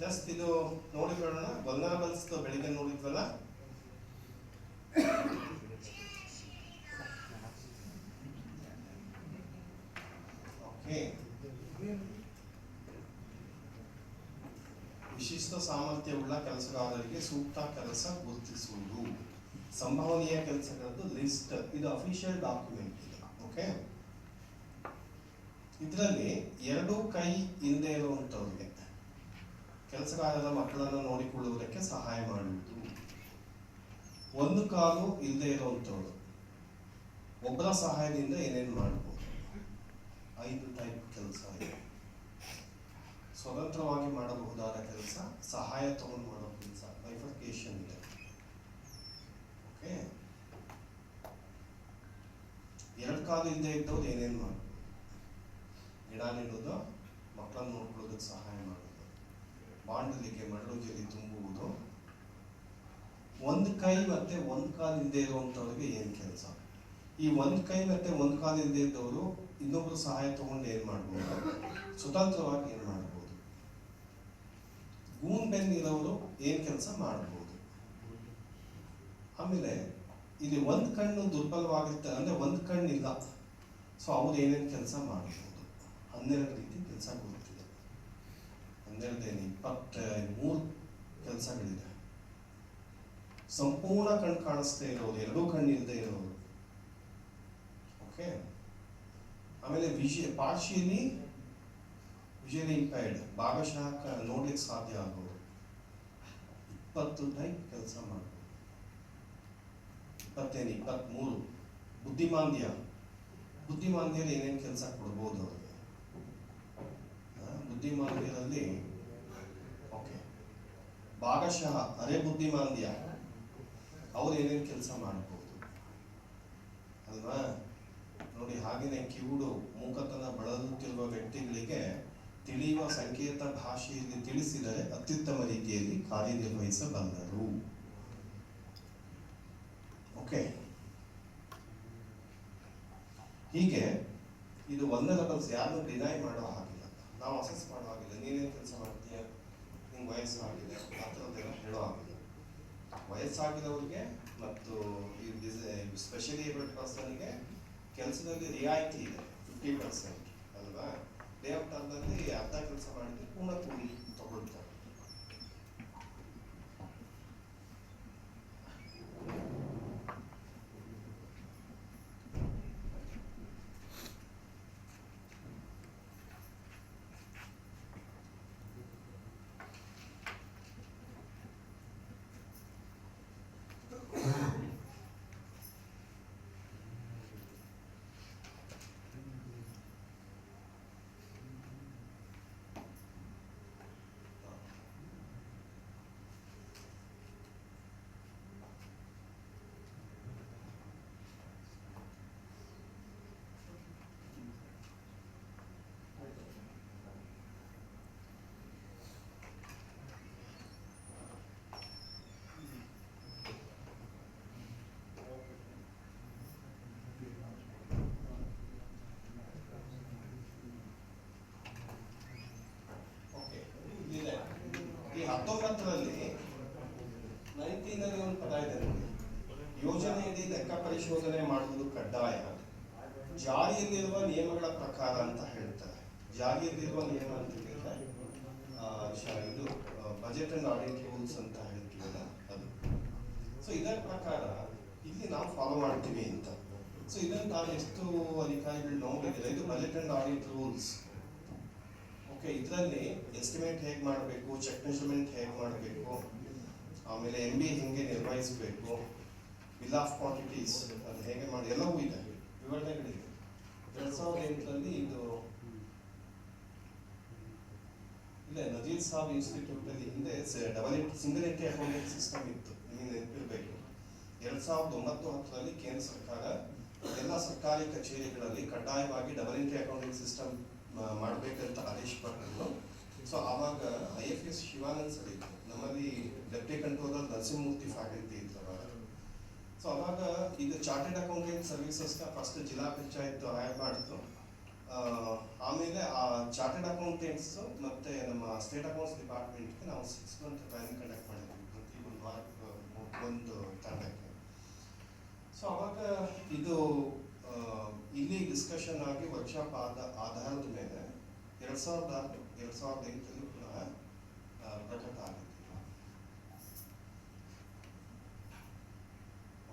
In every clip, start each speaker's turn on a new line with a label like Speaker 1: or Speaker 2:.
Speaker 1: Just ಇದು ನೋಡಿಕೊಳ್ಳೋಣ. ವಲ್ನರಬಲ್ಸ್ ಬೆಳಿಗ್ಗೆ ನೋಡಿದ್ವಲ್ಲ, okay. ವಿಶಿಷ್ಟ ಸಾಮರ್ಥ್ಯವುಳ್ಳ ಕೆಲಸಗಾರರಿಗೆ ಸೂಕ್ತ ಕೆಲಸ ಗುರುತಿಸುವುದು, ಸಂಭವನೀಯ ಕೆಲಸಗಳದ್ದು ಲಿಸ್ಟ್. ಇದು ಅಫಿಷಿಯಲ್ ಡಾಕ್ಯುಮೆಂಟ್ ಇದೆ. ಓಕೆ, ಇದರಲ್ಲಿ ಎರಡು ಕೈ ಇಲ್ಲದೆ ಇರುವಂಥವ್ರಿಗೆ ಕೆಲಸಗಾರರ ಮಕ್ಕಳನ್ನು ನೋಡಿಕೊಳ್ಳುವುದಕ್ಕೆ ಸಹಾಯ ಮಾಡುವುದು, ಒಂದು ಕಾಲು ಇಲ್ಲದೆ ಇರುವಂಥವ್ರು ಒಬ್ಬರ ಸಹಾಯದಿಂದ ಏನೇನು ಮಾಡ್ಬೋದು. 5 ಟೈಪ್ ಕೆಲಸ ಇದೆ. ಸ್ವತಂತ್ರವಾಗಿ ಮಾಡಬಹುದಾದ ಕೆಲಸ, ಸಹಾಯ ತಗೊಂಡು ಮಾಡೋ ಕೆಲಸ, ಬೈಫರ್ಕೇಶನ್ ಇದೆ. ಓಕೆ, ಎರಡು ಕಾಲು ಇಲ್ಲದೆ ಇದ್ದವ್ರು ಏನೇನು ಮಾಡ್ಬೋದು. ಗಿಡ ನೆಡೋದು, ಮಕ್ಕಳನ್ನು ನೋಡ್ಕೊಳ್ಳೋದಕ್ಕೆ ಸಹಾಯ ಮಾಡೋದು, ಬಾಂಡಲಿಗೆ ಮರಳು ಜಲ್ಲಿ ತುಂಬುವುದು. ಒಂದು ಕೈ ಮತ್ತೆ ಒಂದು ಕಾಲು ಇಲ್ಲದೆ ಇರುವಂಥವ್ರಿಗೆ ಏನು ಕೆಲಸ. ಈ ಒಂದು ಕೈ ಮತ್ತೆ ಒಂದು ಕಾಲು ಇಲ್ಲದೆ ಇದ್ದವರು ಇನ್ನೊಬ್ರು ಸಹಾಯ ತಗೊಂಡು ಏನು ಮಾಡ್ಬೋದು, ಸ್ವತಂತ್ರವಾಗಿ ಏನು ಮಾಡ್ಬೋದು. ಗೂನ್ ಬೆನ್ ಇರೋರು ಏನು ಕೆಲಸ ಮಾಡ್ಬೋದು. ಆಮೇಲೆ ಇಲ್ಲಿ ಒಂದು ಕಣ್ಣು ದುರ್ಬಲವಾಗಿರ್ತಾರೆ, ಅಂದರೆ ಒಂದು ಕಣ್ಣು ಇಲ್ಲ, ಸೊ ಅವ್ರು ಏನೇನು ಕೆಲಸ ಮಾಡ್ಬೋದು. 12 ರೀತಿ ಕೆಲಸ ಗೊತ್ತಿದೆ. 23 ಕೆಲಸಗಳಿದೆ. ಸಂಪೂರ್ಣ ಕಣ್ಣು ಕಾಣಿಸ್ತಾ ಇರೋದು, ಎರಡೂ ಕಣ್ಣು ಇಲ್ಲದೆ ಇರೋದು. ಓಕೆ, ಆಮೇಲೆ ಪಾರ್ಶಿಯಲಿ ವಿಜುವಲಿ ಇಂಪೈರ್ಡ್, ಭಾಗಶಃ ನೋಡ್ಲಿಕ್ಕೆ ಸಾಧ್ಯ ಆಗೋದು. 20 ಟೈಪ್ ಕೆಲಸ ಮಾಡ್ಬೋದು. 23 ಬುದ್ಧಿಮಾಂದ್ಯರು ಏನೇನು ಕೆಲಸ ಕೊಡ್ಬೋದು ಅವ್ರಿಗೆ. ಬುದ್ಧಿಮಾಂದ್ಯರಲ್ಲಿ ಓಕೆ, ಭಾಗಶಃ ಅರೆ ಬುದ್ಧಿಮಾಂದ್ಯ, ಅವ್ರು ಏನೇನು ಕೆಲಸ ಮಾಡ್ಬೋದು ಅಲ್ವಾ. ನೋಡಿ, ಹಾಗೆಯೇ ಕಿವುಡು ಮೂಕತನ ಬಳಲುತ್ತಿರುವ ವ್ಯಕ್ತಿಗಳಿಗೆ ತಿಳಿಯುವ ಸಂಕೇತ ಭಾಷೆಯಲ್ಲಿ ತಿಳಿಸಿದರೆ ಅತ್ಯುತ್ತಮ ರೀತಿಯಲ್ಲಿ ಕಾರ್ಯನಿರ್ವಹಿಸಬಲ್ಲರು. ಓಕೆ, ಹೀಗೆ ಇದು ವಲ್ನರಬಲ್ಸ್. ಯಾರು ಡಿನೈ ಮಾಡೋ ಹಾಗಿಲ್ಲ, ನಾವು ಅಸೆಸ್ ಮಾಡೋ ಹಾಗಿಲ್ಲ. ನೀನೇನು ಕೆಲಸ ಮಾಡ್ತೀಯ, ನಿಮ್ಗೆ ವಯಸ್ಸಾಗಿದೆ ಆ ಥರದ್ದೆಲ್ಲ ಹೇಳೋ ಹಾಗಿಲ್ಲ. ವಯಸ್ಸಾಗಿರೋರಿಗೆ ಮತ್ತು ಈ ಸ್ಪೆಷಲಿ ಏಬಲ್ಡ್ ಪರ್ಸನ್ಗೆ ಕೆಲಸದಲ್ಲಿ ರಿಯಾಯಿತಿ ಇದೆ, 50% ಅಲ್ವಾ. ಡೇ ಆಫ್ ಟರ್ನಲ್ಲಿ ಅರ್ಧ ಕೆಲಸ ಮಾಡಿದ್ರೆ ಪೂರ್ಣ ಕೂಲಿ ತಗೊಳ್ತಾರೆ. ಈ 19ರಲ್ಲಿ 19ರಲ್ಲಿ ಒಂದು ಪದ ಇದೆ ನೋಡಿ, ಯೋಜನೆಯಡಿ ಲೆಕ್ಕ ಪರಿಶೋಧನೆ ಮಾಡುವುದು ಕಡ್ಡಾಯ, ಜಾರಿಯಲ್ಲಿರುವ ನಿಯಮಗಳ ಪ್ರಕಾರ ಅಂತ ಹೇಳ್ತಾರೆ. ಜಾರಿಯಲ್ಲಿರುವ ನಿಯಮ ಅಂತ ಹೇಳಿದ್ರೆ ಇದು ಬಜೆಟ್ ಅಂಡ್ ಆಡಿಟ್ ರೂಲ್ಸ್ ಅಂತ ಹೇಳ್ತೀವಲ್ಲ ಅದು. ಸೊ ಇದರ ಪ್ರಕಾರ ಇಲ್ಲಿ ನಾವು ಫಾಲೋ ಮಾಡ್ತೀವಿ ಅಂತ. ಸೊ ಇದನ್ನು ನಾನು ಎಷ್ಟು ಅಧಿಕಾರಿಗಳು ನೋಡಿದ್ರೆ, ಇದು budget and audit rules. Okay, ಇದರಲ್ಲಿ ಎಸ್ಟಿಮೇಟ್ ಹೇಗೆ ಮಾಡಬೇಕು, ಚೆಕ್ ಮೆಷರ್ಮೆಂಟ್ ಹೇಗೆ ಮಾಡಬೇಕು, ಆಮೇಲೆ MB ಹೇಗೆ ನಿರ್ವಹಿಸಬೇಕು, ಬಿಲ್ ಆಫ್ ಕ್ವಾಂಟಿಟೀಸ್ ಅದು ಹೇಗೆ ಮಾಡಿ ಎಲ್ಲವೂ ಇದೆ, ವಿವರಣೆಗಳಿದೆ. 2008ರಲ್ಲಿ ಇದು ಇಲ್ಲ, ನಜೀರ್ ಸಾಬ್ ಇನ್ಸ್ಟಿಟ್ಯೂಟ್ ಅಲ್ಲಿ ಹಿಂದೆ ಸಿಂಗಲ್ ಎಂಟ್ರಿ ಅಕೌಂಟಿಂಗ್ ಸಿಸ್ಟಮ್ ಇತ್ತು, ನಿಮಗೆ ನೆನಪಿರಬೇಕು. 2009-10ರಲ್ಲಿ ಕೇಂದ್ರ ಸರ್ಕಾರ ಎಲ್ಲ ಸರ್ಕಾರಿ ಕಚೇರಿಗಳಲ್ಲಿ ಕಡ್ಡಾಯವಾಗಿ ಡಬಲ್ ಎಂಟ್ರಿ ಅಕೌಂಟಿಂಗ್ ಸಿಸ್ಟಮ್ ಮಾಡಬೇಕಂತ ಆದೇಶ ಪಟ್ಟರು. ಸೊ ಆವಾಗ IFS ಶಿವಾನಂದ್ ಸರ್ ಇತ್ತು, ನಮ್ಮಲ್ಲಿ ಡೆಪ್ಟಿ ಕಂಟ್ರೋಲರ್ ನರಸಿಂಹಮೂರ್ತಿ ಫ್ಯಾಕಲ್ಟಿ ಇತ್ತು ಅವಾಗ. ಸೊ ಅವಾಗ ಇದು ಚಾರ್ಟೆಡ್ ಅಕೌಂಟೆಂಟ್ ಸರ್ವಿಸಸ್ನ ಫಸ್ಟ್ ಜಿಲ್ಲಾ ಪಂಚಾಯತ್ ಹೈರ್ ಮಾಡಿತು. ಆಮೇಲೆ ಆ ಚಾರ್ಟೆಡ್ ಅಕೌಂಟೆಂಟ್ಸ್ ಮತ್ತು ನಮ್ಮ ಸ್ಟೇಟ್ ಅಕೌಂಟ್ಸ್ ಡಿಪಾರ್ಟ್ಮೆಂಟ್ಗೆ ನಾವು 6 ಮಂತ್ ಟ್ರೈನಿಂಗ್ ಕಂಡಕ್ಟ್ ಮಾಡಿದ್ವಿ ಪ್ರತಿ ಒಂದು ವಾರಕ್ಕೆ ಒಂದು ತಂಡಕ್ಕೆ. ಸೊ ಅವಾಗ ಇದು ಇಲ್ಲಿ ಡಿಸ್ಕಷನ್ ಆಗಿ ವರ್ಕ್ಶಾಪ್ ಆಧಾರದ ಮೇಲೆ 2006 2008 ಪುನಃ ಪ್ರಕಟ ಆಗಿದೆ.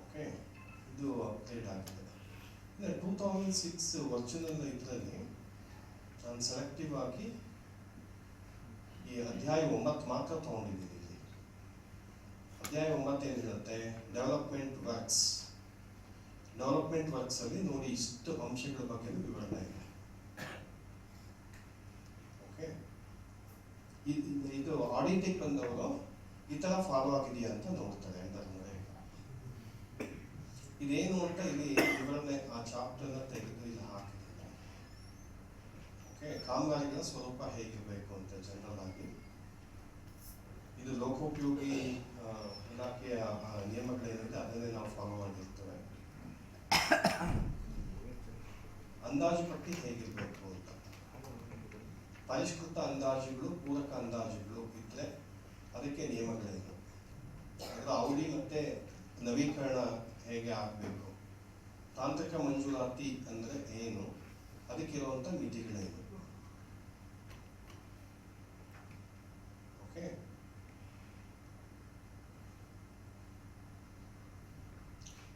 Speaker 1: ಓಕೆ, ಇದು ಅಪ್ಡೇಟ್ ಆಗಿದೆ. 2006 ವರ್ಚುವಲ್ ಇದರಲ್ಲಿ ನಾನು ಸೆಲೆಕ್ಟಿವ್ ಆಗಿ ಈ ಅಧ್ಯಾಯ 9 ಮಾತ್ರ ತಗೊಂಡಿದ್ದೀನಿ. ಇಲ್ಲಿ ಅಧ್ಯಾಯ 9 ಏನಿರುತ್ತೆ, ಡೆವಲಪ್ಮೆಂಟ್ ವರ್ಕ್ಸ್ ಅಲ್ಲಿ ನೋಡಿ ಇಷ್ಟು ಅಂಶಗಳ ಬಗ್ಗೆ ವಿವರಣೆ ಇದೆ. ಓಕೆ, ಇದು ಆಡಿಟಿಗೆ ಬಂದವರು ಈ ತರ ಫಾಲೋ ಆಗಿದೆಯಾ ಅಂತ ನೋಡ್ತಾರೆ. ಇದೇನು ಅಂತ ಇಲ್ಲಿ ವಿವರಣೆ ಆ ಚಾಪ್ಟರ್ನ ತೆಗೆದು ಇಲ್ಲಿ ಹಾಕಿದ್ದಾರೆ. ಓಕೆ, ಕಾಮಗಾರಿಗಳ ಸ್ವರೂಪ ಹೇಗಿರಬೇಕು ಅಂತ ಜನರಲ್ ಆಗಿ ಇದು ಲೋಕೋಪಯೋಗಿ ಇಲಾಖೆಯ ನಿಯಮಗಳೇನಿದೆ ಅದನ್ನೇ ನಾವು ಫಾಲೋ ಮಾಡಿರ್ತೇವೆ. ಅಂದಾಜು ಪಟ್ಟಿ ಹೇಗಿರಬೇಕು ಅಂತ, ಪರಿಷ್ಕೃತ ಅಂದಾಜುಗಳು, ಪೂರಕ ಅಂದಾಜುಗಳು ಇದ್ರೆ ಅದಕ್ಕೆ ನಿಯಮಗಳೇನು, ಅದರ ಅವಧಿ ಮತ್ತೆ ನವೀಕರಣ ಹೇಗೆ ಆಗಬೇಕು, ತಾಂತ್ರಿಕ ಮಂಜೂರಾತಿ ಅಂದರೆ ಏನು, ಅದಕ್ಕಿರುವಂಥ ಮಿತಿಗಳೇನು. ಓಕೆ,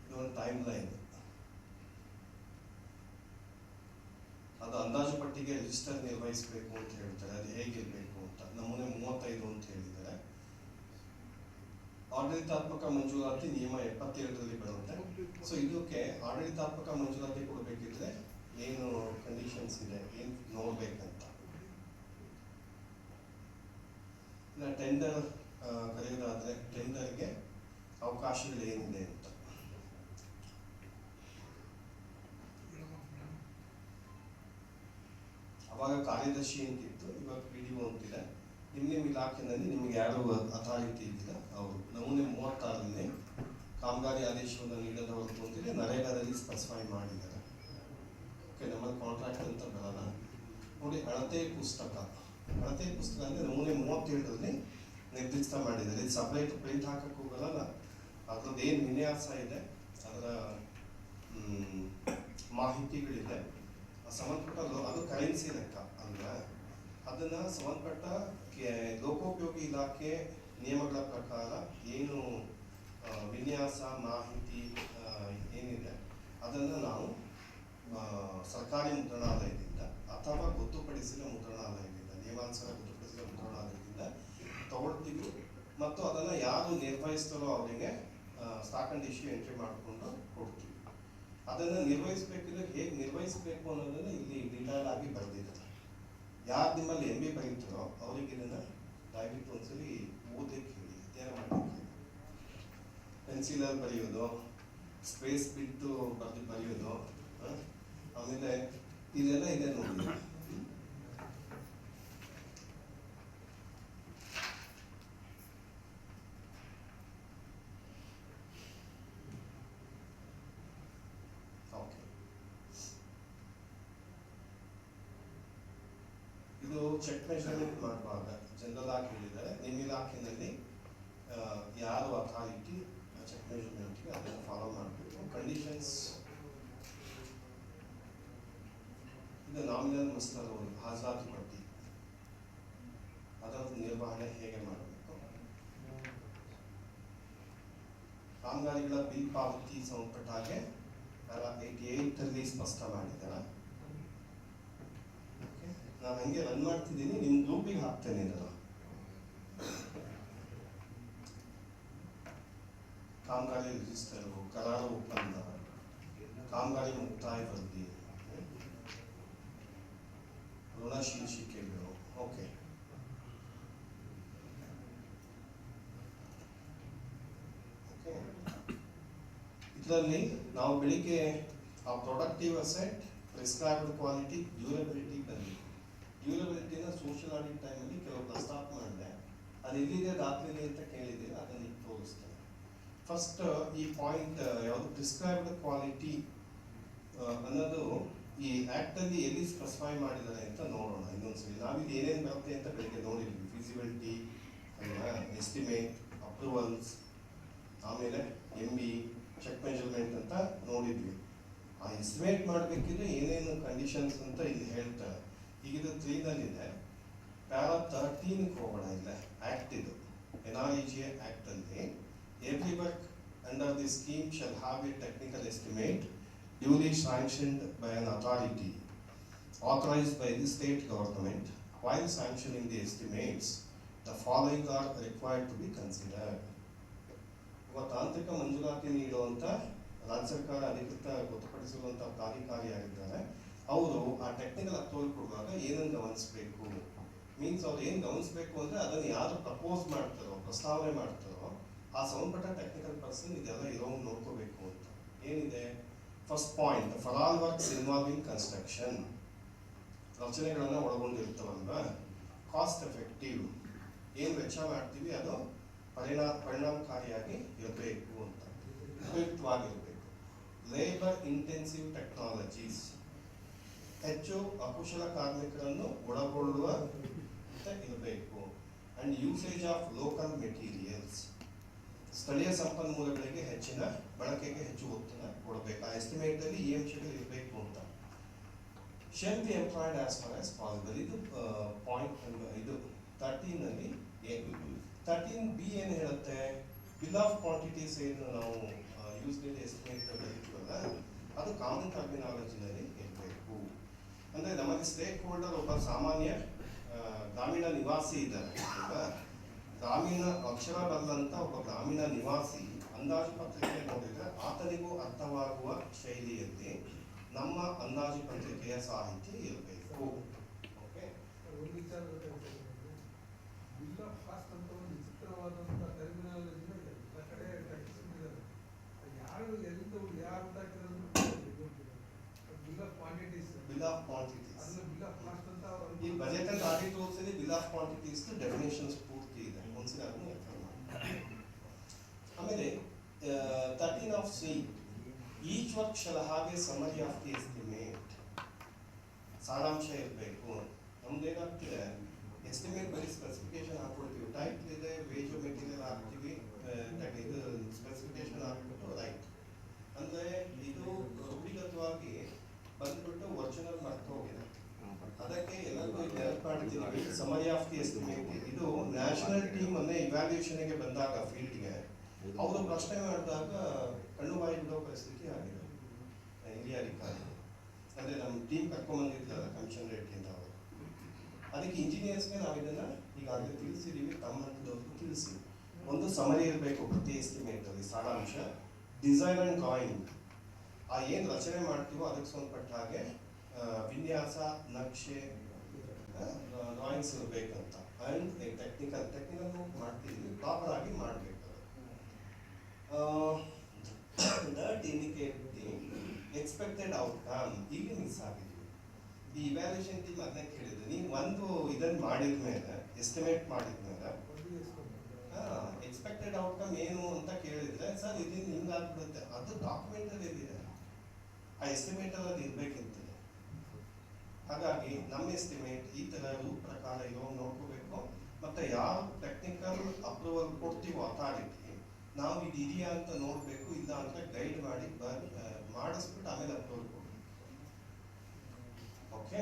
Speaker 1: ಇದೊಂದು ಟೈಮ್ ಲೈನ್. ಅದು ಅಂದಾಜು ಪಟ್ಟಿಗೆ ರಿಜಿಸ್ಟರ್ ನಿರ್ವಹಿಸಬೇಕು ಅಂತ ಹೇಳ್ತಾರೆ. ಅದು ಹೇಗಿರಬೇಕು ಅಂತ ನಮೂನೆ 35 ಅಂತ ಹೇಳಿದ್ದಾರೆ. ಆಡಳಿತಾತ್ಮಕ ಮಂಜೂರಾತಿ ನಿಯಮ 77ರಲ್ಲಿ ಬರುತ್ತೆ. ಸೊ ಇದಕ್ಕೆ ಆಡಳಿತಾತ್ಮಕ ಮಂಜೂರಾತಿ ಕೊಡಬೇಕಿದ್ರೆ ಏನು ಕಂಡೀಷನ್ಸ್ ಇದೆ, ಏನು ನೋಡ್ಬೇಕಂತ. ಟೆಂಡರ್ ಕರೆಯೋದಾದ್ರೆ ಟೆಂಡರ್ಗೆ ಅವಕಾಶಗಳು ಏನಿದೆ ಅಂತ. ಅವಾಗ ಕಾರ್ಯದರ್ಶಿ ಅಂತಿತ್ತು, ಇವಾಗ PDO ಅಂತಿದೆ. ನಿಮ್ಮ ಇಲಾಖೆಯಲ್ಲಿ ನಿಮ್ಗೆ ಯಾರು ಅಥಾರಿಟಿ ಇದ್ದಿಲ್ಲ ಅವರು ನಮೂನೆ 36ರಲ್ಲಿ ಕಾಮಗಾರಿ ಆದೇಶವನ್ನು ನೀಡದ ಹೊರತು ಅಂತಿದೆ ನರೇಗಾದಲ್ಲಿ ಸ್ಪೆಸಿಫೈ ಮಾಡಿದ್ದಾರೆ. ಓಕೆ, ನಮ್ಮಲ್ಲಿ ಕಾಂಟ್ರಾಕ್ಟ್ ಅಂತ ಬರಲ್ಲ ನೋಡಿ. ಅಳತೆ ಪುಸ್ತಕ ಅಂದರೆ ನಮೂನೆ 37ರಲ್ಲಿ ನಿರ್ದಿಷ್ಟ ಮಾಡಿದ್ದಾರೆ. ಇದು ಸಪ್ರೇಟ್ ಪ್ರಿಂಟ್ ಹಾಕಕ್ಕೆ ಹೋಗಲ್ಲ. ಅದ್ರದ್ದು ಏನು ವಿನ್ಯಾಸ ಇದೆ, ಅದರ ಮಾಹಿತಿಗಳಿದೆ, ಸಂಬಂಧಪಟ್ಟ ಅದು ಕರೆನ್ಸಿ ಲೆಕ್ಕ ಅಂದ್ರೆ ಅದನ್ನ ಸಂಬಂಧಪಟ್ಟ ಲೋಕೋಪಯೋಗಿ ಇಲಾಖೆ ನಿಯಮಗಳ ಪ್ರಕಾರ ಏನು ವಿನ್ಯಾಸ ಮಾಹಿತಿ ಏನಿದೆ ಅದನ್ನು ನಾವು ಸರ್ಕಾರಿ ಮುದ್ರಣಾಲಯದಿಂದ ಅಥವಾ ಗೊತ್ತುಪಡಿಸಿದ ಮುದ್ರಣಾಲಯದಿಂದ, ನಿಯಮಾನುಸಾರ ಗೊತ್ತುಪಡಿಸಿದ ಮುದ್ರಣಾಲಯದಿಂದ ತಗೊಳ್ತೀವಿ. ಮತ್ತು ಅದನ್ನು ಯಾರು ನಿರ್ವಹಿಸ್ತಾರೋ ಅವರಿಗೆ ಸ್ಟಾಕ್ ಅಂಡ್ ಇಶ್ಯೂ ಎಂಟ್ರಿ ಮಾಡಿಕೊಂಡು ಕೊಡ್ತೀವಿ. ಅದನ್ನು ನಿರ್ವಹಿಸಬೇಕಿದ್ರೆ ಹೇಗೆ ನಿರ್ವಹಿಸಬೇಕು ಅನ್ನೋದನ್ನು ಇಲ್ಲಿ ಡೀಟೇಲ್ ಆಗಿ ಬರೆದಿದ್ದಾರೆ. ಯಾರು ನಿಮ್ಮಲ್ಲಿ MB ಬರೀತಾರೋ ಅವರಿಗೆ ಇದನ್ನು ದಯವಿಟ್ಟು ಒಂದ್ಸಲಿ ಓದಲಿಕ್ಕೆ ಹೇಳಿ, ಅಧ್ಯಯನ ಮಾಡಲಿಕ್ಕೆ ಹೇಳಿ. ಪೆನ್ಸಿಲಲ್ಲಿ ಬರೆಯೋದು, ಸ್ಪೇಸ್ ಬಿಟ್ಟು ಬರೆಯೋದು, ಆಮೇಲೆ ಇದೆಲ್ಲ ಇದೆ ನೋಡಿ. ಇದು ಚೆಕ್ ಮೆಷರ್ಮೆಂಟ್ ಮಾಡುವಾಗ ಜನರಲ್ ಆಗಿ ಹೇಳಿದ್ದಾರೆ, ನಿಮ್ಮ ಇಲಾಖೆಯಲ್ಲಿ ಯಾರು ಅಥಾರಿಟಿ ಚೆಕ್ ಮೆಷರ್ಮೆಂಟ್ಗೆ ಅದನ್ನು ಫಾಲೋ ಮಾಡಬೇಕು. ಕಂಡೀಷನ್ಸ್ ಇದು ನಾಮಿನಲ್ ಮುಸ್ತರ್ ಹಾಜರಾತಿ ಪಟ್ಟಿ, ಅದರ ನಿರ್ವಹಣೆ ಹೇಗೆ ಮಾಡಬೇಕು. ಕಾಮಗಾರಿಗಳ ಬಿಲ್ ಪಾವತಿ ಸಂಬಂಧಪಟ್ಟ ಹಾಗೆ 88ರಲ್ಲಿ ಸ್ಪಷ್ಟ ಮಾಡಿದ್ದಾರೆ. ನಾನು ಹಂಗೆ ರನ್ ಮಾಡ್ತಿದ್ದೀನಿ, ನಿಮ್ಮ ಗ್ರೂಪಿಗೆ ಹಾಕ್ತೇನೆ ಇದನ್ನು. ಕಾಮಗಾರಿ ರಿಜಿಸ್ಟರ್, ಕರಾರು ಒಪ್ಪಂದ, ಕಾಮಗಾರಿ ಮುಕ್ತಾಯ ವರದಿ, ಋಣ ಶೀರ್ಷಿಕೆಗಳು. ಓಕೆ, ಇದರಲ್ಲಿ ನಾವು ಬೆಳಿಗ್ಗೆ ಆ productive asset, prescribed quality, durability ಬಂದಿದೆ. ಡ್ಯೂರಬಿಲಿಟಿನ ಸೋಷಿಯಲ್ ಆಡಿಟ್ ಟೈಮಲ್ಲಿ ಕೆಲವು ಪ್ರಸ್ತಾಪ ಮಾಡಿದೆ. ಅದು ಎಲ್ಲಿದೆ ದಾಖಲೆ ಅಂತ ಕೇಳಿದೆ, ಅದನ್ನು ತೋರಿಸ್ತೇನೆ. ಫಸ್ಟ್ ಈ ಪಾಯಿಂಟ್ ಯಾವುದು ಪ್ರಿಸ್ಕ್ರೈಬ್ಡ್ ಕ್ವಾಲಿಟಿ ಅನ್ನೋದು ಈ ಆಕ್ಟ್ ಅಲ್ಲಿ ಎಲ್ಲಿ ಸ್ಪೆಸಿಫೈ ಮಾಡಿದ್ದಾರೆ ಅಂತ ನೋಡೋಣ ಇನ್ನೊಂದ್ಸರಿ. ನಾವಿಲ್ಲಿ ಏನೇನು ಬರುತ್ತೆ ಅಂತ ಬೆಳಿಗ್ಗೆ ನೋಡಿದ್ವಿ. ಫಿಸಿಬಿಲಿಟಿ ಅಲ್ವಾ, ಎಸ್ಟಿಮೇಟ್, ಅಪ್ರೂವಲ್ಸ್, ಆಮೇಲೆ MB, ಚೆಕ್ ಮೆಜರ್ಮೆಂಟ್ ಅಂತ ನೋಡಿದ್ವಿ. ಆ ಎಸ್ಟಿಮೇಟ್ ಮಾಡಬೇಕಿದ್ರೆ ಏನೇನು ಕಂಡೀಷನ್ಸ್ ಅಂತ ಇಲ್ಲಿ ಹೇಳ್ತಾರೆ. ಈಗ ಇದು 3ನಲ್ಲಿದೆ. ಪ್ಯಾರಾ 13 ಹೋಗೋಣ. ಇಲ್ಲ ಆಕ್ಟ್ ಇದು NREGA ಆಕ್ಟ್ ಅಲ್ಲಿ every work under the scheme shall have A technical estimate duly sanctioned by an authority authorized by the state government. While sanctioning the estimates, the following are required to be considered. ತಾಂತ್ರಿಕ ಮಂಜೂರಾತಿ ನೀಡುವಂತ ರಾಜ್ಯ ಸರ್ಕಾರ ಅಧಿಕೃತ ಗೊತ್ತುಪಡಿಸಿರುವಂತ ಪ್ರಾಧಿಕಾರಿಯಾಗಿದ್ದಾರೆ. ಅವರು ಆ technical approval ಕೊಡುವಾಗ ಏನನ್ನು ಗಮನಿಸಬೇಕು, ಮೀನ್ಸ್ ಅವ್ರು ಏನು ಗಮನಿಸಬೇಕು ಅಂದ್ರೆ ಅದನ್ನು ಯಾರು ಪ್ರಪೋಸ್ ಮಾಡ್ತಾರೋ, ಪ್ರಸ್ತಾವನೆ ಮಾಡ್ತಾರೋ ಆ ಸಂಬಂಧಪಟ್ಟ ಟೆಕ್ನಿಕಲ್ ಪರ್ಸನ್ ಇದೆಲ್ಲ ಇರೋಂಗ್ ನೋಡ್ಕೋಬೇಕು ಅಂತ. ಏನಿದೆ first point, for all works involving construction, ರಚನೆಗಳನ್ನು ಒಳಗೊಂಡಿರ್ತವಲ್ವಾ. ಕಾಸ್ಟ್ ಎಫೆಕ್ಟಿವ್, ಏನು ವೆಚ್ಚ ಮಾಡ್ತೀವಿ ಅದು ಪರಿಣಾಮಕಾರಿಯಾಗಿ ಇರಬೇಕು ಅಂತ, ಉಪಯುಕ್ತವಾಗಿರಬೇಕು. ಲೇಬರ್ ಇಂಟೆನ್ಸಿವ್ ಟೆಕ್ನಾಲಜೀಸ್, ಹೆಚ್ಚು ಅಕುಶಲ ಕಾರ್ಮಿಕರನ್ನು ಒಳಗೊಳ್ಳುವ ಇರಬೇಕು. And usage of local materials, ಸ್ಥಳೀಯ ಸಂಪನ್ಮೂಲಗಳಿಗೆ ಹೆಚ್ಚಿನ ಬಳಕೆಗೆ ಹೆಚ್ಚು ಒತ್ತನ್ನು ಕೊಡಬೇಕು. ಆ ಎಸ್ಟಿಮೇಟ್ ಅಲ್ಲಿ ಈ ಅಂಶಗಳು ಇರಬೇಕು ಅಂತ. Shall be employed as far as possible, ಇದು ಪಾಯಿಂಟ್. ಇದು 13ನಲ್ಲಿ 13B ಏನು ಹೇಳುತ್ತೆ, ಬಿಲ್ ಆಫ್ ಕ್ವಾಂಟಿಟೀಸ್ ಏನು ನಾವು ಯೂಸ್ಡ್ ಎಸ್ಟಿಮೇಟ್ ಬರೀತೀವಲ್ಲ ಅದು ಕಾಮನ್ ಟರ್ಮಿನಾಲಜಿನಲ್ಲಿ ಇರಬೇಕು. ಅಂದ್ರೆ ನಮಗೆ ಸ್ಟೇಕ್ ಹೋಲ್ಡರ್ ಒಬ್ಬ ಸಾಮಾನ್ಯ ಗ್ರಾಮೀಣ ನಿವಾಸಿ ಇದ್ದಾರೆ. ಗ್ರಾಮೀಣ ಅಕ್ಷರ ಬಲ್ಲಂತ ಒಬ್ಬ ಗ್ರಾಮೀಣ ನಿವಾಸಿ ಅಂದಾಜು ಪತ್ರಿಕೆ ನೋಡಿದ್ರೆ ಆತನಿಗೂ ಅರ್ಥವಾಗುವ ಶೈಲಿಯಲ್ಲಿ ನಮ್ಮ ಅಂದಾಜು ಪತ್ರಿಕೆಯ ಸಾಹಿತ್ಯ ಇರಬೇಕು. ಓಕೆ, ಬಿಲ್ ಆಫ್ ಕ್ವಾಂಟಿಟೀಸ್ ಈ ಬಜೆಟ್ ಅಂಡ್ ಆಡಿಟ್ ರೂಲ್ಸ್ ಅಲ್ಲಿ ಬಿಲ್ ಆಫ್ ಕ್ವಾಂಟಿಟೀಸ್ ಡೆಫಿನೇಷನ್ಸ್ ಪೂರ್ತಿ ಇದೆ. ಒಂದ್ಸಲ ಅದನ್ನು ರೆಫರ್ ಮಾಡಿ. ಆಮೇಲೆ 13 of C, each work shall have A summary of the estimate, ಸಾರಾಂಶ ಇರಬೇಕು. ನಮ್ದೇನಾಗ್ತಿದೆ, ಎಸ್ಟಿಮೇಟ್ ಬರೀ ಸ್ಪೆಸಿಫಿಕೇಶನ್ ಹಾಕೊಳ್ತೀವಿ, ಟೈಪ್ ಇದೆ, ವೇಜ್ ಮೆಟೀರಿಯಲ್ ಹಾಕ್ತೀವಿ, ಇದು ಸ್ಪೆಸಿಫಿಕೇಶನ್ ಹಾಕ್ಬಿಟ್ಟು ರೈಟ್ ಅಂದ್ರೆ ಇದು ರೂಢಿಗತವಾಗಿ ಬಂದ್ಬಿಟ್ಟು ಒರಿಜಿನಲ್ ಮರ್ತು ಹೋಗಿದೆ. ಅದಕ್ಕೆ ಎಲ್ಲರಿಗೂ ನೆನಪು ಮಾಡ್ತೀವಿ, ಸಮರಿ ಆಫ್ ದಿ ಎಸ್ಟಿಮೇಟ್. ಇದು ನ್ಯಾಷನಲ್ ಟೀಮ್ ಅನ್ನೇ ಇವ್ಯಾಲ್ಯೂಯೇಷನ್ಗೆ ಬಂದಾಗ ಫೀಲ್ಡ್ಗೆ ಅವರು ಪ್ರಶ್ನೆ ಮಾಡಿದಾಗ ಕಣ್ಣು ಬಾಯಿ ಬಿಡೋ ಪರಿಸ್ಥಿತಿ ಆಗಿದೆ ಹಿರಿಯ ಅಧಿಕಾರಿ. ಅಂದ್ರೆ ನಮ್ಮ ಟೀಮ್ ಕರ್ಕೊಂಡ್ಬಂದಿದ್ರಲ್ಲ ಕಮಿಷನ್ ರೇಟಿಂದ ಅವರು, ಅದಕ್ಕೆ ಇಂಜಿನಿಯರ್ಸ್ಗೆ ನಾವು ಇದನ್ನ ಈಗಾಗಲೇ ತಿಳಿಸಿದೀವಿ, ತಮ್ಮ ಹಂತದವ್ರಿಗೂ ತಿಳಿಸಿ. ಒಂದು ಸಮರಿ ಇರಬೇಕು ಪ್ರತಿ ಎಸ್ಟಿಮೇಟ್ ಅಲ್ಲಿ, ಸಾರಾಂಶ. ಡಿಸೈನ್ ಅಂಡ್ ಡ್ರಾಯಿಂಗ್, ಆ ಏನು ರಚನೆ ಮಾಡ್ತೀವೋ ಅದಕ್ಕೆ ಸಂಬಂಧಪಟ್ಟ ಹಾಗೆ ವಿನ್ಯಾಸ, ನಕ್ಷೆ, ಡ್ರಾಯಿಂಗ್ಸ್ ಇರಬೇಕಂತ. ಅಂಡ್ ಟೆಕ್ನಿಕಲ್ ಮಾಡ್ತಿದ್ವಿ, ಪ್ರಾಪರ್ ಆಗಿ ಮಾಡಬೇಕು. That indicate the expected outcome. ಇಲ್ಲಿ ಮಿಸ್ ಆಗಿದ್ವಿ. ಈ ಇವ್ಯಾಲ್ಯೂಯೇಷನ್ ಟೀಮ್ ಅದನ್ನೇ ಕೇಳಿದ್ರು, ನೀವು ಒಂದು ಇದನ್ನು ಮಾಡಿದ್ಮೇಲೆ, ಎಸ್ಟಿಮೇಟ್ ಮಾಡಿದ್ಮೇಲೆ ಎಕ್ಸ್ಪೆಕ್ಟೆಡ್ ಔಟ್ಕಮ್ ಏನು ಅಂತ ಕೇಳಿದ್ರೆ, ಸರ್ ಇದನ್ನು ಹಿಂಗಾಗ್ಬಿಡುತ್ತೆ, ಅದು ಡಾಕ್ಯುಮೆಂಟ್ ಅಲ್ಲಿ ಇದೆ, ಆ ಎಸ್ಟಿಮೇಟ್ ಅಲ್ಲಿ ಇರ್ಬೇಕಿರ್ತದೆ. ಹಾಗಾಗಿ ನಮ್ಮ ಎಸ್ಟಿಮೇಟ್ ಈ ತರ ರೂಲ್ ಪ್ರಕಾರ ಇರೋ ನೋಡ್ಕೋಬೇಕು. ಮತ್ತೆ ಯಾರು ಟೆಕ್ನಿಕಲ್ ಅಪ್ರೂವಲ್ ಕೊಡ್ತೀವೋ ಅಥಾರಿಟಿ, ನಾವು ಇದು ಇದೆಯಾ ಅಂತ ನೋಡ್ಬೇಕು, ಇಲ್ಲ ಅಂತ ಗೈಡ್ ಮಾಡಿ ಮಾಡಿಸ್ಬಿಟ್ಟು ಆಮೇಲೆ ಅಪ್ರೂವಲ್ ಕೊಡ್ಬೇಕು. Okay,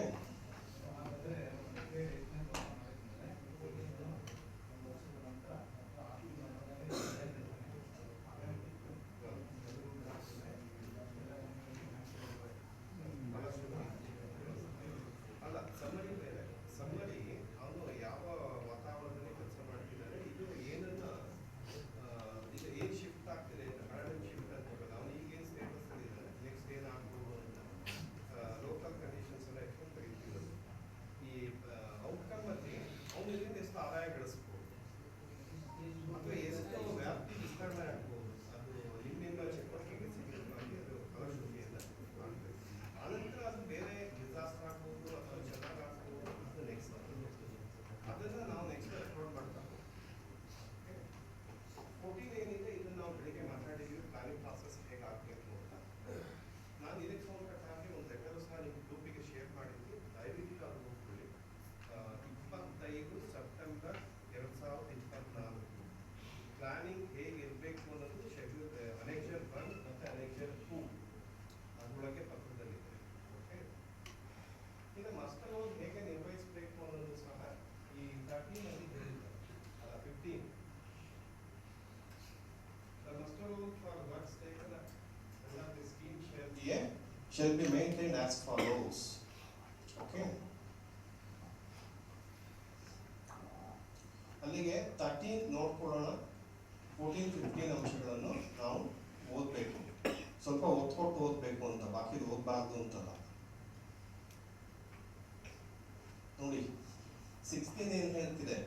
Speaker 1: shall be maintained as follows. Okay. ಅಲ್ಲಿಗೆ 13 ನೋಡ್ಕೊಳ್ಳೋಣ. 14, 15 ಅಂಶಗಳನ್ನು ನಾವು ಓದಬೇಕು. ಸ್ವಲ್ಪ ಒತ್ಕೊಟ್ಟು ಓದಬೇಕು ಅಂತ, ಬಾಕಿ ಓದಬಾರ್ದು ಅಂತಲ್ಲ. ನೋಡಿ 16 ಏನು ಹೇಳ್ತಿದೆ?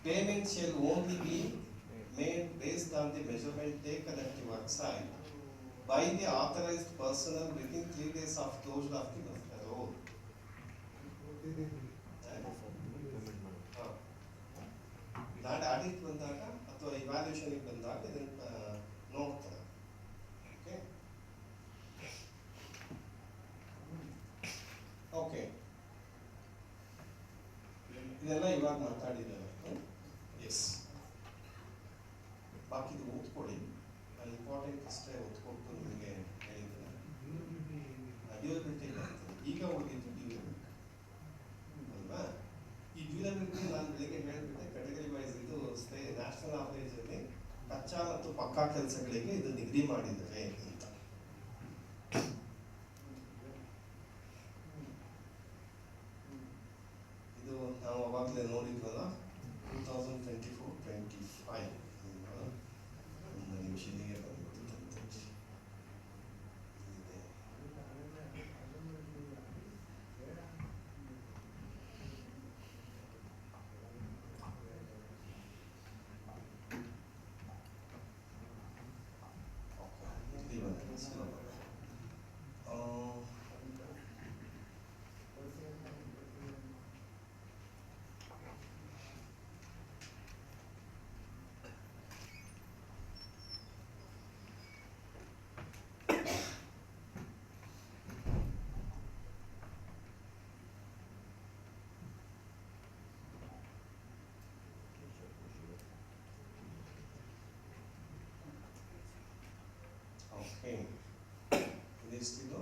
Speaker 1: Payment shall only be made based on the measurement taken at the work site by the authorized personnel within 3 days of closure of the road. Land audit ಬಂದಾಗ ಅಥವಾ ಇವ್ಯಾಲ್ಯೂಷನ್ಗೆ ಬಂದಾಗ ಇದನ್ನು ನೋಡ್ತಾರೆ. ಓಕೆ ಓಕೆ, ಇದೆಲ್ಲ ಇವಾಗ ಮಾತಾಡಿದ್ದಾರೆ. ಎಸ್, ಬಾಕಿದು ಓದ್ಕೊಡಿ. ನಾನು ಇಂಪಾರ್ಟೆಂಟ್ ಅಷ್ಟೇ ಓದ್ಕೊಟ್ಟು ನಿಮಗೆ ಹೇಳಿದ್ದೇನೆ. ಡ್ಯೂರಬಿಲಿಟಿ ಬರ್ತದೆ, ಈಗ ಹೋಗಿದ್ದು ಡ್ಯೂರಬಿಲಿಟಿ ಅಲ್ವಾ? ಈ ಡ್ಯೂರಬಿಲಿಟಿ ನಾನು ಬೆಳಿಗ್ಗೆ ಹೇಳಿಬಿಟ್ಟೆ, ಕ್ಯಾಟಗರಿ ವೈಸ್ ಇದು ನ್ಯಾಷನಲ್ ಆವರೇಜ್ ಅಲ್ಲಿ ಕಚ್ಚಾ ಮತ್ತು ಪಕ್ಕಾ ಕೆಲಸಗಳಿಗೆ ಇದು ನಿಗದಿ ಮಾಡಿದ್ದಾರೆ ಅಂತ. ಇದು ನಾವು ಅವಾಗಲೇ ನೋಡಿದ್ವಲ್ಲ, 2024-25 ಒಂದು ನಿಮಿಷದಿಗೆ ಬಂದ್ಬಿಟ್ಟು ಓಕೆ. ಇದಿಷ್ಟಿದು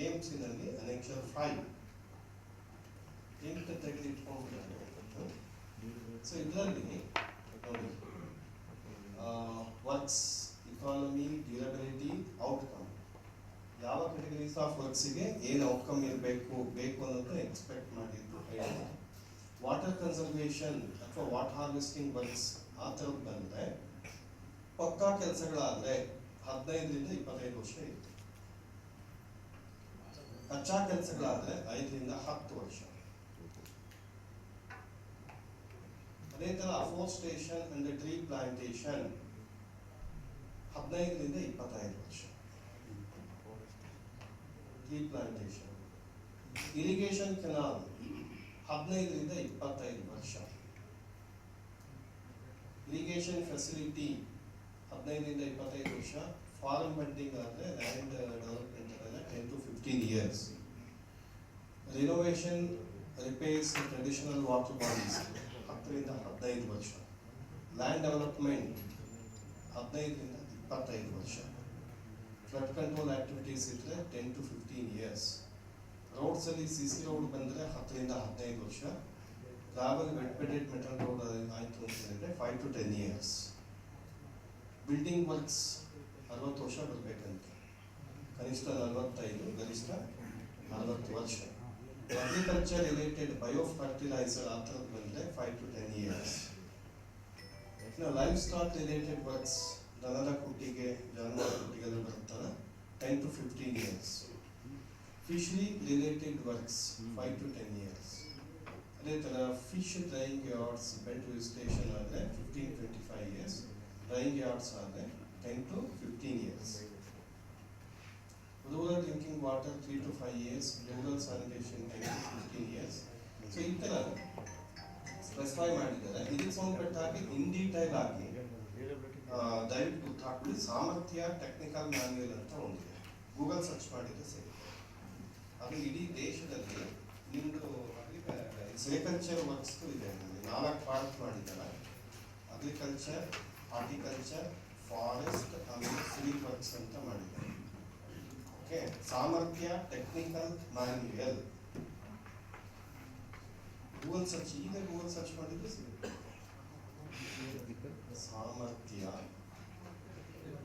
Speaker 1: AMC-ನಲ್ಲಿ ಅನೆಕ್ಷರ್ 5 ಎಂಟು ತೆಗೆದಿಟ್ಕೊಂಡ್ಬಿಟ್ಟು. ಸೊ ಇದರಲ್ಲಿ ನೋಡಿ, ವರ್ಕ್ಸ್, ಇಕಾನಮಿ, ಡ್ಯೂರಬಿಲಿಟಿ, ಔಟ್ಕಮ್, ಯಾವ ಕೆಟಗರೀಸ್ ಆಫ್ ವರ್ಕ್ಸಿಗೆ ಏನು ಔಟ್ಕಮ್ ಇರಬೇಕು ಅನ್ನೋದು ಎಕ್ಸ್ಪೆಕ್ಟ್ ಮಾಡಿದ್ದು ಹೇಳಿದೆ. ವಾಟರ್ ಕನ್ಸರ್ವೇಷನ್ ಅಥವಾ ವಾಟರ್ ಹಾರ್ವೆಸ್ಟಿಂಗ್ ವರ್ಕ್ಸ್ ಆ ಥರದ್ದು ಬಂದರೆ, ಪಕ್ಕಾ ಕೆಲಸಗಳಾದರೆ 15ರಿಂದ 25 ವರ್ಷ ಇತ್ತು. ಕಚ್ಚಾ ಕೆಲಸಗಳಾದ್ರೆ 5ರಿಂದ 10 ವರ್ಷ. ಅದೇ ತರ ಅಫೋರ್ಸ್ಟೇಷನ್ ಅಂಡ್ ಟ್ರೀ ಪ್ಲಾಂಟೇಶನ್ 15ರಿಂದ 25 ವರ್ಷ. ಟ್ರೀ ಪ್ಲಾಂಟೇಶನ್, ಇರಿಗೇಷನ್ ಕೆನಾಲ್ 15ರಿಂದ 25 ವರ್ಷ. ಇರಿಗೇಷನ್ ಫೆಸಿಲಿಟಿ 15ರಿಂದ 25 ವರ್ಷ. ಫಾರ್ಮ್ ಬಂಡಿಂಗ್ ಆದರೆ ಲ್ಯಾಂಡ್ ಡೆವಲಪ್ಮೆಂಟ್ ಅದೆಲ್ಲ 10 to 15 years. Renovation, repairs, traditional water bodies 10ರಿಂದ 15 ವರ್ಷ. ಲ್ಯಾಂಡ್ ಡೆವಲಪ್ಮೆಂಟ್ 15ರಿಂದ 25 ವರ್ಷ. ಫ್ಲಡ್ ಕಂಟ್ರೋಲ್ ಆಕ್ಟಿವಿಟೀಸ್ ಇದ್ದರೆ 10 to 15 years. ರೋಡ್ಸ್ ಅಲ್ಲಿ CC ರೋಡ್ ಬಂದರೆ 10ರಿಂದ 15 ವರ್ಷ. ಗ್ರಾವಲ್, ವೆಟ್ ಬೆಡೆಡ್ ಮೆಟಲ್ ರೋಡ್ ಆಯಿತು ಅಂತ ಹೇಳಿದ್ರೆ 5 to 10 years. ಬಿಲ್ಡಿಂಗ್ ವರ್ಕ್ಸ್ 60 ವರ್ಷ ಬರಬೇಕಂತೆ, ಕನಿಷ್ಠ 45, ಗರಿಷ್ಠ 40 ವರ್ಷ. ಅಗ್ರಿಕಲ್ಚರ್ ರಿಲೇಟೆಡ್ ಬಯೋ ಫರ್ಟಿಲೈಸರ್ ಆ ಥರದ್ದು ಬಂದರೆ 5 to 10 years. ಇನ್ನು ಲೈಫ್ ಸ್ಟಾಕ್ ರಿಲೇಟೆಡ್ ವರ್ಕ್ಸ್, ದನದ ಕುಟ್ಟಿಗೆ, ಜಾನುವಾರು ಕುಟ್ಟಿಗೆಲ್ಲ ಬರುತ್ತಲ್ಲ, 10 to 15 years. Fishery related works 5 to 10 years. ಅದೇ ಥರ fish drying yards, belt visitation ಆದರೆ 15-25 years. ಡ್ರೈಯಿಂಗ್ ಯಾರ್ಡ್ಸ್ ಆದರೆ 10 to 15 years. Rural drinking water 3 to 5 years. Rural sanitation 10 to 15 years. So ಈ ಥರ specify ಮಾಡಿದ್ದಾರೆ. ಇದಕ್ಕೆ ಸಂಬಂಧಪಟ್ಟಾಗಿ ಇನ್ ಡೀಟೈಲ್ ಆಗಿ ದಯವಿಟ್ಟು ಗೊತ್ತಾಗ್ಬಿಡಿ. ಸಾಮರ್ಥ್ಯ ಟೆಕ್ನಿಕಲ್ ಮ್ಯಾನ್ಯುಯಲ್ ಅಂತ ಒಂದಿದೆ, ಗೂಗಲ್ ಸರ್ಚ್ ಮಾಡಿದ್ರೆ ಸಿಗುತ್ತೆ. ಅದು ಇಡೀ ದೇಶದಲ್ಲಿ ನಿಮ್ಮದು ಸೆರಿಕಲ್ಚರ್ ವರ್ಕ್ಸ್ ಇದೆ, 4 ಪಾರ್ಟ್ ಮಾಡಿದ್ದಾರೆ. ಅಗ್ರಿಕಲ್ಚರ್, ಹಾರ್ಟಿಕಲ್ಚರ್, ಫಾರೆಸ್ಟ್, ಆಮೇಲೆ ಸಿವಿಲ್ ವರ್ಕ್ಸ್ ಅಂತ ಮಾಡಿದ್ದಾರೆ. ಓಕೆ, ಸಾಮರ್ಥ್ಯ ಟೆಕ್ನಿಕಲ್ ಮ್ಯಾನ್ಯುಯಲ್ ಗೂಗಲ್ ಸರ್ಚ್, ಈಗ ಗೂಗಲ್ ಸರ್ಚ್ ಮಾಡಿದ್ರೆ ಸಿಗುತ್ತೆ. ಸಾಮರ್ಥ್ಯ ಟೆಕ್ನಿಕಲ್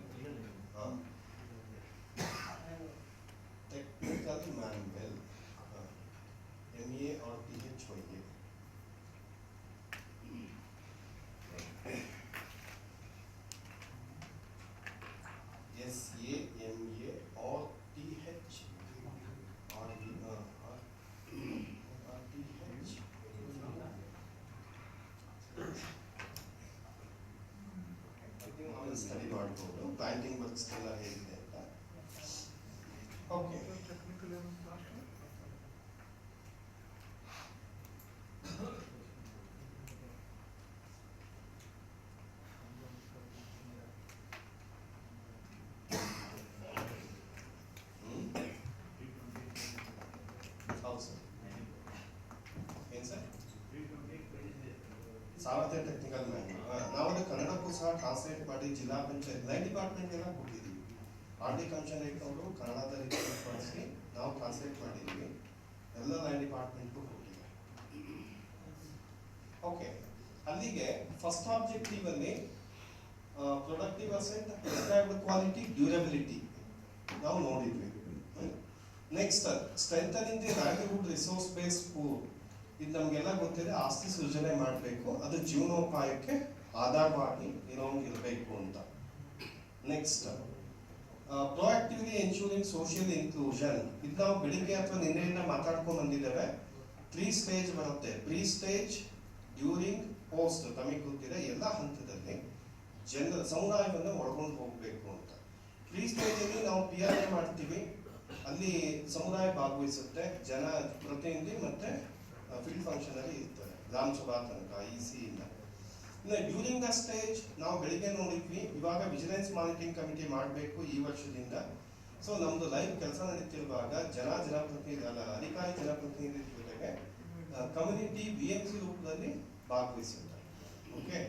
Speaker 1: ಅದ್ರಲ್ಲಿ ಸ್ಟಡಿ ಮಾಡ್ಬೋದು ಪ್ಲಾಂಟಿಂಗ್ ವರ್ಕ್ಸ್ ಎಲ್ಲ ಹೇಗಿದೆ ಅಂತ. ಓಕೆ, ಹೌದು ಸರ್. ಏನು ಸರ್? ಸಾಮರ್ಥ್ಯ ಟೆಕ್ನಿಕಲ್ ಮ್ಯಾನ್ ನಾವು ಅದು ಕನ್ನಡಕ್ಕೂ ಸಹ ಟ್ರಾನ್ಸ್ಲೇಟ್ ಮಾಡಿ ಜಿಲ್ಲಾ ಪಂಚಾಯತ್ ಲೈನ್ ಡಿಪಾರ್ಟ್ಮೆಂಟ್ಗೆಲ್ಲ ಕೊಟ್ಟಿದ್ದೀವಿ. ಹಾರ್ಟಿಕಲ್ಚರ್ ಅವರು ಕನ್ನಡದಲ್ಲಿ ಬಳಸಿ ನಾವು ಟ್ರಾನ್ಸ್ಲೇಟ್ ಮಾಡಿದ್ದೀವಿ, ಎಲ್ಲ ಲೈನ್ ಡಿಪಾರ್ಟ್ಮೆಂಟ್ಗೂ ಕೊಟ್ಟಿದ್ದೀವಿ. ಓಕೆ, ಅಲ್ಲಿಗೆ ಫಸ್ಟ್ ಆಬ್ಜೆಕ್ಟಿವ್ ಅಲ್ಲಿ productive asset, prescribed quality, durability ನಾವು ನೋಡಿದ್ವಿ. Next strengthening the livelihood resource base pool. ಇದು ನಮಗೆಲ್ಲ ಗೊತ್ತಿದೆ, ಆಸ್ತಿ ಸೃಜನೆ ಮಾಡಬೇಕು, ಅದು ಜೀವನೋಪಾಯಕ್ಕೆ ಆಧಾರವಾಗಿ ಇರಬೇಕು ಅಂತ. Next proactively ensuring social inclusion. ಇದು ನಾವು ಬೆಳಿಗ್ಗೆ ಅಥವಾ ನಿನ್ನೆಯಿಂದ ಮಾತಾಡ್ಕೊಂಡು ಬಂದಿದ್ದೇವೆ. 3 ಸ್ಟೇಜ್ ಬರುತ್ತೆ, ಪ್ರೀ ಸ್ಟೇಜ್, ಡ್ಯೂರಿಂಗ್, ಪೋಸ್ಟ್. ತಮಗೆ ಗೊತ್ತಿದೆ ಎಲ್ಲ ಹಂತದಲ್ಲಿ ಸಮುದಾಯವನ್ನು ಒಳಗೊಂಡು ಹೋಗಬೇಕು ಅಂತ. ಪ್ರೀ ಸ್ಟೇಜ್ ಅಲ್ಲಿ ನಾವು PRA ಮಾಡ್ತೀವಿ, ಅಲ್ಲಿ ಸಮುದಾಯ ಭಾಗವಹಿಸುತ್ತೆ, ಜನ ಪ್ರತಿನಿಧಿ ಮತ್ತೆ ಫೀಲ್ಡ್ ಫಂಕ್ಷನರಿ ಇರ್ತಾರೆ, ಗ್ರಾಮ ಸಭಾ ತನಕ EC ಇಂದ. ಇನ್ನು ಡ್ಯೂರಿಂಗ್ ದ ಸ್ಟೇಜ್ ನಾವು ಬೆಳಿಗ್ಗೆ ನೋಡಿದ್ವಿ, ಇವಾಗ ವಿಜಿಲೆನ್ಸ್ ಮಾನಿಟರಿಂಗ್ ಕಮಿಟಿ ಮಾಡಬೇಕು ಈ ವರ್ಷದಿಂದ. ಸೊ ನಮ್ದು ಲೈವ್ ಕೆಲಸ ನಡೀತಿರುವಾಗ ಜನಪ್ರತಿನಿಧಿ ಅಧಿಕಾರಿ ಜನಪ್ರತಿನಿಧಿ ಜೊತೆಗೆ ಕಮ್ಯುನಿಟಿ BMC ರೂಪದಲ್ಲಿ ಭಾಗವಹಿಸುತ್ತೆ. ಓಕೆ,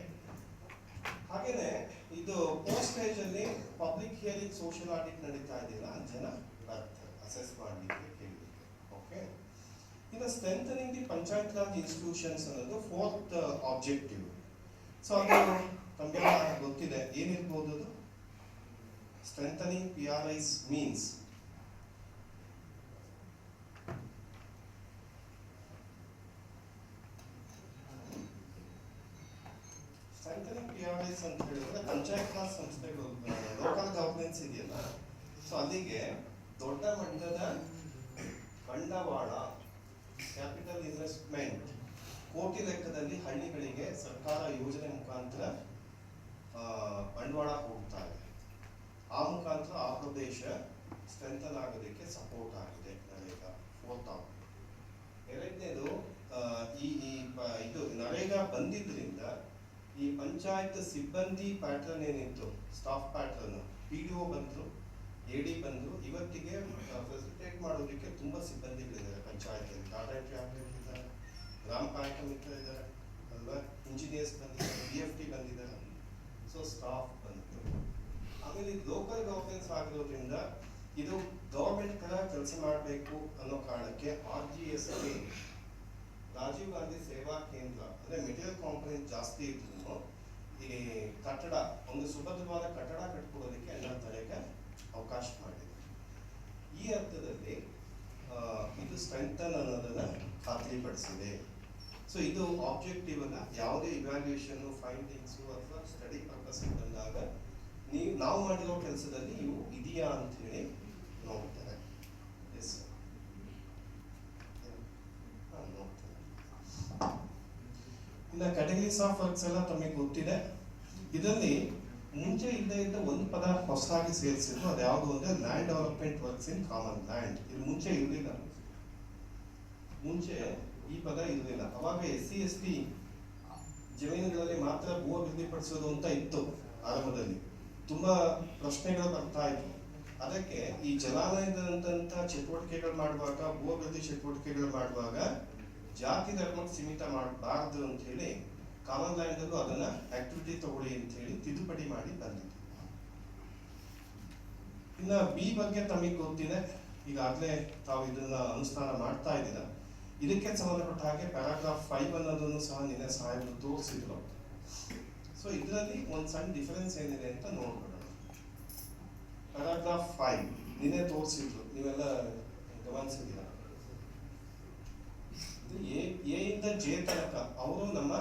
Speaker 1: ಹಾಗೇನೆ ಇದು ಪೋಸ್ಟ್ ಸ್ಟೇಜ್ ಅಲ್ಲಿ ಪಬ್ಲಿಕ್ ಹಿಯರಿಂಗ್, ಸೋಷಿಯಲ್ ಆಡಿಟ್ ನಡೀತಾ ಇದೆಯಲ್ಲ, ಜನ ಅಸೆಸ್ ಮಾಡಲಿಕ್ಕೆ ಕೇಳಲಿಕ್ಕೆ. ಓಕೆ, ಇನ್ನು strengthening the panchayat Raj institutions ಅನ್ನೋದು 4th ಆಬ್ಜೆಕ್ಟಿವ್. ಸೊ ಅದು ನಮಗೆಲ್ಲ ಗೊತ್ತಿದೆ, ಏನಿರ್ಬೋದು ಅದು. Strengthening PRIs means strengthening PRIs ಅಂತ ಹೇಳಿದ್ರೆ ಪಂಚಾಯತ್ ರಾಜ್ ಸಂಸ್ಥೆಗಳು, ಲೋಕಲ್ ಗವರ್ನೆನ್ಸ್ ಇದೆಯಲ್ಲ, ಸೊ ಅಲ್ಲಿಗೆ ದೊಡ್ಡ ಮಟ್ಟದ ಬಂಡವಾಳ, ಕ್ಯಾಪಿಟಲ್ ಇನ್ವೆಸ್ಟ್ಮೆಂಟ್, ಕೋಟಿ ಲೆಕ್ಕದಲ್ಲಿ ಹಳ್ಳಿಗಳಿಗೆ ಸರ್ಕಾರ ಯೋಜನೆ ಮುಖಾಂತರ ಬಂಡವಾಳ ಹೋಗ್ತಾ ಇದೆ. ಆ ಮುಖಾಂತರ ಆ ಪ್ರದೇಶ ಸ್ಟ್ರೆಂಥನ್ ಆಗೋದಕ್ಕೆ ಸಪೋರ್ಟ್ ಆಗಿದೆ ನರೇಗಾ. 4th object. ಎರಡನೇದು ಇದು ನರೇಗಾ ಬಂದಿದ್ರಿಂದ ಈ ಪಂಚಾಯತ್ ಸಿಬ್ಬಂದಿ ಪ್ಯಾಟರ್ನ್ ಏನಿತ್ತು, ಸ್ಟಾಫ್ ಪ್ಯಾಟರ್ನ್, PDO ಬಂದ್ರು, AD ಬಂದ್ರು, ಇವತ್ತಿಗೆ ಫೆಸಿಲಿಟೇಟ್ ಮಾಡೋದಕ್ಕೆ ತುಂಬಾ ಸಿಬ್ಬಂದಿಗಳಿದ್ದಾರೆ ಪಂಚಾಯತ್. ಡಾಟಾ ಎಂಟ್ರಿ ಆಪರೇಟರ್ ಇದ್ದಾರೆ, ಗ್ರಾಮ ಕಾಯಕ ಮಿತ್ರ ಇದ್ದಾರೆ ಅಲ್ವಾ, ಇಂಜಿನಿಯರ್ಸ್ ಬಂದಿದ್ದಾರೆ, BFT ಬಂದಿದ್ದಾರೆ. ಸೊ ಸ್ಟಾಫ್ ಬಂತು. ಆಮೇಲೆ ಇದು ಲೋಕಲ್ ಗವರ್ನೆನ್ಸ್ ಆಗಿರೋದ್ರಿಂದ ಇದು ಗವರ್ಮೆಂಟ್ ತರ ಕೆಲಸ ಮಾಡಬೇಕು ಅನ್ನೋ ಕಾರಣಕ್ಕೆ RGSK, ರಾಜೀವ್ ಗಾಂಧಿ ಸೇವಾ ಕೇಂದ್ರ, ಅಂದ್ರೆ ಮೆಟೀರಿಯಲ್ ಕಾಂಪೊನೆಂಟ್ ಜಾಸ್ತಿ ಇದ್ರು ಈ ಕಟ್ಟಡ, ಒಂದು ಸುಭದ್ರವಾದ ಕಟ್ಟಡ ಕಟ್ಕೊಡೋದಕ್ಕೆ ಎಲ್ಲ ತಡೆಗೆ ಅವಕಾಶ ಮಾಡಿದೆ. ಈ ಅರ್ಥದಲ್ಲಿ ಇದು ಸ್ಟ್ರೆಂಥನ್ ಅನ್ನೋದನ್ನ ಖಾತ್ರಿಪಡಿಸಿದೆ. ಸೊ ಇದು ಆಬ್ಜೆಕ್ಟಿವ್ ಅನ್ನ ಯಾವುದೇ ಇವ್ಯಾಲ್ಯೂಯೇಷನ್, ಫೈಂಡಿಂಗ್ಸ್ ಅಥವಾ ಸ್ಟಡಿ ಪರ್ಪಸ್ ಬಂದಾಗ ನಾವು ಮಾಡಿರೋ ಕೆಲಸದಲ್ಲಿ ಇವು ಇದೆಯಾ ಅಂತ ಹೇಳಿ ನೋಡ್ತಾರೆ. ಎಸ್ ನೋಡ್ತಾರೆ. ಇನ್ನು ಕ್ಯಾಟಗರೀಸ್ ಆಫ್ ವರ್ಕ್ಸ್ ಎಲ್ಲ ತಮಗೆ ಗೊತ್ತಿದೆ. ಇದರಲ್ಲಿ ಮುಂಚೆ ಇಲ್ಲದೆ ಇದ್ದ ಒಂದು ಪದ ಹೊಸದಾಗಿ ಸೇರಿಸಿದ್ರು, ಅದು ಯಾವುದು ಅಂದ್ರೆ land development works in common land. ಇದು ಮುಂಚೆ ಇರಲಿಲ್ಲ, ಮುಂಚೆ ಈ ಪದ ಇರಲಿಲ್ಲ. ಅವಾಗ SC ST ಜಮೀನುಗಳಲ್ಲಿ ಮಾತ್ರ ಭೂ ಅಭಿವೃದ್ಧಿಪಡಿಸೋದು ಅಂತ ಇತ್ತು. ಆರಂಭದಲ್ಲಿ ತುಂಬಾ ಪ್ರಶ್ನೆಗಳು ಬರ್ತಾ ಇತ್ತು. ಅದಕ್ಕೆ ಈ ಜಲಾನಯದಂತ ಚಟುವಟಿಕೆಗಳು ಮಾಡುವಾಗ, ಭೂ ಅಭಿವೃದ್ಧಿ ಚಟುವಟಿಕೆಗಳು ಮಾಡುವಾಗ ಜಾತಿ ಧರ್ಮಕ್ಕೆ ಸೀಮಿತ ಮಾಡಬಾರ್ದು ಅಂತ ಹೇಳಿ ಕಾಮನ್ ಲ್ಯಾಂಡ್ ಅಲ್ಲೂ ಅದನ್ನ ಆಕ್ಟಿವಿಟಿ ತಗೊಳ್ಳಿ ಅಂತ ಹೇಳಿ ತಿದ್ದುಪಡಿ ಮಾಡಿ ಬಂದಿದೆ. ಇನ್ನ B ಬಗ್ಗೆ ತಮಗೆ ಗೊತ್ತಿದೆ, ಈಗಾಗಲೇ ತಾವು ಇದನ್ನ ಅನುಷ್ಠಾನ ಮಾಡ್ತಾ ಇದ್ದೀರಾ. ಇದಕ್ಕೆ ಸಂಬಂಧಪಟ್ಟ ಹಾಗೆ ಪ್ಯಾರಾಗ್ರಾಫ್ 5 ಅನ್ನೋದನ್ನು ಸಹ ನಿನ್ನೆ ಸಾಹೇಬರು ತೋರಿಸಿದ್ರು. ಸೊ ಇದರಲ್ಲಿ ಒಂದು ಸಣ್ಣ ಡಿಫರೆನ್ಸ್ ಏನಿದೆ ಅಂತ ನೋಡ್ಬಿಡೋಣ. ಪ್ಯಾರಾಗ್ರಾಫ್ 5 ನಿನ್ನೆ ತೋರಿಸಿದ್ರು, ನೀವೆಲ್ಲ ಗಮನಿಸಿದ್ದೀರಾ. A ಇಂದ J ತನಕ ಅವರು ನಮ್ಮ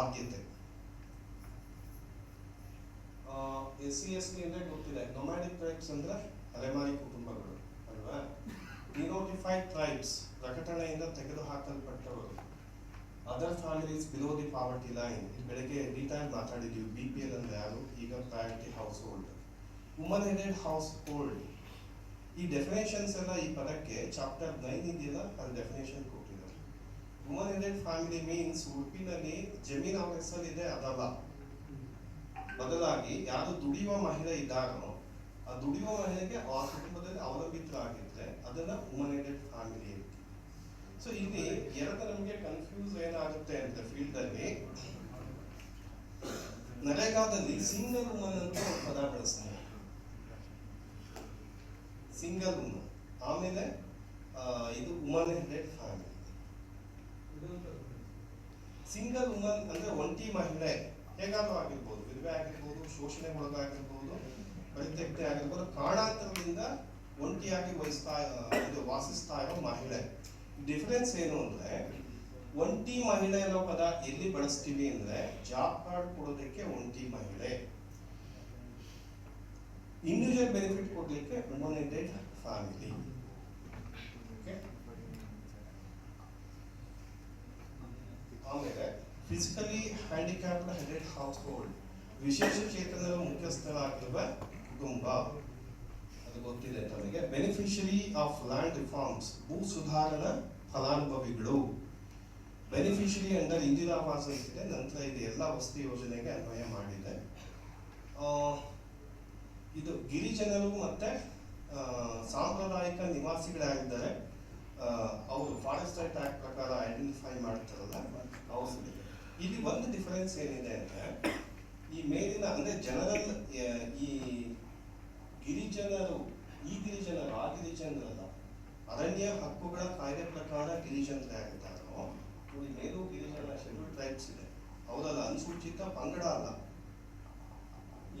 Speaker 1: ಆದ್ಯತೆ. SC ST ಅಂದ್ರೆ ಗೊತ್ತಿದೆ, ನೊಮ್ಯಾಡಿಕ್ ಟ್ರೈಬ್ಸ್ ಅಂದ್ರೆ ಅಲೆಮಾರಿ ಕುಟುಂಬಗಳು ಅಲ್ವಾ. ಡಿನೋಟಿಫೈಡ್ ಟ್ರೈಬ್ಸ್, ಪ್ರಕಟಣೆಯಿಂದ ತೆಗೆದುಹಾಕಲ್ಪಟ್ಟವರು. Other families below the poverty line. ಬೆಳಗ್ಗೆ ಡೀಟೇಲ್ ಮಾತಾಡಿದ್ದೀವಿ. BPL ಅಂದ್ರೆ ಯಾರು, ಈಗ priority household, woman headed household. ಈ ಡೆಫಿನೇಷನ್ಸ್ ಎಲ್ಲ ಈ ಪದಕ್ಕೆ ಚಾಪ್ಟರ್ 9 ಇದೆಯಲ್ಲ, ಅದು ಡೆಫಿನೇಷನ್ ಕೊಟ್ಟಿದ್ದಾರೆ. ವುಮನ್ ಹೆಡೆಡ್ ಫ್ಯಾಮಿಲಿ ಮೀನ್ಸ್ ಉಡುಪಿನಲ್ಲಿ ಜಮೀನು ಅವ್ರ ಹೆಸರಿದೆ ಅದಲ್ಲ, ಬದಲಾಗಿ ಯಾರು ದುಡಿಯುವ ಮಹಿಳೆ ಇದ್ದಾರೋ ಆ ದುಡಿಯುವ ಮಹಿಳೆಗೆ ಆ ಕುಟುಂಬದಲ್ಲಿ ಅವಲಂಬಿತರಾಗಿದ್ರೆ ಅದನ್ನ ವುಮನ್ ಹೆಡೆಡ್ ಫ್ಯಾಮಿಲಿ ಅಂತ. ಸೊ ಇಲ್ಲಿ ಎರಡು ನಮಗೆ ಕನ್ಫ್ಯೂಸ್ ಏನಾಗುತ್ತೆ ಅಂತ ಫೀಲ್ಡ್ ಅಲ್ಲಿ, ನರೇಗಾದಲ್ಲಿ ಸಿಂಗಲ್ ವುಮನ್ ಅಂತ ಒಂದು ಪದ ಬಳಸ್ತಾರೆ, ಸಿಂಗಲ್ ವುಮನ್. ಆಮೇಲೆ ಇದು woman headed family. Single woman ಅಂದ್ರೆ ಒಂಟಿ ಮಹಿಳೆ, ಹೇಗಾದ್ರೂ ಆಗಿರ್ಬೋದು, ವಿಧವೆ ಆಗಿರ್ಬೋದು, ಶೋಷಣೆ ಒಳಗಾಗಿರ್ಬೋದು, ಪರಿತ್ಯಕ್ತೆ ಆಗಿರ್ಬೋದು, ಕಾರಣಾಂತರದಿಂದ ಒಂಟಿಯಾಗಿ ವಾಸಿಸ್ತಾ ಇರೋ ಮಹಿಳೆ. ಡಿಫರೆನ್ಸ್ ಏನು ಅಂದ್ರೆ, ಒಂಟಿ ಮಹಿಳೆ ಅನ್ನೋ ಪದ ಎಲ್ಲಿ ಬಳಸ್ತೀವಿ ಅಂದ್ರೆ ಜಾಬ್ ಕಾರ್ಡ್ ಕೊಡೋದಕ್ಕೆ ಒಂಟಿ ಮಹಿಳೆ, ಇಂಡಿವಿಜುವಲ್ ಬೆನಿಫಿಟ್ ಕೊಡ್ಲಿಕ್ಕೆ ವುಮನ್ ಹೆಡೆಡ್ ಫ್ಯಾಮಿಲಿ. ಆಮೇಲೆ physically handicapped headed house hold, ವಿಶೇಷ ಚೇತನರ ಮುಖ್ಯಸ್ಥರಾಗಿರುವ ಕುಟುಂಬ, ಅದು ಗೊತ್ತಿದೆ ತಮಗೆ. ಬೆನಿಫಿಷರಿ ಆಫ್ ಲ್ಯಾಂಡ್ ರಿಫಾರ್ಮ್ಸ್, ಭೂ ಸುಧಾರಣಾ ಫಲಾನುಭವಿಗಳು. ಬೆನಿಫಿಷರಿ ಅಂಡರ್ ಇಂದಿರಾ ಆವಾಸ ಇದೆ, ನಂತರ ಇದು ಎಲ್ಲ ವಸತಿ ಯೋಜನೆಗೆ ಅನ್ವಯ ಮಾಡಿದೆ. ಇದು ಗಿರಿಜನರು ಮತ್ತೆ ಸಾಂಪ್ರದಾಯಿಕ ನಿವಾಸಿಗಳಾಗಿದ್ದಾರೆ, ಅವರು ಫಾರೆಸ್ಟ್ ಆಕ್ಟ್ ಪ್ರಕಾರ ಐಡೆಂಟಿಫೈ ಮಾಡ್ತಾರಲ್ಲ ಅವ್ರಿಗೆ. ಇಲ್ಲಿ ಒಂದು ಡಿಫರೆನ್ಸ್ ಏನಿದೆ ಅಂದ್ರೆ, ಈ ಮೇಲಿನ ಅಂದ್ರೆ ಜನರಲ್ ಈ ಗಿರಿಜನರು, ಈ ಗಿರಿಜನರು ಆ ಗಿರಿಜನರಲ್ಲ, ಅರಣ್ಯ ಹಕ್ಕುಗಳ ಕಾಯ್ದೆ ಪ್ರಕಾರ ಗಿರಿಜನರಾಗಿದ್ದಾರೋ, ನೋಡಿ ಮೇಲೂ ಗಿರಿಜನ ಶೆಡ್ಯೂಲ್ ಟ್ರೈಬ್ಸ್ ಇದೆ, ಅವರಲ್ಲ ಅನುಸೂಚಿತ ಪಂಗಡ ಅಲ್ಲ.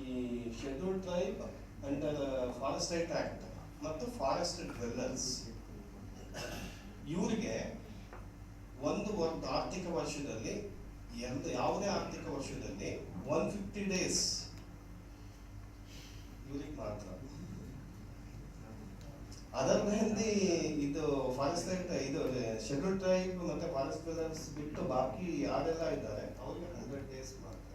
Speaker 1: ಈ schedule tribe under forest act ಮತ್ತು ಫಾರೆಸ್ಟ್ ಡ್ವೆಲ್ಲರ್ಸ್, ಇವರಿಗೆ ಒಂದು ಆರ್ಥಿಕ ವರ್ಷದಲ್ಲಿ, ಯಾವುದೇ ಆರ್ಥಿಕ ವರ್ಷದಲ್ಲಿ 150 days ಇವ್ರಿಗೆ ಮಾತ್ರ. ಅದರ ಮೇಲೆ ಇದು ಫಾರೆಸ್ಟ್ ಇದು ಶೆಡ್ಯೂಲ್ ಟ್ರೈಬ್ ಮತ್ತೆ ಫಾರೆಸ್ಟ್ ಡ್ವೆಲ್ಲರ್ಸ್ ಬಿಟ್ಟು ಬಾಕಿ ಯಾರೆಲ್ಲ ಇದ್ದಾರೆ ಅವ್ರಿಗೆ 100 days ಮಾತ್ರ.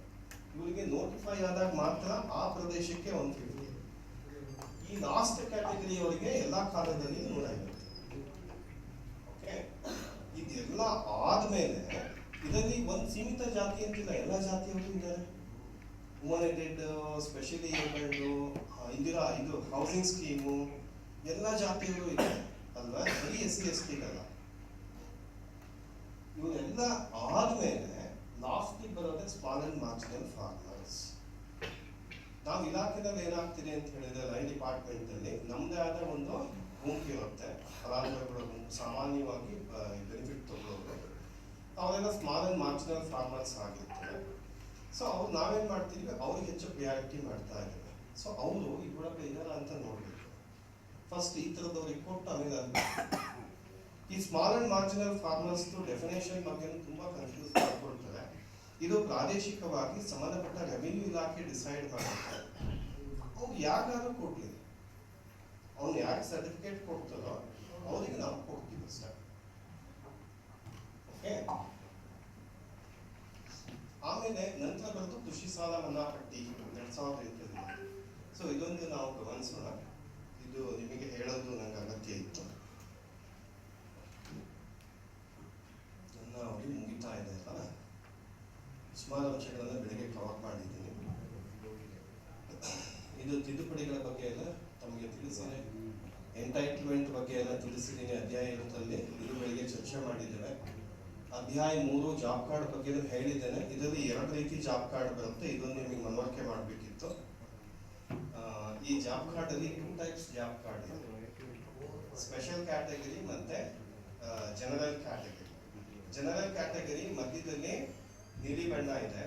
Speaker 1: ಇವರಿಗೆ ನೋಟಿಫೈ ಆದಾಗ ಮಾತ್ರ ಆ ಪ್ರದೇಶಕ್ಕೆ 150. ಈ ಲಾಸ್ಟ್ ಕ್ಯಾಟಗರಿ ಅವರಿಗೆ ಎಲ್ಲಾ ಕಾಲದಲ್ಲಿ 150. ಓಕೆ, ಇದೆಲ್ಲ ಆದ್ಮೇಲೆ ಇದರಲ್ಲಿ ಒಂದು ಸೀಮಿತ ಜಾತಿ ಅಂತಿಲ್ಲ, ಎಲ್ಲ ಜಾತಿಯವರು ಇದ್ದಾರೆ. ವುಮನ್ ಹೆಡೆಡ್, ಸ್ಪೆಷಲಿ ಏಬಲ್ಡು, ಇಂದಿರಾ ಇದು ಹೌಸಿಂಗ್ ಸ್ಕೀಮು, ಎಲ್ಲ ಜಾತಿಯವರು ಇದ್ದಾರೆ ಅಲ್ವಾ, ಬರೀ SC/ST ಗಲ್ಲ. ಇವರೆಲ್ಲ ಆದ್ಮೇಲೆ ಲಾಸ್ಟಿಗೆ ಬರೋದೇ ಸ್ಮಾಲ್ ಅಂಡ್ ಮಾರ್ಜಿನಲ್ ಫಾರ್ಮರ್ಸ್. ನಾವು ಇಲಾಖೆದಲ್ಲಿ ಏನಾಗ್ತಿದೆ ಅಂತ ಹೇಳಿದ್ರೆ, ಲೈನ್ ಡಿಪಾರ್ಟ್ಮೆಂಟ್ ಅಲ್ಲಿ ನಮ್ದೇ ಆದ ಒಂದು ಗುಂಪು ಇರುತ್ತೆ, ಫಲಾನುಭವಿಗಳ ಗುಂಪು, ಸಾಮಾನ್ಯವಾಗಿ ಬೆನಿಫಿಟ್ ತಗೊಳ್ಳೋರು, ಅವರೆಲ್ಲ ಸ್ಮಾಲ್ ಅಂಡ್ ಮಾರ್ಜಿನಲ್ ಫಾರ್ಮರ್ಸ್ ಆಗಿರ್ತಾರೆ. ಸೊ ಅವ್ರು ನಾವೇನ್ ಮಾಡ್ತೀವಿ, ಅವ್ರಿಗೆ ಹೆಚ್ಚು ಪ್ರಿಯಾರಿಟಿ ಮಾಡ್ತಾ ಇದ್ದೇವೆ. ಸೊ ಅವರು ಇದ್ರೊಳಗೆ ಇದಾರ ಅಂತ ನೋಡ್ಬೇಕು, ಫಸ್ಟ್ ಈ ತರದವ್ರಿಗೆ ಕೊಟ್ಟು ಆಮೇಲೆ ಈ small and marginal farmers definition ಬಗ್ಗೆ ತುಂಬಾ ಕನ್ಫ್ಯೂಸ್ ಮಾಡ್ಕೊಳ್ತಾರೆ. ಇದು ಪ್ರಾದೇಶಿಕವಾಗಿ ಸಂಬಂಧಪಟ್ಟ ರೆವಿನ್ಯೂ ಇಲಾಖೆ ಡಿಸೈಡ್ ಮಾಡುತ್ತೆ. ಅವ್ರು ಯಾಕಾದ್ರೂ ಕೊಡ್ಲಿ, ಅವ್ನು ಯಾಕೆ ಸರ್ಟಿಫಿಕೇಟ್ ಕೊಡ್ತಾರೋ ಅವರಿಗೆ ನಾವು ಕೊಡ್ತೀವಿ ಅಷ್ಟೇ. ಓಕೆ, ಆಮೇಲೆ ನಂತರ ಬರೆದು ಕೃಷಿ ಸಾಲ ಮನ್ನಾ ಪಟ್ಟಿ 2008. ಸೊ ಇದೊಂದು ನಾವು ಗಮನಿಸೋಣ, ಇದು ನಿಮಗೆ ಹೇಳೋದು ನಂಗೆ ಅಗತ್ಯ ಇತ್ತು. ನನ್ನ ಅವಧಿ ಮುಗಿತಾ ಇದೆ ಅಲ್ಲ, ಸುಮಾರು ಅಂಶಗಳನ್ನ ಬೆಳಿಗ್ಗೆ ಕವರ್ ಮಾಡಿದ್ದೀನಿ. ಇದು ತಿದ್ದುಪಡಿಗಳ ಬಗ್ಗೆ ಎಲ್ಲ ತಮಗೆ ತಿಳಿಸಿದೆ, ಎಂಟೈಟ್ಲ್ಮೆಂಟ್ ಬಗ್ಗೆ ಎಲ್ಲ ತಿಳಿಸಿದ್ದೀನಿ ಅಧ್ಯಾಯ 8ರಲ್ಲಿ. ಇದು ಬೆಳಿಗ್ಗೆ ಚರ್ಚೆ ಮಾಡಿದ್ದೇವೆ. ಅಧ್ಯಾಯ 3 ಜಾಬ್ ಕಾರ್ಡ್ ಬಗ್ಗೆ ಹೇಳಿದ್ದೇನೆ. ಇದರಲ್ಲಿ 2 ರೀತಿ ಜಾಬ್ ಕಾರ್ಡ್ ಬರುತ್ತೆ, ಇದನ್ನು ನಿಮಗೆ ಮನವರಿಕೆ ಮಾಡಬೇಕಿತ್ತು. ಈ ಜಾಬ್ ಕಾರ್ಡ್ ಅಲ್ಲಿ 2 ಟೈಪ್ಸ್ ಜಾಬ್ ಕಾರ್ಡ್ ಇದೆ, ಸ್ಪೆಷಲ್ ಕ್ಯಾಟಗರಿ ಮತ್ತೆ ಜನರಲ್ ಕ್ಯಾಟಗರಿ. ಜನರಲ್ ಕ್ಯಾಟಗರಿ ಮಧ್ಯದಲ್ಲಿ ನೀಲಿ ಬಣ್ಣ ಇದೆ,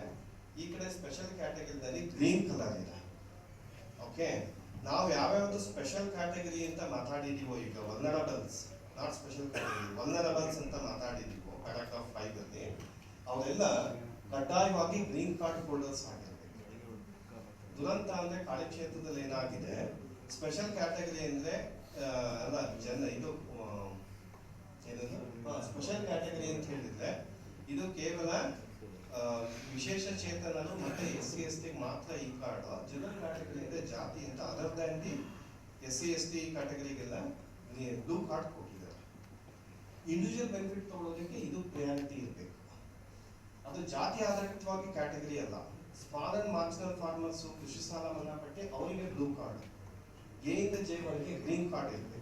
Speaker 1: ಈ ಕಡೆ ಸ್ಪೆಷಲ್ ಕ್ಯಾಟಗರಿನಲ್ಲಿ ಗ್ರೀನ್ ಕಲರ್ ಇದೆ. ಓಕೆ, ನಾವು ಯಾವ್ಯಾವ್ದು ಸ್ಪೆಷಲ್ ಕ್ಯಾಟಗರಿ ಅಂತ ಮಾತಾಡಿದೀವೋ, ಈಗ ವಲ್ನರಬಲ್ಸ್, ನಾಟ್ ಸ್ಪೆಷಲ್ ಕ್ಯಾಟಗರಿ, ವಲ್ನರಬಲ್ಸ್ ಅಂತ ಮಾತಾಡಿದೀವೋ ಪ್ಯಾರಾಗ್ರಾಫ್ 5 ಅಲ್ಲಿ, ಅವರೆಲ್ಲ ಕಡ್ಡಾಯವಾಗಿ ಗ್ರೀನ್ ಕಾರ್ಡ್ ಹೋಲ್ಡರ್ಸ್ ಆಗಿರಬೇಕು. ದುರಂತ ಅಂದ್ರೆ ಕಾರ್ಯಕ್ಷೇತ್ರದಲ್ಲಿ ಏನಾಗಿದೆ, ಸ್ಪೆಷಲ್ ಕ್ಯಾಟಗರಿ ಅಂದ್ರೆ ಅಲ್ಲ ಇದು ಏನದು ಸ್ಪೆಷಲ್ ಕ್ಯಾಟಗರಿ ಅಂತ ಹೇಳಿದ್ರೆ ಇದು ಕೇವಲ ವಿಶೇಷ ಚೇತನರು ಮತ್ತೆ SC/ST ಮಾತ್ರ ಈ ಕಾರ್ಡ್. ಜನರಲ್ ಕ್ಯಾಟಗರಿ ಅಂದ್ರೆ ಜಾತಿ ಅಂತ ಅದರ್ ದ್ಯಾನ್ ದಿ SC/ST ಕ್ಯಾಟಗರಿಗೆಲ್ಲ ಬ್ಲೂ ಕಾರ್ಡ್ ಕೊಟ್ಟಿದ್ದಾರೆ. ಇಂಡಿವಿಜುವಲ್ ಬೆನಿಫಿಟ್ ತಗೊಳ್ಳೋದಕ್ಕೆ ಇದು ಪ್ರಯಾರಿಟಿ ಇರಬೇಕು. ಅದು ಜಾತಿ ಆಧಾರಿತವಾಗಿ ಕ್ಯಾಟಗರಿ ಅಲ್ಲ. ಸ್ಮಾಲ್ ಅಂಡ್ ಮಾರ್ಜಿನಲ್ ಫಾರ್ಮರ್ಸ್, ಕೃಷಿ ಸಾಲ ಮನ್ನಾ ಪಟ್ಟಿ ಅವರಿಗೆ ಬ್ಲೂ ಕಾರ್ಡ್, ಎ ಇಂದ ಜೆ ವರೆಗೆ ಗ್ರೀನ್ ಕಾರ್ಡ್ ಇರಬೇಕು.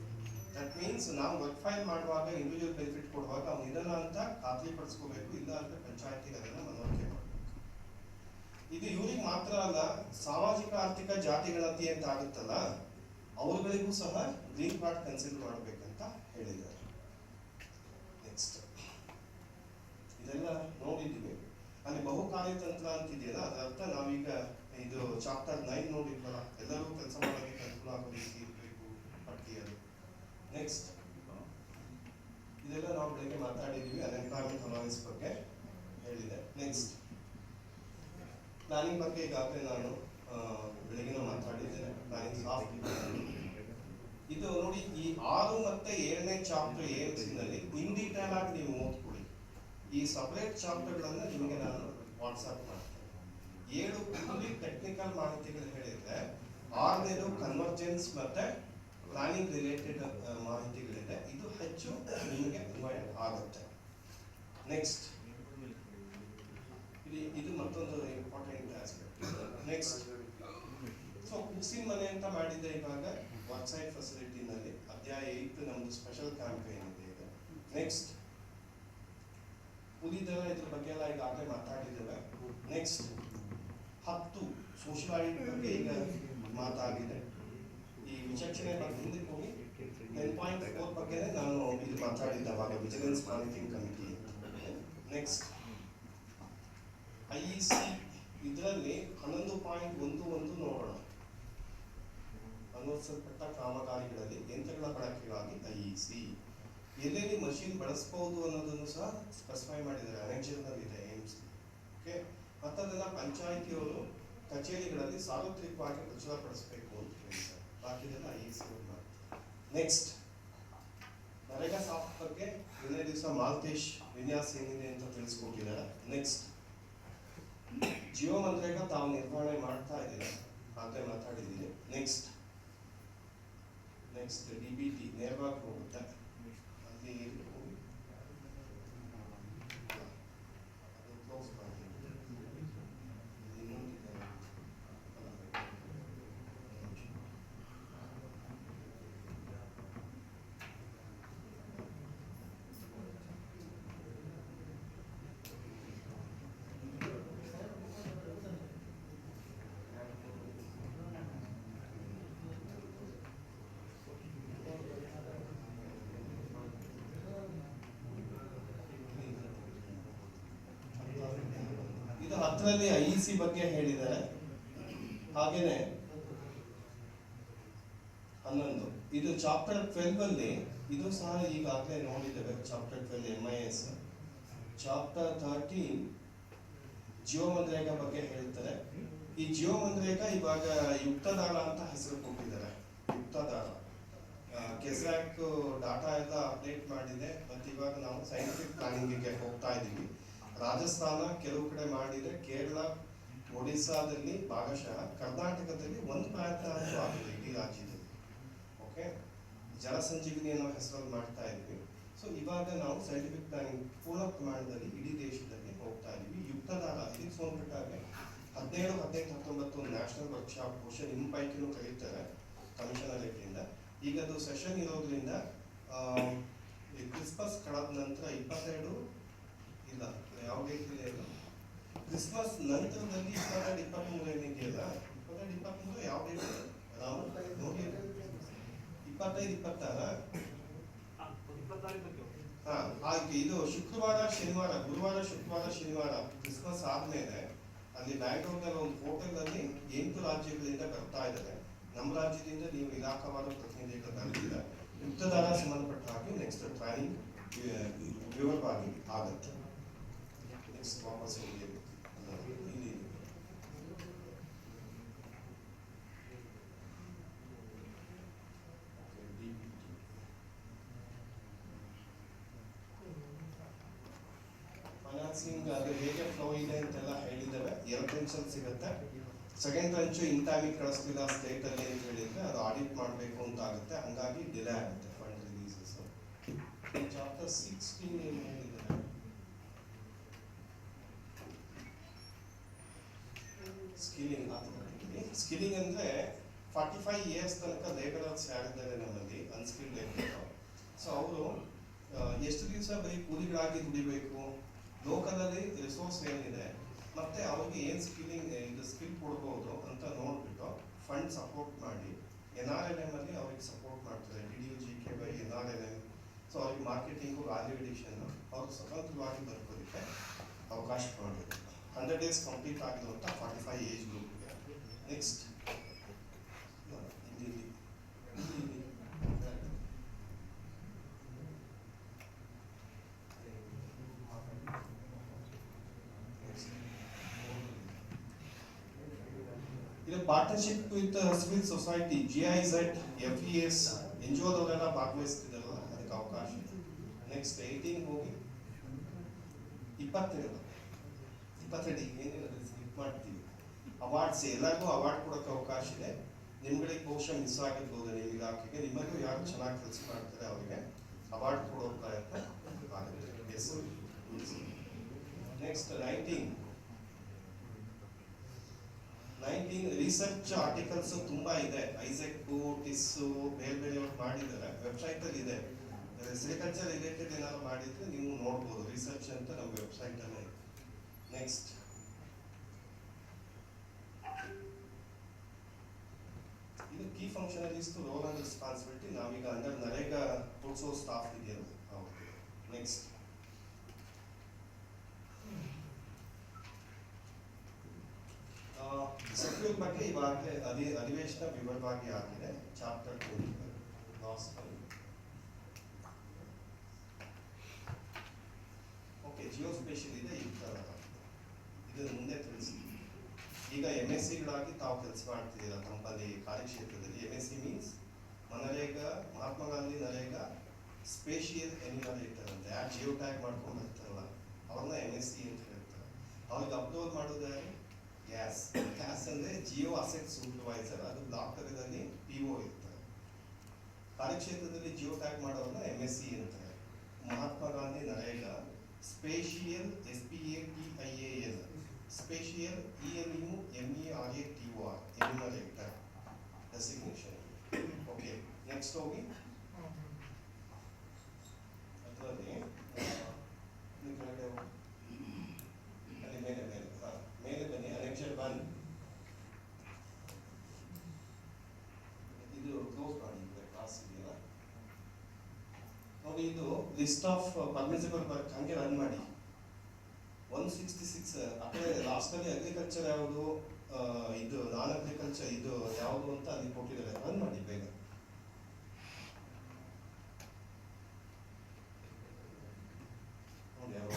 Speaker 1: ದಟ್ ಮೀನ್ಸ್ ನಾವು ವರ್ಕ್ ಫೈಲ್ ಮಾಡುವಾಗ ಇಂಡಿವಿಜುವಲ್ ಬೆನಿಫಿಟ್ ಕೊಡುವಾಗ ಅವ್ನು ಇದನ್ನ ಅಂತ ಖಾತ್ರಿ ಪಡಿಸ್ಕೋಬೇಕು, ಇಲ್ಲ ಅಂದ್ರೆ ಪಂಚಾಯತಿಗೆ ಅದನ್ನ ಮನವರಿಕೆ ಮಾಡಬೇಕು. ಇದು ಇವ್ರಿಗೆ ಮಾತ್ರ ಅಲ್ಲ, ಸಾಮಾಜಿಕ ಆರ್ಥಿಕ ಜಾತಿ ಗಣತಿ ಅಂತ ಆಗುತ್ತಲ್ಲ ಅವ್ರಗಳಿಗೂ ಸಹ ಗ್ರೀನ್ ಕಾರ್ಡ್ ಕನ್ಸಿಡರ್ ಮಾಡಬೇಕಂತ ಹೇಳಿದ್ದಾರೆ. ನೆಕ್ಸ್ಟ್ ಇದೆಲ್ಲ ನೋಡಿದ್ದೀವಿ. ಅಲ್ಲಿ ಬಹು ಕಾರ್ಯತಂತ್ರ ಅಂತಿದೆಯಲ್ಲ, ಅದರ ಅರ್ಥ ನಾವೀಗ ಇದು ಚಾಪ್ಟರ್ 9 ನೋಡಿದ್ವಲ್ಲ, ಎಲ್ಲರೂ ಕೆಲಸ ಮಾಡೋದಕ್ಕೆ ಅನುಕೂಲ ಆಗೋ ರೀತಿ ಇರಬೇಕು ಪಟ್ಟಿಯಲ್ಲಿ. ನೆಕ್ಸ್ಟ್ ಇದೆಲ್ಲ ನಾವು ಬೆಳಗ್ಗೆ ಮಾತಾಡಿದ್ದೀವಿ, ಅನ್ಎಂಪ್ಲಾಯ್ಮೆಂಟ್ ಅಲವೆನ್ಸ್ ಬಗ್ಗೆ ಹೇಳಿದೆ. ನೆಕ್ಸ್ಟ್ ಪ್ಲಾನಿಂಗ್ ಬಗ್ಗೆ ಈಗಾಗಲೇ ನಾನು ಬೆಳಗಿನ ಮಾತಾಡಿದ್ದೇನೆ. ಪ್ಲಾನಿಂಗ್ ಸಾಫ್ಟ್ ಇದು ನೋಡಿ, ಈ 6 ಮತ್ತೆ 7ನೇ ಚಾಪ್ಟರ್ AMC-ನಲ್ಲಿ ಇನ್ ಡೀಟೇಲ್ ಆಗಿ ನೀವು ಓದ್ಕೊಳ್ಳಿ. ಈ ಸಪರೇಟ್ ಚಾಪ್ಟರ್ಗಳನ್ನ ನಿಮಗೆ ನಾನು ವಾಟ್ಸ್ಆಪ್ ಮಾಡ್ತೇನೆ. 7 ಇಲ್ಲಿ ಟೆಕ್ನಿಕಲ್ ಮಾಹಿತಿಗಳು ಹೇಳಿದ್ರೆ, 6ನೇದು ಕನ್ವರ್ಜೆನ್ಸ್ ಮತ್ತೆ ಪ್ಲಾನಿಂಗ್ ರಿಲೇಟೆಡ್ ಮಾಹಿತಿಗಳಿದೆ. ಇದು ಹೆಚ್ಚು ನಿಮಗೆ ಅನ್ವಯ ಆಗುತ್ತೆ. ನೆಕ್ಸ್ಟ್ ಇದು ಮತ್ತೊಂದು ಇಂಪಾರ್ಟೆಂಟ್ ಆಸ್ಪೆಕ್ಟ್. ನೆಕ್ಸ್ಟ್ ಸೊ ಕುಕ್ಸಿನ್ ಮನೆ ಅಂತ ಮಾಡಿದ್ದೆ ಇವಾಗ ವರ್ಕ್ಸೈಟ್ ಫೆಸಿಲಿಟಿನಲ್ಲಿ. ಅಧ್ಯಾಯ 8 ನಮ್ದು ಸ್ಪೆಷಲ್ ಕ್ಯಾಂಪೇನ್ ಇದೆ ಇದು. ನೆಕ್ಸ್ಟ್ ಉಳಿದೆಲ್ಲ ಇದ್ರ ಬಗ್ಗೆ ಎಲ್ಲ ಈಗಾಗಲೇ ಮಾತಾಡಿದ್ದೇವೆ. ನೆಕ್ಸ್ಟ್ 10 ಸೋಷಿಯಲ್ ಆಡಿಟ್ ಬಗ್ಗೆ ಈಗ ಮಾತಾಗಿದೆ. ಈ ವಿಚಕ್ಷಣೆ ಬಗ್ಗೆ ಮುಂದೆ ಹೋಗಿ 10.4 ಬಗ್ಗೆ ನಾನು ಇದು ಮಾತಾಡಿದ್ದವಾಗ vigilance monitoring committee. Next IEC ಇದರಲ್ಲಿ 11.11 ನೋಡೋಣ. ಅನುಸರಿಸಲ್ಪಟ್ಟ ಕಾಮಗಾರಿಗಳಲ್ಲಿ ಯಂತ್ರಗಳ ಬಳಕೆಗಾಗಿ IEC ಎಲ್ಲೆಲ್ಲಿ ಮಷೀನ್ ಬಳಸಬಹುದು ಅನ್ನೋದನ್ನು ಸಹ ಸ್ಪೆಸಿಫೈ ಮಾಡಿದ್ದಾರೆ. ಅನೆಕ್ಸೆನಲ್ಲಿ ಇದೆ AMC. ಓಕೆ, ಮತ್ತದೆಲ್ಲ ಪಂಚಾಯಿತಿಯವರು ಕಚೇರಿಗಳಲ್ಲಿ ಸಾರ್ವತ್ರಿಕವಾಗಿ ಪ್ರಚುರಪಡಿಸಬೇಕು ಅಂತ ಹೇಳಿದ್ದಾರೆ. ಬಾಕಿದೆಲ್ಲ IEC ಮಾಡ್ತಾರೆ. ನೆಕ್ಸ್ಟ್ ನರೇಗಾ ಸಾಫ್ಟ್ ಬಗ್ಗೆ ನಿನ್ನೆ ದಿವಸ ಮಾಲ್ತೇಶ್ ವಿನ್ಯಾಸ ಏನಿದೆ ಅಂತ ತಿಳಿಸ್ಕೊಟ್ಟಿದ್ದಾರೆ. ನೆಕ್ಸ್ಟ್ ಜಿಯೋ ಮನ್ರೇಗಾ ತಾವು ನಿರ್ವಹಣೆ ಮಾಡ್ತಾ ಇದ್ದೀರಾ, ಆಗಲೇ ಮಾತಾಡಿದ್ದೀನಿ. ನೆಕ್ಸ್ಟ್ DBT ನೇರವಾಗಿ ಹೋಗುತ್ತೆ, ಅಲ್ಲಿ ಹೋಗಿ ಅದು ಕ್ಲೋಸ್ ಮಾಡಿ. ಇದು 10ರಲ್ಲಿ IEC ಬಗ್ಗೆ ಹೇಳಿದ್ದಾರೆ. ಹಾಗೇನೆ 11 ಇದು ಚಾಪ್ಟರ್ 12 ಅಲ್ಲಿ ಇದು ಸಹ ಈಗಾಗಲೇ ನೋಡಿದ್ದೇವೆ. Chapter 12 MIS. Chapter 13 Jio MNREGA ಬಗ್ಗೆ ಹೇಳ್ತಾರೆ. ಈ ಜಿಯೋ ಮನ್ರೇಗಾ ಇವಾಗ ಯುಕ್ತದಾರ ಅಂತ ಹೆಸರು ಕೊಟ್ಟಿದ್ದಾರೆ. ಯುಕ್ತದಾರ ಕೆಸ್ರಾಕ್ ಡಾಟಾ ಎಲ್ಲ ಅಪ್ಡೇಟ್ ಮಾಡಿದೆ. ಮತ್ತು ಇವಾಗ ನಾವು ಸೈಂಟಿಫಿಕ್ ಪ್ಲಾನಿಂಗಿಗೆ ಹೋಗ್ತಾ ಇದ್ದೀವಿ. ರಾಜಸ್ಥಾನ ಕೆಲವು ಕಡೆ ಮಾಡಿದೆ, ಕೇರಳ, ಒಡಿಸ್ಸಾದಲ್ಲಿ ಭಾಗಶಃ, ಕರ್ನಾಟಕದಲ್ಲಿ ಒಂದು ಪ್ರಯತ್ನ ಅಂತೂ ಆಗಿದೆ ಇಡೀ ರಾಜ್ಯದಲ್ಲಿ. ಓಕೆ, ಜಲಸಂಜೀವಿನಿ ಅನ್ನೋ ಹೆಸರಲ್ಲಿ ಮಾಡ್ತಾ ಇದ್ವಿ. ಸೊ ಇವಾಗ ನಾವು ಸೈಂಟಿಫಿಕ್ ಪ್ಲಾನಿಂಗ್ ಪೂರ್ಣ ಪ್ರಮಾಣದಲ್ಲಿ ಇಡೀ ದೇಶದಲ್ಲಿ ಹೋಗ್ತಾ ಇದೀವಿ. ಯುಕ್ತದಾರ ಇದಕ್ಕೆ ಸಂಬಂಧಪಟ್ಟಾಗ 17, 18, 19 ನ್ಯಾಷನಲ್ ವರ್ಕ್ಶಾಪ್ ಬಹುಶಃ ನಿಮ್ಮ ಪೈಕಿನೂ ಕರೀತಾರೆ ಕಮಿಷನರೇಟಿಂದ. ಈಗ ಅದು ಸೆಷನ್ ಇರೋದ್ರಿಂದ ಕ್ರಿಸ್ಮಸ್ ಕಳೆದ ನಂತರ 22 ಇಲ್ಲ ಯಾವ ಡೇಟ್ ಇದೆ ಇಲ್ಲ, ಕ್ರಿಸ್ಮಸ್ ನಂತರದಲ್ಲಿ 22, 23 ಏನಿದೆಯಲ್ಲ, 22, 23 ಯಾವ ಡೇಟ್ ಇದೆ ನಾವು ನೋಡಿ, 25, 26 ಆಯ್ತು. ಇದು ಶುಕ್ರವಾರ, ಶನಿವಾರ, ಗುರುವಾರ, ಶುಕ್ರವಾರ, ಶನಿವಾರ ಕ್ರಿಸ್ಮಸ್ ಆದ್ಮೇಲೆ ಅಲ್ಲಿ ಬ್ಯಾಂಗ್ಳೂರ್ನಲ್ಲಿ ಒಂದು ಹೋಟೆಲ್ನಲ್ಲಿ 8 ರಾಜ್ಯಗಳಿಂದ ಬರ್ತಾ ಇದ್ದಾರೆ. ನಮ್ಮ ರಾಜ್ಯದಿಂದ ನೀವು ಇಲಾಖಾವಾರ ಪ್ರತಿನಿಧಿಗಳು ಬಂದಿಲ್ಲ. ಯುಕ್ತದಾರ ಸಂಬಂಧಪಟ್ಟ ಹಾಗೆ ನೆಕ್ಸ್ಟ್ ಟ್ರೈನಿಂಗ್ ವಿವರವಾಗಿ ಆಗುತ್ತೆ. ನೆಕ್ಸ್ಟ್ ವಾಪಸ್ ಹೋಗಿ ಇಲ್ಲಿ ಫೈನಾನ್ಸ್ ಟ್ರಾನ್ಸಿಂಗ್ ಅದು ಹೇಗೆ ಫ್ಲೋ ಇದೆ ಅಂತೆಲ್ಲ ಹೇಳಿದ್ದೇವೆ. 2 ಟ್ರೆಂಚಲ್ಲಿ ಸಿಗುತ್ತೆ. ಸೆಕೆಂಡ್ ಟ್ರೆಂಚು ಇನ್ ಟೈಮಿಗೆ ಕಳಿಸ್ತಿಲ್ಲ ಸ್ಟೇಟಲ್ಲಿ ಅಂತ ಹೇಳಿದ್ರೆ ಅದು ಆಡಿಟ್ ಮಾಡಬೇಕು ಅಂತ ಆಗುತ್ತೆ, ಹಂಗಾಗಿ ಡಿಲೇ ಆಗುತ್ತೆ ಫಂಡ್ ರಿಲೀಸಸ್. ಚಾಪ್ಟರ್ 16 ಏನು ಹೇಳಿದ್ದಾರೆ, ಸ್ಕಿಲ್ಲಿಂಗ್. ಸ್ಕಿಲ್ಲಿಂಗ್ ಅಂದರೆ 45 ಇಯರ್ಸ್ ತನಕ ಲೇಬರರ್ಸ್ ಯಾರಿದ್ದಾರೆ ನಮ್ಮಲ್ಲಿ ಅನ್ಸ್ಕಿಲ್ಡ್ ಲೇಬರ್, ಸೊ ಅವರು ಎಷ್ಟು ದಿವಸ ಬರೀ ಕೂಲಿಗಳಾಗಿ ದುಡಿಬೇಕು, ಲೋಕಲಲ್ಲಿ ರಿಸೋರ್ಸ್ ಏನಿದೆ ಮತ್ತೆ ಅವ್ರಿಗೆ ಏನು ಸ್ಕಿಲ್ಲಿಂಗ್ ಇದು ಸ್ಕಿಲ್ ಕೊಡ್ಬೋದು ಅಂತ ನೋಡ್ಬಿಟ್ಟು ಫಂಡ್ ಸಪೋರ್ಟ್ ಮಾಡಿ NRLM ಅಲ್ಲಿ ಅವ್ರಿಗೆ ಸಪೋರ್ಟ್ ಮಾಡ್ತಾರೆ. DDU-GKY NRLM. ಸೊ ಅವ್ರಿಗೆ ಮಾರ್ಕೆಟಿಂಗು, ವ್ಯಾಲ್ಯೂ ಎಡಿಷನ್ ಅವ್ರು ಸ್ವತಂತ್ರವಾಗಿ ಬರ್ಕೋದಕ್ಕೆ ಅವಕಾಶ ಮಾಡಿದ್ರು. 100 ಡೇಸ್ ಕಂಪ್ಲೀಟ್ ಆಗಿದ್ರು ಅಂತ 45 ಏಜ್ ಗ್ರೂಪ್ಗೆ. ನೆಕ್ಸ್ಟ್ ಇದು partnership with civil society, GIZ, FES, NGOದವರೆಲ್ಲ ಭಾಗವಹಿಸ್ತಿದಾರಲ್ಲ ಅದಕ್ಕೆ ಅವಕಾಶ ಇದೆ. ನೆಕ್ಸ್ಟ್ 18 ಹೋಗಿ 22 ಏನಿಲ್ಲ ಸ್ಕಿಪ್ ಮಾಡ್ತೀವಿ. ಅವಾರ್ಡ್ಸ್ ಎಲ್ಲರಿಗೂ ಅವಾರ್ಡ್ ಕೊಡೋಕ್ಕೆ ಅವಕಾಶ ಇದೆ. ನಿಮ್ಗಳಿಗೆ ಬಹುಶಃ ಮಿಸ್ ಆಗಿರ್ಬೋದು ನಿಮ್ಮ ಇಲಾಖೆಗೆ, ನಿಮಗೂ ಯಾರು ಚೆನ್ನಾಗಿ ಕೆಲಸ ಮಾಡ್ತಾರೆ ಅವರಿಗೆ ಅವಾರ್ಡ್ ಕೊಡೋ ಪ್ರಯತ್ನ ಆಗುತ್ತೆ. ನೆಕ್ಸ್ಟ್ 19 ರಿಸರ್ಚ್ ಆರ್ಟಿಕಲ್ಸ್ ತುಂಬಾ ಇದೆ. ಐಸೆಕ್, ಟಿಸ್ಸು, ಬೇರೆ ಬೇರೆಯವ್ರು ಮಾಡಿದ್ದಾರೆ, ವೆಬ್ಸೈಟ್ ಅಲ್ಲಿ ಇದೆ. ಸೆರಿಕಲ್ಚರ್ ರಿಲೇಟೆಡ್ ಏನಾದ್ರು ಮಾಡಿದ್ರೆ ನೀವು ನೋಡ್ಬೋದು, ರಿಸರ್ಚ್ ಅಂತ ನಮ್ಮ ವೆಬ್ಸೈಟ್ ಅಲ್ಲೇ. ನೆಕ್ಸ್ಟ್ ಇದು ಕೀ ಫಂಕ್ಷನಲಿಸ್ಟ್ ರೋಲ್ ಅಂಡ್ ರೆಸ್ಪಾನ್ಸಿಬಿಲಿಟಿ. ನಾವೀಗ ಅಂಡರ್ ನರೇಗಾ ತೋರಿಸೋ ಸ್ಟಾಫ್ ಇದೆಯಲ್ಲ. ನೆಕ್ಸ್ಟ್ ಸೆಕ್ಯೂರ್ ಬಗ್ಗೆ ಇವಾಗಲೇ ಅಧಿವೇಶನ ವಿವರವಾಗಿ ಆಗಿದೆ. Chapter 2 last. ಓಕೆ, ಜಿಯೋಸ್ಪೇಷಿಯಲ್ ಇದೆ. ಇದನ್ನು ಮುಂದೆ ತಿಳಿಸಿ. ಈಗ MSCಗಳಾಗಿ ತಾವು ಕೆಲಸ ಮಾಡ್ತಿದ್ದೀರಾ ಕಂಪನಿ ಕಾರ್ಯಕ್ಷೇತ್ರದಲ್ಲಿ. MSc means MNREGA, Mahatma Gandhi NREGA spatial environmental ಅಂತ ಯಾರು ಜಿಯೋ ಟ್ಯಾಗ್ ಮಾಡ್ಕೊಂಡು ಇರ್ತಾರಲ್ಲ ಅವ್ರನ್ನ MSc ಅಂತ ಹೇಳ್ತಾರೆ. ಅವ್ರಿಗೆ ಅಪ್ಲೋಡ್ ಮಾಡೋದು ಗ್ಯಾಸ್ ಅಂದರೆ ಜಿಯೋ ಅಸೆಟ್ ಸೂಪರ್ವೈಸರ್, ಅದು ಬ್ಲಾಕ್ ಲೆವೆಲಲ್ಲಿ PO ಇರ್ತಾರೆ. ಕಾರ್ಯಕ್ಷೇತ್ರದಲ್ಲಿ ಜಿಯೋ ಟ್ಯಾಗ್ ಮಾಡೋರನ್ನ MSc ಅಂತಾರೆ. Mahatma Gandhi NREGA spatial SPATIAL, spatial ENUMERATOR ಎನ್ಯುಮರೇಟರ್ designation. Okay, next ಹೋಗಿ ಅದರಲ್ಲಿ ಮೇಲೆ ಬನ್ನಿ. ಅನೆಕ್ಷರ್ 1 ಇದು ಕ್ಲೋಸ್ ಮಾಡಿ, ಕ್ಲಾಸ್ ಇದೆಯಲ್ಲ ನೋಡಿ. ಇದು ಲಿಸ್ಟ್ ಆಫ್ ಪರ್ಮಿಸಿಬಲ್ ವರ್ಕ್ ಹಂಗೆ ರನ್ ಮಾಡಿ. 166 ಆ ಕಡೆ ಲಾಸ್ಟ್ ಅಲ್ಲಿ ಅಗ್ರಿಕಲ್ಚರ್ ಯಾವುದು, ಇದು ನಾನ್ ಅಗ್ರಿಕಲ್ಚರ್ ಇದು ಯಾವುದು ಅಂತ ಅಲ್ಲಿ ಕೊಟ್ಟಿದ್ದಾರೆ. ರನ್ ಮಾಡಿ ಬೇಗ. ನೋಡಿ ಯಾವಾಗ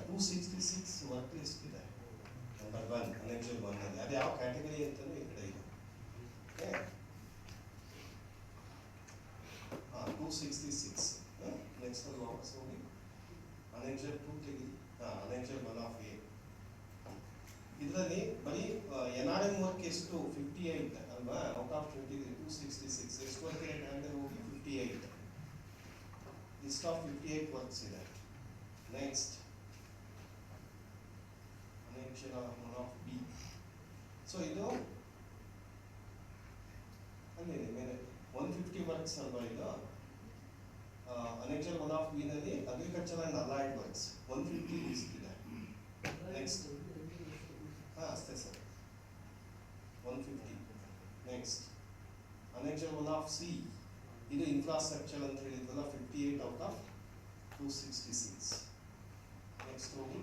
Speaker 1: 266 ವರ್ಕ್ ಲಿಸ್ಟ್ ಇದೆ. ನಂಬರ್ 1 ಅನೆಕ್ಷರ್ 1 ಅಲ್ಲಿ ಅದು ಯಾವ ಕ್ಯಾಟಗರಿ ಅಂತಲೂ ಈ ಕಡೆ ಇದೆ. ಓಕೆ, 266. ನೆಕ್ಸ್ಟ್ ಅಲ್ಲಿ ವಾಪಸ್ ಹೋಗಿ ಅನೆಕ್ಷರ್ 2 ತೆಗಿ. Annexure 1 of A. ಇದರಲ್ಲಿ ಬರೀ NRM ವರ್ಕ್ ಎಷ್ಟು 58 ಅಲ್ವಾ? ಔಟ್ ಆಫ್ 266 ಎಷ್ಟು ವರ್ಕ್ ಇದೆ ಅಂದ್ರೆ ಹೋಗಿ 58. ಲಿಸ್ಟ್ ಆಫ್ 58 ವರ್ಕ್ಸ್ ಇದೆ. Next annexure 1 of B. So ಇದು ಅಲ್ಲಿ ಮೇಲೆ 150 ವರ್ಕ್ಸ್ ಅಲ್ವಾ ಇದು. ಅನೆಕ್ಷರ್ 1 ಆಫ್ B ನಲ್ಲಿ agriculture and allied works 150 list ಇದೆ. ನೆಕ್ಸ್ಟ್ ಅಷ್ಟೇ sir, 150. Next annexure 1 of C, ಇದು ಇನ್ಫ್ರಾಸ್ಟ್ರಕ್ಚರ್ ಅಂತ ಹೇಳಿದ್ವಲ್ಲ, 58 ಔಟ್ ಆಫ್ 266. ನೆಕ್ಸ್ಟ್ ಹೋಗಿ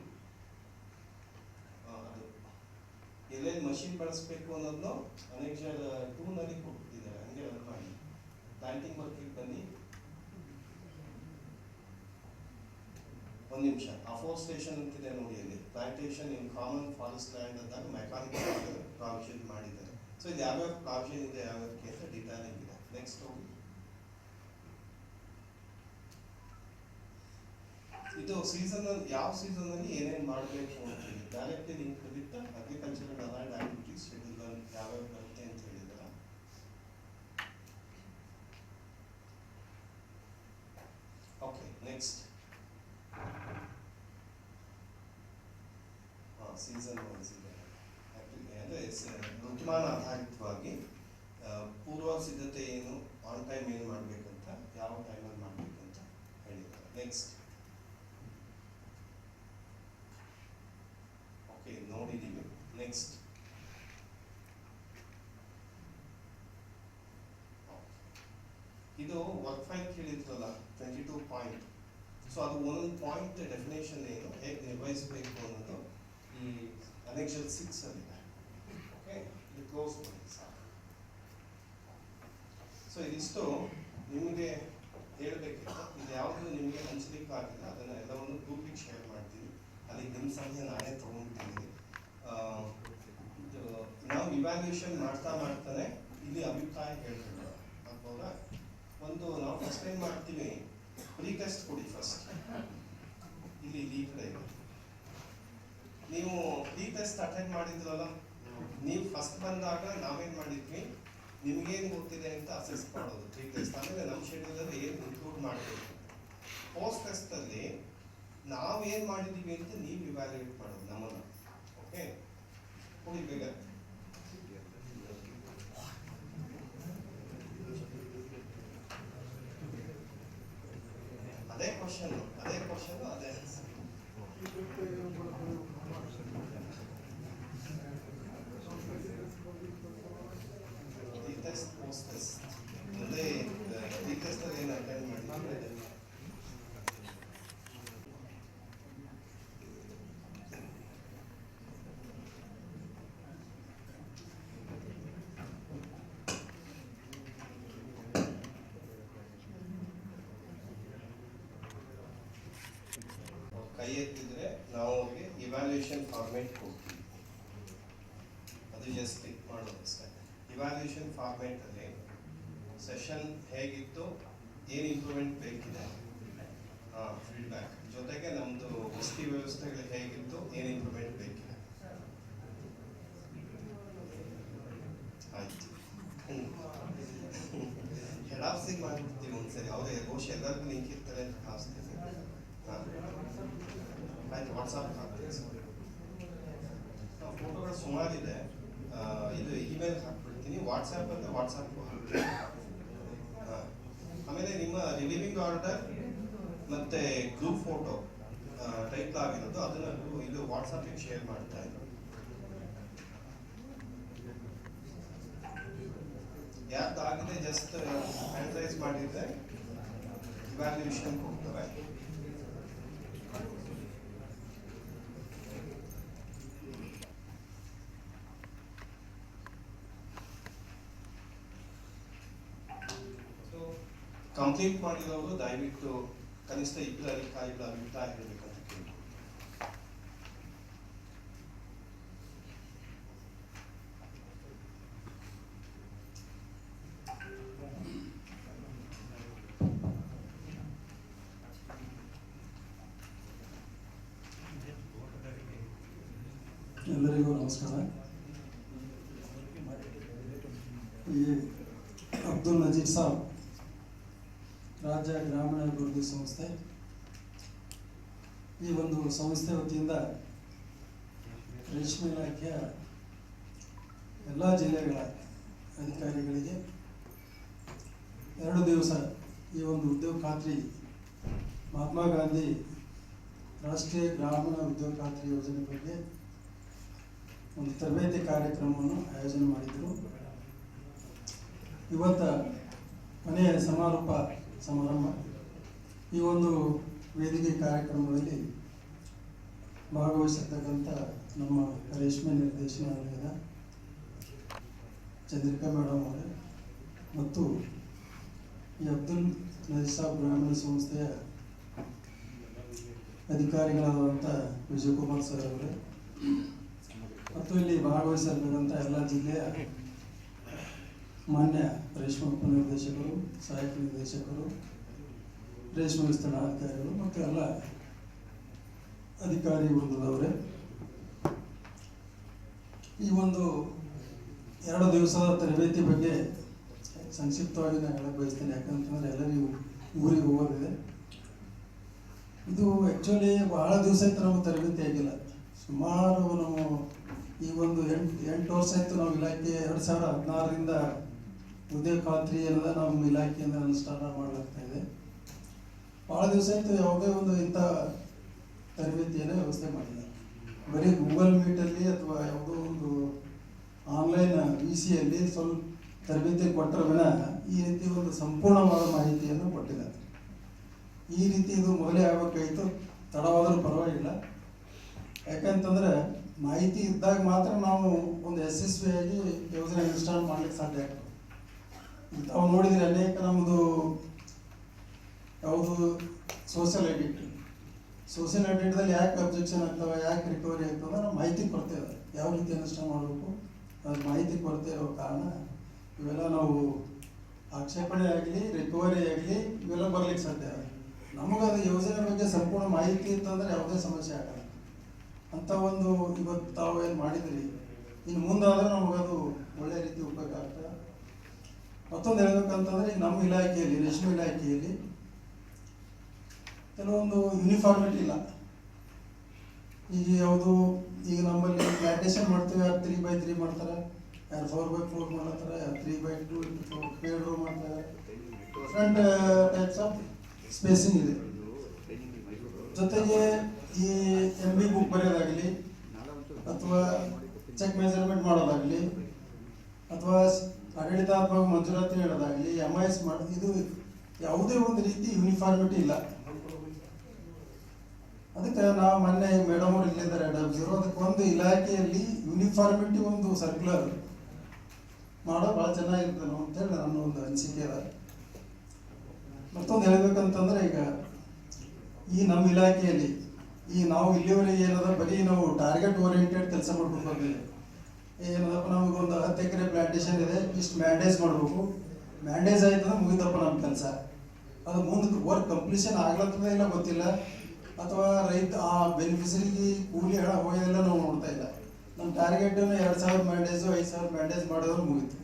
Speaker 1: ಅದು ಎಲ್ಲೆಲ್ಲಿ ಮಷಿನ್ ಬಳಸಬೇಕು ಅನ್ನೋದನ್ನು ಅನೆಕ್ಷರ್ 2 ನಲ್ಲಿ ಕೊಟ್ಟಿದ್ದಾರೆ, ಹಂಗೆ ರನ್ ಮಾಡಿ. ಪ್ಲಾಂಟಿಂಗ್ ವರ್ಕಿಗೆ ಬನ್ನಿ. ಒಂದು ನಿಮಿಷ, ಅಫೋರ್ಸ್ಟೇಷನ್ ಅಂತಿದೆ ನೋಡಿ ಅಲ್ಲಿ. Plantation in common forest land ಅಂದಾಗ ಮೆಕ್ಯಾನಿಕಲ್ ಪ್ರಾವಿಷನ್ ಮಾಡಿದ್ದಾರೆ. ಸೊ ಇದು ಯಾವ್ಯಾವ ಪ್ರಾವಿಷನ್ ಇದೆ ಯಾವ್ಯಾವಕ್ಕೆ ಅಂತ ಡಿಟೈಲಿಂಗ್ ಇದೆ. ನೆಕ್ಸ್ಟ್ ಹೋಗಿ ಇದು ಸೀಸನ್ ಯಾವ ಸೀಸನ್ ಅಲ್ಲಿ ಏನೇನು ಮಾಡಬೇಕು ಅಂತ ಹೇಳಿ directly link with agriculture and other activities schedule ಯಾವ್ಯಾವ ಬರುತ್ತೆ ಅಂತ ಹೇಳಿದಾರ. ಓಕೆ ನೆಕ್ಸ್ಟ್ ಸೀಸನ್ ಅಂದರೆ ಋತುಮಾನ ಆಧಾರಿತವಾಗಿ ಪೂರ್ವ ಸಿದ್ಧತೆ ಏನು, ಆನ್ ಟೈಮ್ ಏನು ಮಾಡಬೇಕಂತ, ಯಾವ ಟೈಮಲ್ಲಿ ಮಾಡಬೇಕಂತ ಹೇಳಿದ್ದಾರೆ. ನೆಕ್ಸ್ಟ್ ಓಕೆ ನೋಡಿದ್ದೀವಿ. ನೆಕ್ಸ್ಟ್ ಇದು ವರ್ಕ್ ಫೈಲ್ ಕೇಳಿದ್ರಲ್ಲ 22 ಪಾಯಿಂಟ್. ಸೊ ಅದು ಒಂದೊಂದು ಪಾಯಿಂಟ್ ಡೆಫಿನೇಷನ್ ಏನು, ಹೇಗೆ ನಿರ್ವಹಿಸಬೇಕು ಅನ್ನೋದು ಈ ಅನೆಕ್ಷಲ್ 6 ಅಲ್ಲಿದೆ. ಓಕೆ ಇದು ಕ್ಲೋಸ್ ಮಾಡಿ ಸಾಕು. ಸೊ ಇದಿಷ್ಟು ನಿಮಗೆ ಹೇಳಬೇಕಿತ್ತು. ಇದು ಯಾವುದು ನಿಮಗೆ ಹಂಚಲಿಕ್ಕೆ ಆಗಿಲ್ಲ ಅದನ್ನು ಎಲ್ಲವನ್ನು ಗ್ರೂಪಿಗೆ ಶೇರ್ ಮಾಡ್ತೀನಿ. ಅಲ್ಲಿಗೆ ನಿಮ್ಮ ಸಮಯ ನಾನೇ ತೊಗೊಂಡಿದ್ದೀನಿ. ನಾವು ಇವ್ಯಾಲ್ಯೂಯೇಷನ್ ಮಾಡ್ತಾನೆ ಇಲ್ಲಿ ಅಭಿಪ್ರಾಯ ಹೇಳ್ತೀವಿ ಅಥವಾ ಒಂದು ನಾವು ಫಸ್ಟ್ ಏನು ಮಾಡ್ತೀವಿ, ಪ್ರೀ ಟೆಸ್ಟ್ ಕೊಡಿ ಫಸ್ಟ್. ಇಲ್ಲಿ ಈ ಕಡೆ ಇದೆ. ನೀವು ಪ್ರೀ ಟೆಸ್ಟ್ ಅಟೆಂಡ್ ಮಾಡಿದ್ರಲ್ಲ, ನೀವು ಫಸ್ಟ್ ಬಂದಾಗ ನಾವೇನು ಮಾಡಿದ್ವಿ, ನಿಮ್ಗೇನು ಗೊತ್ತಿದೆ ಅಂತ ಅಸೆಸ್ ಮಾಡೋದು ಪ್ರೀ ಟೆಸ್ಟ್. ಆಮೇಲೆ ನಮ್ಮ ಶೆಡ್ಯೂಲಲ್ಲಿ ಏನು ಇನ್ಕ್ಲೂಡ್ ಮಾಡಬೇಕು. ಪೋಸ್ಟ್ ಟೆಸ್ಟಲ್ಲಿ ನಾವು ಏನು ಮಾಡಿದ್ದೀವಿ ಅಂತ ನೀವು ಇವ್ಯಾಲ್ಯೂಯೇಟ್ ಮಾಡೋದು ನಮ್ಮನ್ನು. ಓಕೆ ಕೊಡಿ ಬೇಗ. ಅದೇ ಕ್ವಶನ್ ಅದೇ answer. Pre test post test ಮುಂದೆ ಪ್ರೀ ಟೆಸ್ಟಲ್ಲಿ ಏನು ಅಟೆಂಡ್ ಮಾಡಿದ್ದೀವಿ. ಕೈ ಎತ್ತಿದ್ರೆ ನಾವು ಅವ್ರಿಗೆ ಇವ್ಯಾಲ್ಯೂಯೇಷನ್ ಫಾರ್ಮೇಟ್ ಕೊಡ್ತೀವಿ. ಅದು ಜಸ್ಟ್ ಕ್ಲಿಕ್ ಮಾಡೋದು ಅಷ್ಟೇ. ಇವ್ಯಾಲ್ಯೂಯೇಷನ್ ಫಾರ್ಮೇಟಲ್ಲಿ ಸೆಷನ್ ಹೇಗಿತ್ತು, ಏನು ಇಂಪ್ರೂವ್ಮೆಂಟ್ ಬೇಕಿದೆ, ಫೀಡ್ಬ್ಯಾಕ್ ಜೊತೆಗೆ ನಮ್ಮದು ವಸತಿ ವ್ಯವಸ್ಥೆಗಳು ಹೇಗಿತ್ತು, ಏನು ಇಂಪ್ರೂವ್ಮೆಂಟ್ ಬೇಕಿದೆ. ಆಯ್ತು ಹೆಡ್ ಆಫ್ಸಿಗೆ ಮಾಡಿರ್ತೀವಿ ಒಂದ್ಸರಿ. ಅವರೇ ಬಹುಶಃ ಎಲ್ಲರಿಗೂ ಲಿಂಕ್ ಇರ್ತಾರೆ ಅಂತ ಹಾಸ್ತೀನಿ. ಆಯ್ತು ವಾಟ್ಸಪ್ ಹಾಕ್ತೀನಿ. ಫೋಟೋಗಳು ಸುಮಾರಿದೆ. ಇದು ಇಮೇಲ್ ಹಾಕ್ಬಿಡ್ತೀನಿ. ವಾಟ್ಸಪ್ ಅಂತ ವಾಟ್ಸಪ್ ಹಾಕ್ತೀನಿ. ಆಮೇಲೆ ನಿಮ್ಮ ರಿಲೀವಿಂಗ್ ಆರ್ಡರ್ ಮತ್ತೆ ಗ್ರೂಪ್ ಫೋಟೋ ಟೈಪ್ ಆಗಿರೋದು ಅದನ್ನು ಇದು ವಾಟ್ಸಪ್ಪಿಗೆ ಶೇರ್ ಮಾಡ್ತಾ ಇದ್ದೀನಿ. ಯಾರ್ದಾಗಿದೆ ಜಸ್ಟ್ ಹ್ಯಾಂಡ್ರೈಸ್ ಮಾಡಿದ್ರೆ ಇವ್ಯಾಲ್ಯೂಯೇಷನ್ ಕೊಡ್ತವೆ. ಕಂಪ್ಲೀಟ್ ಮಾಡಿರೋರು ದಯವಿಟ್ಟು ಕನಿಷ್ಠ 2 ಅಧಿಕಾರಿಗಳ ಅಭಿಪ್ರಾಯ ಹೇಳಬೇಕಂತ ಕೇಳಿ.
Speaker 2: ಎಲ್ಲರಿಗೂ ನಮಸ್ಕಾರ. ಈ ಅಬ್ದುಲ್ ನಜೀರ್ ಸಾಬ್ ರಾಜ್ಯ ಗ್ರಾಮೀಣಾಭಿವೃದ್ಧಿ ಸಂಸ್ಥೆ, ಈ ಒಂದು ಸಂಸ್ಥೆ ವತಿಯಿಂದ ರೇಷ್ಮೆ ಇಲಾಖೆಯ ಎಲ್ಲ ಜಿಲ್ಲೆಗಳ ಅಧಿಕಾರಿಗಳಿಗೆ 2 ದಿವಸ ಈ ಒಂದು ಉದ್ಯೋಗ ಖಾತ್ರಿ ಮಹಾತ್ಮ ಗಾಂಧಿ ರಾಷ್ಟ್ರೀಯ ಗ್ರಾಮೀಣ ಉದ್ಯೋಗ ಖಾತ್ರಿ ಯೋಜನೆ ಬಗ್ಗೆ ಒಂದು ತರಬೇತಿ ಕಾರ್ಯಕ್ರಮವನ್ನು ಆಯೋಜನೆ ಮಾಡಿದರು. ಇವತ್ತ ಮನೆಯ ಸಮಾರೋಪ ಸಮಾರಂಭ. ಈ ಒಂದು ವೇದಿಕೆ ಕಾರ್ಯಕ್ರಮದಲ್ಲಿ ಭಾಗವಹಿಸಿರ್ತಕ್ಕಂಥ ನಮ್ಮ ರೇಷ್ಮೆ ನಿರ್ದೇಶನಾಲಯದ ಚಂದ್ರಿಕಾ ಮೇಡಮ್ ಅವರೇ ಮತ್ತು ಈ ಅಬ್ದುಲ್ ನಜೀರ್ ಸಾಬ್ ಗ್ರಾಮೀಣ ಸಂಸ್ಥೆಯ ಅಧಿಕಾರಿಗಳಾದಂಥ ವಿಜಯಕುಮಾರ್ ಸರ್ ಅವರೇ ಮತ್ತು ಇಲ್ಲಿ ಭಾಗವಹಿಸಿರ್ತಕ್ಕಂಥ ಎಲ್ಲ ಜಿಲ್ಲೆಯ ಮಾನ್ಯ ರೇಷ್ಮೆ ಉಪನಿರ್ದೇಶಕರು, ಸಹಾಯಕ ನಿರ್ದೇಶಕರು, ರೇಷ್ಮೆ ವಿಸ್ತರಣಾಧಿಕಾರಿಗಳು ಮತ್ತು ಎಲ್ಲ ಅಧಿಕಾರಿ ವೃಂದದವರೇ, ಈ ಒಂದು 2 ದಿವಸದ ತರಬೇತಿ ಬಗ್ಗೆ ಸಂಕ್ಷಿಪ್ತವಾಗಿ ನಾನು ಹೇಳಕ್ಕೆ ಬಯಸ್ತೇನೆ. ಯಾಕಂತಂದರೆ ಎಲ್ಲರಿಗೂ ಊರಿಗೆ ಹೋಗೋದಿದೆ. ಇದು ಆ್ಯಕ್ಚುಲಿ ಬಹಳ ದಿವಸ ಆಯಿತು ನಮಗೆ ತರಬೇತಿ ಆಗಿಲ್ಲ. ಸುಮಾರು ನಾವು ಈ ಒಂದು 8 ವರ್ಷ ಆಯಿತು ನಾವು ಇಲಾಖೆ 2016ರಿಂದ ಉದ್ಯೋಗ ಖಾತ್ರಿ ಏನದ ನಮ್ಮ ಇಲಾಖೆಯಿಂದ ಅನುಷ್ಠಾನ ಮಾಡಲಾಗ್ತಾ ಇದೆ. ಭಾಳ ದಿವಸ ಆಯಿತು ಯಾವುದೇ ಒಂದು ಇಂಥ ತರಬೇತಿಯನ್ನು ವ್ಯವಸ್ಥೆ ಮಾಡಿಲ್ಲ. ಬರೀ ಗೂಗಲ್ ಮೀಟಲ್ಲಿ ಅಥವಾ ಯಾವುದೋ ಒಂದು ಆನ್ಲೈನ್ VCಯಲ್ಲಿ ಸ್ವಲ್ಪ ತರಬೇತಿ ಕೊಟ್ಟರ ವಿನ ಈ ರೀತಿ ಒಂದು ಸಂಪೂರ್ಣವಾದ ಮಾಹಿತಿಯನ್ನು ಕೊಟ್ಟಿಲ್ಲ. ಈ ರೀತಿ ಇದು ಮೊದಲೇ ಆಗಬೇಕಾಯಿತು, ತಡವಾದರೂ ಪರವಾಗಿಲ್ಲ. ಯಾಕಂತಂದರೆ ಮಾಹಿತಿ ಇದ್ದಾಗ ಮಾತ್ರ ನಾವು ಒಂದು ಯಶಸ್ವಿಯಾಗಿ ಯೋಜನೆ ಅನುಷ್ಠಾನ ಮಾಡಲಿಕ್ಕೆ ಸಾಧ್ಯ ಆಗ್ತದೆ. ತಾವು ನೋಡಿದರೆ ಅನೇಕ ನಮ್ಮದು ಯಾವುದು ಸೋಷಿಯಲ್ ಎಡಿಟ್ದಲ್ಲಿ ಯಾಕೆ ಅಬ್ಜೆಕ್ಷನ್ ಆಗ್ತವೆ, ಯಾಕೆ ರಿಕವರಿ ಆಗ್ತವೆ, ನಮ್ಮ ಮಾಹಿತಿ ಕೊರತೆ ಇದೆ. ಯಾವ ರೀತಿ ಅನುಷ್ಠಾನ ಮಾಡಬೇಕು ಅದು ಮಾಹಿತಿ ಕೊರತೆ ಇರೋ ಕಾರಣ ಇವೆಲ್ಲ ನಾವು ಆಕ್ಷೇಪಣೆ ಆಗಲಿ ರಿಕವರಿ ಆಗಲಿ ಇವೆಲ್ಲ ಬರ್ಲಿಕ್ಕೆ ಸಾಧ್ಯ. ನಮಗೆ ಅದು ಯೋಜನೆ ಬಗ್ಗೆ ಸಂಪೂರ್ಣ ಮಾಹಿತಿ ಇತ್ತಂದರೆ ಯಾವುದೇ ಸಮಸ್ಯೆ ಆಗಲ್ಲ. ಅಂತ ಒಂದು ಇವತ್ತು ತಾವು ಏನು ಮಾಡಿದ್ರಿ, ಇನ್ನು ಮುಂದಾದರೆ ನಮಗದು ಒಳ್ಳೆಯ ರೀತಿ ಉಪಯೋಗ ಆಗ್ತದೆ. ಮತ್ತೊಂದು ಹೇಳ್ಬೇಕಂತಂದರೆ ಈಗ ನಮ್ಮ ಇಲಾಖೆಯಲ್ಲಿ, ರೇಷ್ಮೆ ಇಲಾಖೆಯಲ್ಲಿ ಕೆಲವೊಂದು ಯೂನಿಫಾರ್ಮಿಟಿ ಇಲ್ಲ. ಈಗ ನಮ್ಮಲ್ಲಿ ಪ್ಲಾಂಟೇಶನ್ ಮಾಡ್ತೀವಿ, ಯಾರು 3x3 ಮಾಡ್ತಾರೆ, ಯಾರು 4x4 ಮಾಡ್ತಾರೆ, ಯಾರು 3x2 ಪೇಡ್ ರೋ ಮಾಡ್ತಾರೆ. ಡಿಫ್ರೆಂಟ್ ಟೈಪ್ಸ್ ಆಫ್ ಸ್ಪೇಸಿಂಗ್ ಇದೆ. ಜೊತೆಗೆ ಈ MB ಬುಕ್ ಬರೆಯೋದಾಗಲಿ ಅಥವಾ ಚೆಕ್ ಮೆಜರ್ಮೆಂಟ್ ಮಾಡೋದಾಗಲಿ ಅಥವಾ ಆಡಳಿತಾತ್ಮಕ ಮಂಜೂರಾತಿ ನೀಡೋದಾಗಲಿ MIS ಮಾಡೋದು, ಇದು ಯಾವುದೇ ಒಂದು ರೀತಿ ಯೂನಿಫಾರ್ಮಿಟಿ ಇಲ್ಲ. ಅದಕ್ಕೆ ನಾವು ಮೊನ್ನೆ ಮೇಡಮ್ ಅವರು ಇಲ್ಲಿದ್ದಾರೆ ಅದಕ್ಕೆ ಒಂದು ಇಲಾಖೆಯಲ್ಲಿ ಯೂನಿಫಾರ್ಮಿಟಿ ಒಂದು ಸರ್ಕ್ಯುಲರ್ ಮಾಡೋ ಭಾಳ ಚೆನ್ನಾಗಿರ್ತದೆ ಅಂತೇಳಿ ನನ್ನ ಒಂದು ಅನಿಸಿಕೆ ಅದ. ಮತ್ತೊಂದು ಹೇಳ್ಬೇಕಂತಂದ್ರೆ ಈಗ ಈ ನಮ್ಮ ಇಲಾಖೆಯಲ್ಲಿ ಈಗ ನಾವು ಇಲ್ಲಿವರೆಗೆ ಏನದ ಬರೀ ನಾವು ಟಾರ್ಗೆಟ್ ಓರಿಯೆಂಟೆಡ್ ಕೆಲಸ ಮಾಡ್ಕೊಂಡು ಬಂದಿದ್ದೀವಿ. ಏನದಪ್ಪ ನಮಗೊಂದು 10 ಎಕರೆ ಪ್ಲಾಂಟೇಶನ್ ಇದೆ, ಇಷ್ಟು ಮ್ಯಾಂಡೇಜ್ ಮಾಡಬೇಕು, ಮ್ಯಾಂಡೇಜ್ ಆಯ್ತಂದ್ರೆ ಮುಗಿದಪ್ಪ ನಮ್ಮ ಕೆಲಸ. ಅದು ಮುಂದೆ ವರ್ಕ್ ಕಂಪ್ಲೀಷನ್ ಆಗ್ಲತ್ತದ ಇಲ್ಲ ಗೊತ್ತಿಲ್ಲ, ಅಥವಾ ರೈತ ಆ ಬೆನಿಫಿಷರಿಗೆ ಕೂಲಿ ಹಣ ಹೋಗೋದೆಲ್ಲ ನಾವು ನೋಡ್ತಾ ಇಲ್ಲ. ನಮ್ಮ ಟಾರ್ಗೆಟನ್ನು 2000 ಮ್ಯಾಂಡೇಜು 5000 ಮ್ಯಾಂಡೇಜ್ ಮಾಡಿದ್ರೆ ಮುಗೀತು.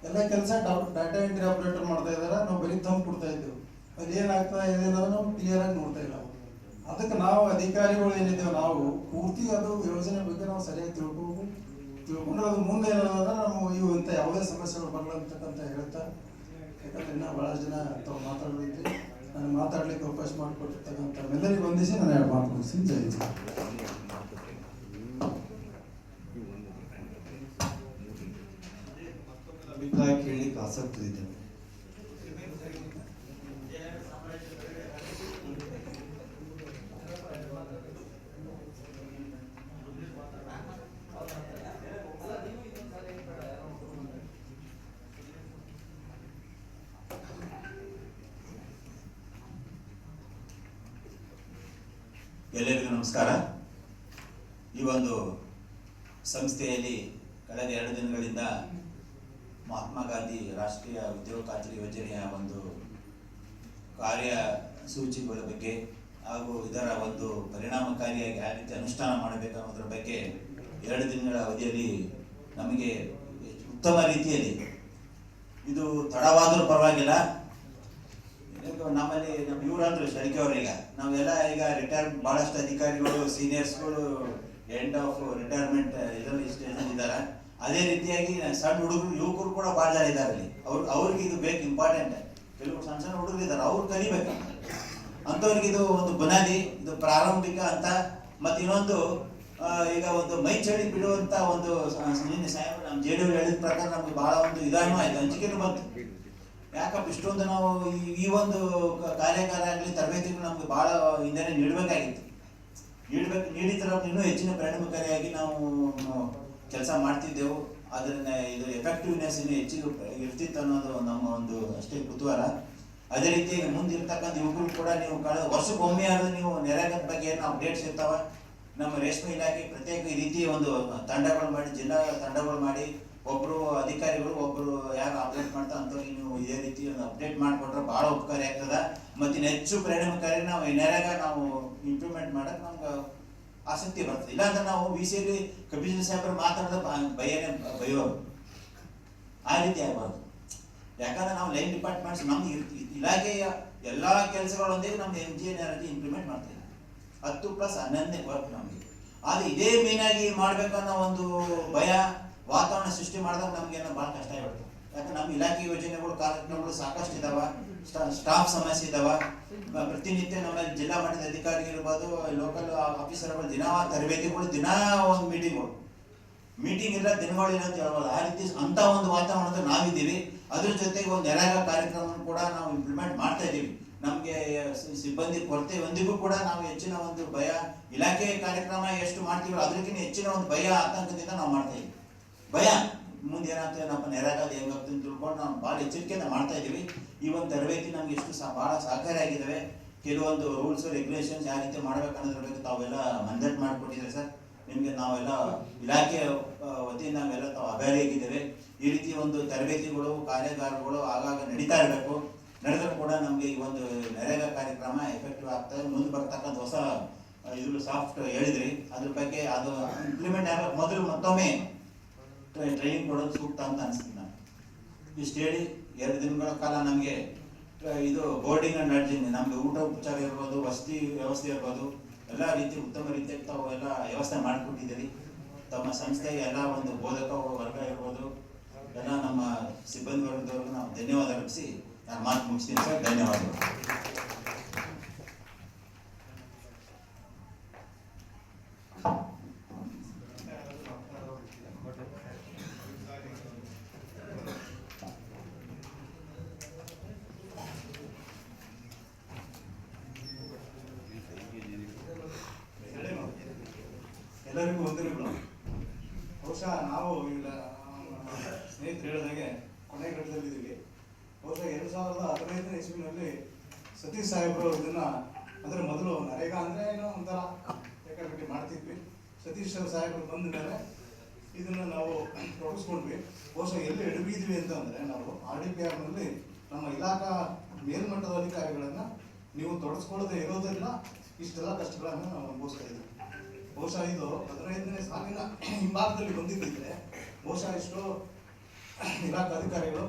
Speaker 2: ಎಲ್ಲ ಕೆಲಸ ಡಾಟಾ ಎಂಟ್ರಿ ಆಪರೇಟರ್ ಮಾಡ್ತಾ ಇದ್ದಾರೆ, ನಾವು ಬರೀ ತಂದು ಕೊಡ್ತಾ ಇದ್ದೇವೆ. ಅದು ಏನಾಗ್ತದೆ ಏನೇನಾದ್ರೂ ನಾವು ಕ್ಲಿಯರಾಗಿ ನೋಡ್ತಾ ಇಲ್ಲ. ಅದಕ್ಕೆ ನಾವು ಅಧಿಕಾರಿಗಳು ಏನಿದ್ದೇವೆ ನಾವು ಪೂರ್ತಿ ಅದು ಯೋಜನೆ ಬಗ್ಗೆ ನಾವು ಸರಿಯಾಗಿ ತಿಳ್ಕೊಂಡ್ರೆ ಅದು ಮುಂದೆ ಏನಾದ್ರೆ ನಾವು ಇವು ಇಂಥ ಯಾವುದೇ ಸಮಸ್ಯೆಗಳು ಬರಲ್ಲ ಅಂತಕ್ಕಂತ ಹೇಳ್ತಾ, ಯಾಕಂದ್ರೆ ಇನ್ನೂ ಭಾಳಷ್ಟು ಜನ ತಾವು ಮಾತಾಡೋದಿದ್ರಿ, ನಾನು ಮಾತಾಡ್ಲಿಕ್ಕೆ ಅವಕಾಶ ಮಾಡಿಕೊಟ್ಟಿರ್ತಕ್ಕಂಥ ಎಲ್ಲರಿಗೂ ವಂದಿಸಿ ನಾನು 2 ಮಾತು ಮುಗಿಸಿ ಜೈ ಹಿಂದ್.
Speaker 1: ಅಭಿಪ್ರಾಯ ಕೇಳಲಿಕ್ಕೆ ಆಸಕ್ತಿ ಇದೆ.
Speaker 3: ಎಲ್ಲರಿಗೂ ನಮಸ್ಕಾರ. ಈ ಒಂದು ಸಂಸ್ಥೆಯಲ್ಲಿ ಕಳೆದ 2 ದಿನಗಳಿಂದ ಮಹಾತ್ಮ ಗಾಂಧಿ ರಾಷ್ಟ್ರೀಯ ಉದ್ಯೋಗ ಖಾತ್ರಿ ಯೋಜನೆಯ ಒಂದು ಕಾರ್ಯಸೂಚಿಗಳ ಬಗ್ಗೆ ಹಾಗೂ ಇದರ ಒಂದು ಪರಿಣಾಮಕಾರಿಯಾಗಿ ಯಾವ ರೀತಿ ಅನುಷ್ಠಾನ ಮಾಡಬೇಕು ಅನ್ನೋದ್ರ ಬಗ್ಗೆ 2 ದಿನಗಳ ಅವಧಿಯಲ್ಲಿ ನಮಗೆ ಉತ್ತಮ ರೀತಿಯಲ್ಲಿ, ಇದು ತಡವಾದರೂ ಪರವಾಗಿಲ್ಲ, ನಮ್ಮಲ್ಲಿ ನಮ್ಮ ಇವರಂದ್ರು ಶರಿಕೆ ಅವ್ರೀಗ ನಾವೆಲ್ಲ ಈಗ ರಿಟೈರ್ ಬಹಳಷ್ಟು ಅಧಿಕಾರಿಗಳು ಸೀನಿಯರ್ಸ್ಗಳು ಎಂಡ್ ಆಫ್ ರಿಟೈರ್ಮೆಂಟ್ ಇದರಲ್ಲಿ ಸ್ಟೇಜಲ್ಲಿ ಇದ್ದಾರೆ. ಅದೇ ರೀತಿಯಾಗಿ ಸಣ್ಣ ಹುಡುಗರು ಯುವಕರು ಕೂಡ ಭಾಳ ಜನ ಇದ್ದಾರೆ ಅಲ್ಲಿ. ಅವ್ರಿಗೆ ಇದು ಬೇಕು, ಇಂಪಾರ್ಟೆಂಟ್. ಕೆಲವು ಸಣ್ಣ ಸಣ್ಣ ಹುಡುಗರು ಇದ್ದಾರೆ, ಅವ್ರು ಕಲಿಬೇಕು. ಅಂಥವ್ರಿಗೆ ಇದು ಒಂದು ಬುನಾದಿ, ಇದು ಪ್ರಾರಂಭಿಕ ಅಂತ. ಮತ್ತು ಇನ್ನೊಂದು ಈಗ ಒಂದು ಮೈ ಚಳಿ ಬಿಡುವಂತ ಒಂದು ನಿನ್ನೆ ಸಾಹೇಬ್ ನಮ್ಮ JDU ಹೇಳಿದ ಪ್ರಕಾರ ನಮ್ಗೆ ಬಹಳ ಒಂದು ಇದಾನು ಆಯ್ತು, ಅಂಜಿಕೆನೂ ಬಂತು. ಯಾಕಪ್ಪ ಇಷ್ಟೊಂದು ನಾವು ಈ ಒಂದು ಕಾರ್ಯಾಗಾರ ಆಗಲಿ ತರಬೇತಿಗಳು ನಮ್ಗೆ ಬಹಳ ಹಿಂದೆ ನೀಡಬೇಕಾಗಿತ್ತು. ನೀಡಿದ್ರೆ ಇನ್ನೂ ಹೆಚ್ಚಿನ ಪರಿಣಾಮಕಾರಿಯಾಗಿ ನಾವು ಕೆಲಸ ಮಾಡ್ತಿದ್ದೆವು. ಅದನ್ನ ಇದು ಎಫೆಕ್ಟಿವ್ನೆಸ್ ಇನ್ನೂ ಹೆಚ್ಚಿಗೆ ಇರ್ತಿತ್ತು ಅನ್ನೋದು ನಮ್ಮ ಒಂದು ಅಷ್ಟೇ ಕುತೂಹಲ. ಅದೇ ರೀತಿ ಮುಂದೆ ಇರ್ತಕ್ಕಂಥ ಯುವಕರು ಕೂಡ ನೀವು ವರ್ಷಕ್ಕೊಮ್ಮೆ ಆದ್ರೂ ನೀವು ನೆರೆಗದ ಬಗ್ಗೆ ಏನು ಅಪ್ಡೇಟ್ಸ್ ಇರ್ತಾವ. ನಮ್ಮ ರೇಷ್ಮೆ ಇಲಾಖೆ ಪ್ರತ್ಯೇಕ ಈ ರೀತಿ ಒಂದು ತಂಡಗಳು ಮಾಡಿ, ಜಿಲ್ಲಾ ತಂಡಗಳು ಮಾಡಿ ಒಬ್ರು ಅಧಿಕಾರಿಗಳು ಒಬ್ರು ಯಾರು ಅಪ್ಡೇಟ್ ಮಾಡ್ತಾರೆ ಅಂಥವ್ರಿಗೆ ನೀವು ಇದೇ ರೀತಿ ಒಂದು ಅಪ್ಡೇಟ್ ಮಾಡಿಕೊಟ್ರೆ ಭಾಳ ಉಪಕಾರಿ ಆಗ್ತದೆ. ಮತ್ತು ಇನ್ನು ಹೆಚ್ಚು ಪರಿಣಾಮಕಾರಿ ನಾವು ನರೇಗಾ ನಾವು ಇಂಪ್ರೂವ್ಮೆಂಟ್ ಮಾಡಕ್ಕೆ ನಮ್ಗೆ ಆಸಕ್ತಿ ಬರ್ತದೆ. ಇಲ್ಲಾಂದ್ರೆ ನಾವು BCಯಲ್ಲಿ ಕಮಿಷನರ್ ಸಾಹೇಬರು ಮಾತಾಡಿದ್ರೆ ಬೈಯೋರು, ಆ ರೀತಿ ಆಗಬಾರ್ದು. ಯಾಕಂದ್ರೆ ನಾವು ಲೈನ್ ಡಿಪಾರ್ಟ್ಮೆಂಟ್ಸ್ ನಮ್ಗೆ ಇಲಾಖೆಯ ಎಲ್ಲ ಕೆಲಸಗಳೊಂದಿಗೆ ನಮ್ದು MGNRG ಇಂಪ್ಲಿಮೆಂಟ್ ಮಾಡ್ತೀವಿ. 10+11 ವರ್ಕ್ ನಮಗೆ. ಆದರೆ ಇದೇ ಮೇನಾಗಿ ಮಾಡ್ಬೇಕನ್ನೋ ಒಂದು ಭಯ ವಾತಾವರಣ ಸೃಷ್ಟಿ ಮಾಡಿದಾಗ ನಮ್ಗೇನೋ ಭಾಳ ಕಷ್ಟ ಆಗ್ಬಿಡ್ತದೆ. ಯಾಕಂದ್ರೆ ನಮ್ಮ ಇಲಾಖೆ ಯೋಜನೆಗಳು ಕಾರ್ಯಕ್ರಮಗಳು ಸಾಕಷ್ಟು ಇದಾವ, ಸ್ಟಾಫ್ ಸಮಸ್ಯೆ ಇದಾವ. ಪ್ರತಿನಿತ್ಯ ನಮ್ಮಲ್ಲಿ ಜಿಲ್ಲಾ ಮಟ್ಟದ ಅಧಿಕಾರಿಗಳಿರ್ಬೋದು, ಲೋಕಲ್ ಆಫೀಸರ್ಗಳು ದಿನ ತರಬೇತಿಗಳು, ದಿನ ಒಂದು ಮೀಟಿಂಗ್ ಇಲ್ಲ, ದಿನಗಳಿಲ್ಲ ಅಂತ ಹೇಳ್ಬೋದು. ಆ ರೀತಿ ಅಂತ ಒಂದು ವಾತಾವರಣದಲ್ಲಿ ನಾವಿದ್ದೀವಿ. ಅದ್ರ ಜೊತೆಗೆ ಒಂದು ನರೇಗಾ ಕಾರ್ಯಕ್ರಮ ಕೂಡ ನಾವು ಇಂಪ್ಲಿಮೆಂಟ್ ಮಾಡ್ತಾ ಇದ್ದೀವಿ. ನಮಗೆ ಸಿಬ್ಬಂದಿ ಕೊರತೆ ಒಂದಿಗೂ ಕೂಡ ನಾವು ಹೆಚ್ಚಿನ ಒಂದು ಭಯ, ಇಲಾಖೆ ಕಾರ್ಯಕ್ರಮ ಎಷ್ಟು ಮಾಡ್ತೀವಿ ಅದಕ್ಕಿಂತ ಹೆಚ್ಚಿನ ಒಂದು ಭಯ ಆತಂಕದಿಂದ ನಾವು ಮಾಡ್ತಾ ಇದ್ದೀವಿ. ಭಯ ಮುಂದೆ ಏನಾಗ್ತದೆ ನಮ್ಮ ನರೇಗಾದ ಹೆಂಗಾಗ್ತದೆ ಅಂತ ತಿಳ್ಕೊಂಡು ನಾವು ಭಾಳ ಎಚ್ಚರಿಕೆಯಿಂದ ಮಾಡ್ತಾ ಇದ್ದೀವಿ. ಈ ಒಂದು ತರಬೇತಿ ನಮ್ಗೆ ಎಷ್ಟು ಭಾಳ ಸಹಕಾರಿಯಾಗಿದ್ದಾವೆ. ಕೆಲವೊಂದು ರೂಲ್ಸ್ ರೆಗ್ಯುಲೇಷನ್ಸ್ ಯಾವ ರೀತಿ ಮಾಡ್ಬೇಕನ್ನೋದ್ರ ಬಗ್ಗೆ ತಾವೆಲ್ಲ ಮಂದಟ್ ಮಾಡಿಕೊಟ್ಟಿದ್ದಾರೆ ಸರ್. ನಿಮಗೆ ನಾವೆಲ್ಲ ಇಲಾಖೆ ವತಿಯಿಂದ ನಾವೆಲ್ಲ ತಾವು ಅಭ್ಯರ್ಥಿಯಾಗಿದ್ದೇವೆ. ಈ ರೀತಿ ಒಂದು ತರಬೇತಿಗಳು ಕಾರ್ಯಾಗಾರಗಳು ಆಗಾಗ ನಡೀತಾ ಇರಬೇಕು. ನಡೆದರೂ ಕೂಡ ನಮಗೆ ಈ ಒಂದು ನರೇಗಾ ಕಾರ್ಯಕ್ರಮ ಎಫೆಕ್ಟಿವ್ ಆಗ್ತದೆ. ಮುಂದೆ ಬರ್ತಕ್ಕಂಥ ಹೊಸ ಇದು ಸಾಫ್ಟ್ ಹೇಳಿದ್ರಿ, ಅದ್ರ ಬಗ್ಗೆ ಅದು ಇಂಪ್ಲಿಮೆಂಟ್ ಆಗಬೇಕು. ಮೊದಲು ಮತ್ತೊಮ್ಮೆ ಟ್ರೈನಿಂಗ್ ಕೊಡೋದು ಸೂಕ್ತ ಅಂತ ಅನಿಸ್ತೀನಿ ನಾನು. ಇಷ್ಟು ಹೇಳಿ 2 ದಿನಗಳ ಕಾಲ ನಮಗೆ ಇದು ಬೋರ್ಡಿಂಗ್ ಅಂಡ್ ನಡ್ಜಿಂಗ್, ನಮಗೆ ಊಟ ಉಪಚಾರ ಇರ್ಬೋದು, ವಸತಿ ವ್ಯವಸ್ಥೆ ಇರ್ಬೋದು, ಎಲ್ಲ ರೀತಿ ಉತ್ತಮ ರೀತಿಯಾಗಿ ತಾವು ಎಲ್ಲ ವ್ಯವಸ್ಥೆ ಮಾಡಿಕೊಟ್ಟಿದ್ದೀರಿ. ತಮ್ಮ ಸಂಸ್ಥೆಗೆ ಎಲ್ಲ ಒಂದು ಬೋಧಕ ವರ್ಗ ಇರ್ಬೋದು, ಎಲ್ಲ ನಮ್ಮ ಸಿಬ್ಬಂದಿ ವರ್ಗದವ್ರಿಗೆ ನಾವು ಧನ್ಯವಾದ ಅರ್ಪಿಸಿ ನಾನು ಮಾತು ಮುಗಿಸ್ತೀನಿ ಸರ್. ಧನ್ಯವಾದಗಳು.
Speaker 4: ಎಲ್ಲರಿಗೂ ವಂದನೆಗಳು. ಬಹುಶಃ ನಾವು ಈಗ ಸ್ನೇಹಿತರು ಹೇಳಿದಾಗೆ ಕೊನೆ ಘಟ್ಟದಲ್ಲಿದ್ದೀವಿ. ಬಹುಶಃ 2015ನೇ ಇಸ್ವಿನಲ್ಲಿ ಸತೀಶ್ ಸಾಹೇಬರು ಇದನ್ನ, ಅಂದರೆ ಮೊದಲು ನರೇಗಾ ಅಂದರೆ ಏನೋ ಒಂಥರ ಬೇಕಾಬಿಟ್ಟಿ ಮಾಡ್ತಿದ್ವಿ. ಸತೀಶ್ ಸಾಹೇಬರು ಬಂದ ಮೇಲೆ ಇದನ್ನು ನಾವು ತೊಡಗಿಸ್ಕೊಂಡ್ವಿ. ಬಹುಶಃ ಎಲ್ಲಿ ಎಡವಿದ್ವಿ ಅಂತಂದರೆ, ನಾವು RDPRನಲ್ಲಿ ನಮ್ಮ ಇಲಾಖಾ ಮೇಲ್ಮಟ್ಟದ ಅಧಿಕಾರಿಗಳನ್ನು ನೀವು ತೊಡಗಿಸ್ಕೊಳ್ಳದೆ ಇರೋದ್ರಿಂದ ಇಷ್ಟೆಲ್ಲ ಕಷ್ಟಗಳನ್ನು ನಾವು ಅನುಭವಿಸ್ತಾ ಇದ್ದೀವಿ. ಬಹುಶಃ ಇದು 15ನೇ ಸಾಲಿನ ಹಿಂಭಾಗದಲ್ಲಿ ಬಂದಿದ್ದಿದ್ರೆ ಬಹುಶಃ ಇಷ್ಟು ಇಲಾಖಾ ಅಧಿಕಾರಿಗಳು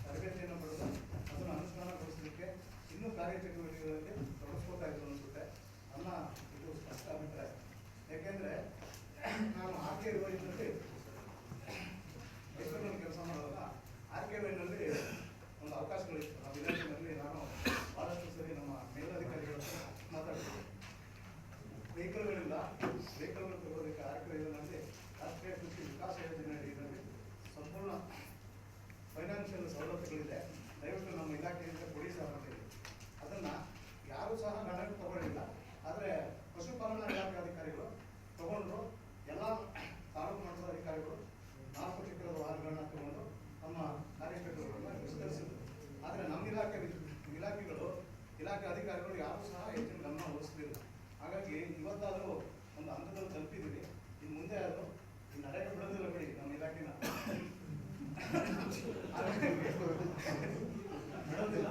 Speaker 4: ತರಬೇತಿಯನ್ನು ಪಡೆದು ಅದನ್ನು ಅನುಷ್ಠಾನಗೊಳಿಸಲಿಕ್ಕೆ ಇನ್ನೂ ಕಾರ್ಯಚಟುವಟಿಕೆಗಳಲ್ಲಿ ತೊಡಗಿಸ್ಕೋತಾ ಇದ್ರು ಅನಿಸುತ್ತೆ. ನನ್ನ ಇದು ಸ್ಪಷ್ಟ ಅಭಿಪ್ರಾಯ. ಯಾಕೆಂದರೆ ನಾನು RKVನಲ್ಲಿ ಮೈಸೂರಿನಲ್ಲಿ ಕೆಲಸ ಮಾಡುವಾಗ RKVನಲ್ಲಿ ಒಂದು ಅವಕಾಶಗಳಿತ್ತು. ಆ ವಿಧಾನದಲ್ಲಿ ನಾನು ಭಾಳಷ್ಟು ಸರಿ ನಮ್ಮ ಮೇಲಧಿಕಾರಿಗಳ ಮಾತಾಡ್ತೀನಿ. ವೆಹಿಕಲ್ಗಳಿಲ್ಲ, ವೆಹಿಕಲ್ಗಳು ತಗೊಳ್ಳೋದಕ್ಕೆ RKVನಲ್ಲಿ ರಾಷ್ಟ್ರೀಯ ಕೃಷಿ ವಿಕಾಸ ಯೋಜನೆ ಅಡಿಯಲ್ಲಿ ಸಂಪೂರ್ಣ ಫೈನಾನ್ಷಿಯಲ್ ಸವಲತ್ತುಗಳಿದೆ. ದಯವಿಟ್ಟು ನಮ್ಮ ಇಲಾಖೆಯಿಂದ ಕೊಡಿ ಸಹ ಮಾಡ್ತೀವಿ. ಅದನ್ನು ಯಾರೂ ಸಹ ಗಣಕ್ಕೆ ತಗೊಳ್ಳಿಲ್ಲ. ಆದರೆ ಪಶುಪಾಲನಾ ಇಲಾಖೆ ಅಧಿಕಾರಿಗಳು ತಗೊಂಡ್ರು. ಎಲ್ಲ ತಾಲೂಕು ಮಟ್ಟದ ಅಧಿಕಾರಿಗಳು 4 ಚಕ್ರದ ವಾಹನಗಳನ್ನ ತಗೊಂಡು ನಮ್ಮ ಕಾರ್ಯಕರ್ತರುಗಳನ್ನ ವಿಸ್ತರಿಸಿದ್ರು. ಆದರೆ ನಮ್ಮ ಇಲಾಖೆಗಳು ಇಲಾಖೆ ಅಧಿಕಾರಿಗಳು ಯಾರೂ ಸಹ ಹೆಚ್ಚಿನ ಗಮನ ಹರಿಸಲಿಲ್ಲ. ಹಾಗಾಗಿ ಇವತ್ತಾದರೂ ಒಂದು ಹಂತದಲ್ಲಿ ತಲುಪಿದ್ದೀವಿ. ಇನ್ನು ಮುಂದೆ ಆದರೂ ಈ ನರೇಗಾ ಬಿಡೋದಿಲ್ಲ ಬಿಡಿ ನಮ್ಮ ಇಲಾಖೆನ ಬಿಡೋದಿಲ್ಲ.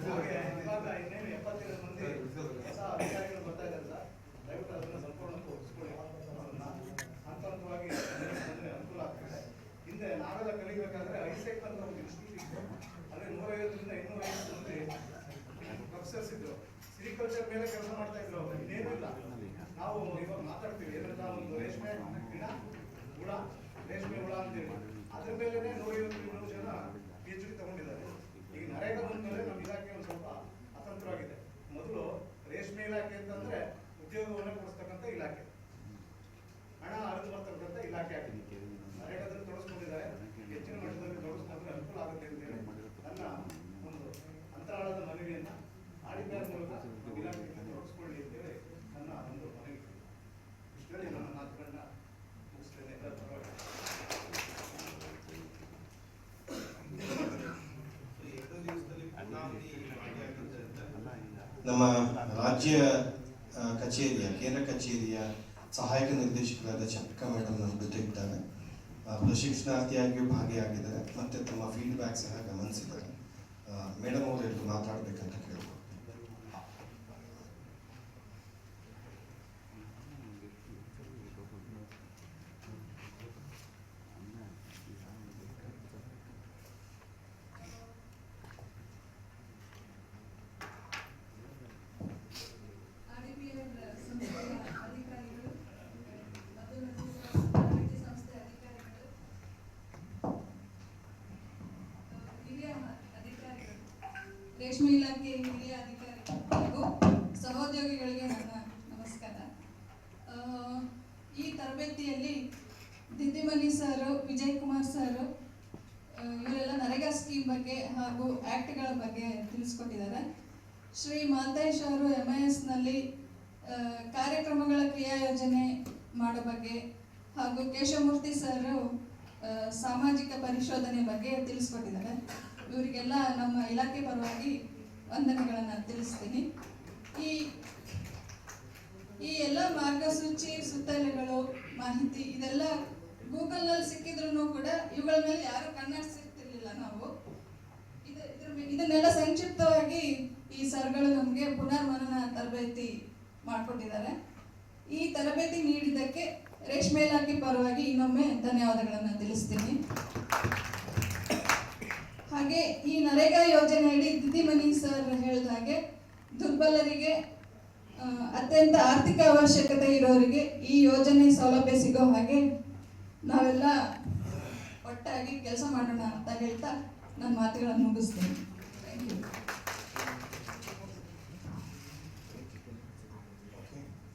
Speaker 4: ಹಾಗೆ ಇವಾಗ ಇನ್ನೇನು 75 ಮಂದಿ ಹೊಸ ಅಧಿಕಾರಿಗಳು ಬರ್ತಾ ಇದ್ದಾರೆ ಸರ್. ದಯವಿಟ್ಟು ಅದನ್ನು ಸಂಪೂರ್ಣ ತೋರಿಸ್ಕೊಳ್ಳಿ. ಅದನ್ನು ಹಂತವಾಗಿ ಅನುಕೂಲ ಆಗ್ತದೆ. ಹಿಂದೆ ನಾವೆಲ್ಲ ಕಲಿಬೇಕಾದ್ರೆ ಐಸೆಕ್ ಅಂತ ಒಂದು ಇನ್ಸ್ಟಿಟ್ಯೂಟ್ ಇತ್ತು. ಅಲ್ಲಿ 150ರಿಂದ 250 ಮಂದಿ ಪ್ರೊಫೆಸರ್ಸ್ ಇದ್ರು. ಸಿರಿಕಲ್ಚರ್ ಮೇಲೆ ಕೆಲಸ ಮಾಡ್ತಾ ಇದ್ರು. ಅವರು ಇನ್ನೇನು ಇಲ್ಲ. ನಾವು ಇವಾಗ ಮಾತಾಡ್ತೀವಿ ಏನಂತ, ಒಂದು ರೇಷ್ಮೆ ಗಿಡ ಹುಳ, ರೇಷ್ಮೆ ಹುಳ ಅಂತೇಳಿ ಅದ್ರ ಮೇಲೆನೆ 150 ಜನ PhD ತಗೊಂಡಿದ್ದಾರೆ. ಈಗ ನರೇಗಾ ಬಂದ ಮೇಲೆ ನಮ್ಮ ಇಲಾಖೆ ಒಂದು ಸ್ವಲ್ಪ ಅತಂತ್ರವಾಗಿದೆ. ಮೊದಲು ರೇಷ್ಮೆ ಇಲಾಖೆ ಅಂತಂದ್ರೆ ಉದ್ಯೋಗವನ್ನು ಕೊಡಿಸ್ತಕ್ಕಂಥ ಇಲಾಖೆ, ಹಣ ಹರಿದು ಬರ್ತಕ್ಕಂಥ ಇಲಾಖೆ ಆಗಿದೆ. ನರೇಗಾದಲ್ಲಿ ತೊಡಗಿಸ್ಕೊಂಡಿದ್ದಾರೆ. ಹೆಚ್ಚಿನ ಮಟ್ಟದಲ್ಲಿ ತೊಡಗಿಸ್ಕೊಂಡ್ರೆ ಅನುಕೂಲ ಆಗುತ್ತೆ ಅಂತೇಳಿ ನನ್ನ ಒಂದು ಅಂತರಾಳದ ಮನವಿಯನ್ನ RDPR ಮೂಲಕ ಇಲಾಖೆಯಿಂದ ತೊಡಗಿಸ್ಕೊಳ್ಳಿ ಅಂತೇಳಿ ನನ್ನ ಒಂದು ಮನವಿ. ಇಷ್ಟು ಹೇಳಿ ನನ್ನ ಮಾತುಗಳನ್ನ ಮುಗಿಸ್ತೇನೆ.
Speaker 1: ನಮ್ಮ ರಾಜ್ಯ ಕಚೇರಿಯ ಕೇಂದ್ರ ಕಚೇರಿಯ ಸಹಾಯಕ ನಿರ್ದೇಶಕರಾದ ಚಂದ್ರಿಕಾ ಮೇಡಮ್ ನಮ್ಮ ಜೊತೆ ಇದ್ದಾರೆ. ಪ್ರಶಿಕ್ಷಣಾರ್ಥಿಯಾಗಿಯೂ ಭಾಗಿಯಾಗಿದ್ದಾರೆ ಮತ್ತು ತಮ್ಮ ಫೀಡ್ಬ್ಯಾಕ್ ಸಹ ಗಮನಿಸಿದ್ದಾರೆ. ಮೇಡಮ್ ಅವರು ಎರಡು ಮಾತಾಡಬೇಕಂತ ಕೇಳ್ಬೋದು.
Speaker 5: ರೇಷ್ಮೆ ಇಲಾಖೆ ಹಿರಿಯ ಅಧಿಕಾರಿ ಹಾಗೂ ಸಹೋದ್ಯೋಗಿಗಳಿಗೆ ನನ್ನ ನಮಸ್ಕಾರ. ಈ ತರಬೇತಿಯಲ್ಲಿ ದಿದ್ದಿಮನಿ ಸರ್, ವಿಜಯ್ ಕುಮಾರ್ ಸರ್ ಇವರೆಲ್ಲ ನರೇಗಾ ಸ್ಕೀಮ್ ಬಗ್ಗೆ ಹಾಗೂ ಆ್ಯಕ್ಟ್ಗಳ ಬಗ್ಗೆ ತಿಳಿಸ್ಕೊಟ್ಟಿದ್ದಾರೆ. ಶ್ರೀ ಮಾಂತೇಶ್ ಅವರು MIS-ನಲ್ಲಿ ಕಾರ್ಯಕ್ರಮಗಳ ಕ್ರಿಯಾ ಯೋಜನೆ ಮಾಡೋ ಬಗ್ಗೆ ಹಾಗೂ ಕೇಶವಮೂರ್ತಿ ಸರ್ ಸಾಮಾಜಿಕ ಪರಿಶೋಧನೆ ಬಗ್ಗೆ ತಿಳಿಸ್ಕೊಟ್ಟಿದ್ದಾರೆ. ಇವರಿಗೆಲ್ಲ ನಮ್ಮ ಇಲಾಖೆ ಪರವಾಗಿ ವಂದನೆಗಳನ್ನು ತಿಳಿಸ್ತೀನಿ. ಈ ಎಲ್ಲ ಮಾರ್ಗಸೂಚಿ, ಸುತ್ತೋಲೆಗಳು, ಮಾಹಿತಿ ಇದೆಲ್ಲ ಗೂಗಲ್ನಲ್ಲಿ ಸಿಕ್ಕಿದ್ರು ಕೂಡ ಇವುಗಳ ಮೇಲೆ ಯಾರು ಕಣ್ಣಾಡಿಸಿರ್ತಿರ್ಲಿಲ್ಲ ನಾವು. ಇದನ್ನೆಲ್ಲ ಸಂಕ್ಷಿಪ್ತವಾಗಿ ಈ ಸರ್ಗಳು ನಮಗೆ ಪುನರ್ಮನನ ತರಬೇತಿ ಮಾಡಿಕೊಟ್ಟಿದ್ದಾರೆ. ಈ ತರಬೇತಿ ನೀಡಿದ್ದಕ್ಕೆ ರೇಷ್ಮೆ ಇಲಾಖೆ ಪರವಾಗಿ ಇನ್ನೊಮ್ಮೆ ಧನ್ಯವಾದಗಳನ್ನು ತಿಳಿಸ್ತೀನಿ. ಹಾಗೆ ಈ ನರೇಗಾ ಯೋಜನೆಯಡಿ ದಿದ್ದಿಮನಿ ಸರ್ ಹೇಳಿದ ಹಾಗೆ ದುರ್ಬಲರಿಗೆ, ಅತ್ಯಂತ ಆರ್ಥಿಕ ಅವಶ್ಯಕತೆ ಇರೋರಿಗೆ ಈ ಯೋಜನೆ ಸೌಲಭ್ಯ ಸಿಗೋ ಹಾಗೆ ನಾವೆಲ್ಲ ಒಟ್ಟಾಗಿ ಕೆಲಸ ಮಾಡೋಣ ಅಂತ ಹೇಳ್ತಾ ನನ್ನ ಮಾತುಗಳನ್ನು ಮುಗಿಸ್ತೀನಿ. Thank you.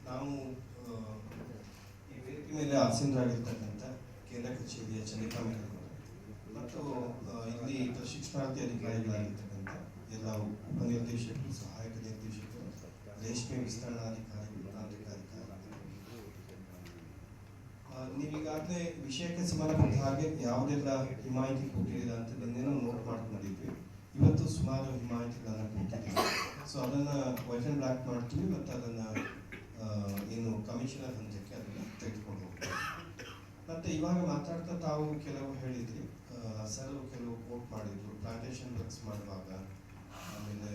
Speaker 1: ನಾವು ಈ ವೇದಿಕೆ ಮೇಲೆ ಆಸೀನರಾಗಿರ್ತಕ್ಕಂಥ ಕೇಂದ್ರ ಕಚೇರಿಯ ಚಂದ್ರಿಕಾ ಮೇಡಮ್ ಮತ್ತು ಇಲ್ಲಿ ಪ್ರಶಿಕ್ಷಣಾರ್ಥಿ ಅಧಿಕಾರಿಗಳಾಗಿರ್ತಕ್ಕಂಥ ಎಲ್ಲ ಉಪನಿರ್ದೇಶಕರು, ಸಹಾಯಕ ನಿರ್ದೇಶಕರು, ರೇಷ್ಮೆ ವಿಸ್ತರಣಾಧಿಕಾರಿಗಳು, ತಾಂತ್ರಿಕ ಅಧಿಕಾರಿಗಳು, ನೀವೀಗಾಗಲೇ ವಿಷಯಕ್ಕೆ ಸಂಬಂಧಪಟ್ಟ ಹಾಗೆ ಯಾವುದೆಲ್ಲ ಹಿಮಾಯಿತಿ ಕೊಟ್ಟಿದ್ದೀರಾ ಅಂತ ನಿನ್ನೇನೋ ನೋಟ್ ಮಾಡ್ಕೊಂಡಿದ್ವಿ. ಇವತ್ತು ಸುಮಾರು ಹಿಮಾಯಿತಿಗಳನ್ನು ಕೊಟ್ಟಿದ್ದೀವಿ. ಸೊ ಅದನ್ನು ವೈಟ್ ಆ್ಯಂಡ್ ಬ್ಲ್ಯಾಕ್ ಮಾಡ್ತೀವಿ ಮತ್ತು ಅದನ್ನು ಏನು ಕಮಿಷನರ್ ಹಂತಕ್ಕೆ ಅದನ್ನು ತೆಗೆದುಕೊಂಡು ಹೋಗ್ತೀವಿ. ಮತ್ತು ಇವಾಗ ಮಾತಾಡ್ತಾ ತಾವು ಕೆಲವು ಹೇಳಿದ್ರಿ, ಸರ್ ಕೆಲವು ಕೋಟ್ ಮಾಡಿದ್ರು. ಪ್ಲಾಂಟೇಶನ್ ವರ್ಕ್ಸ್ ಮಾಡುವಾಗ, ಆಮೇಲೆ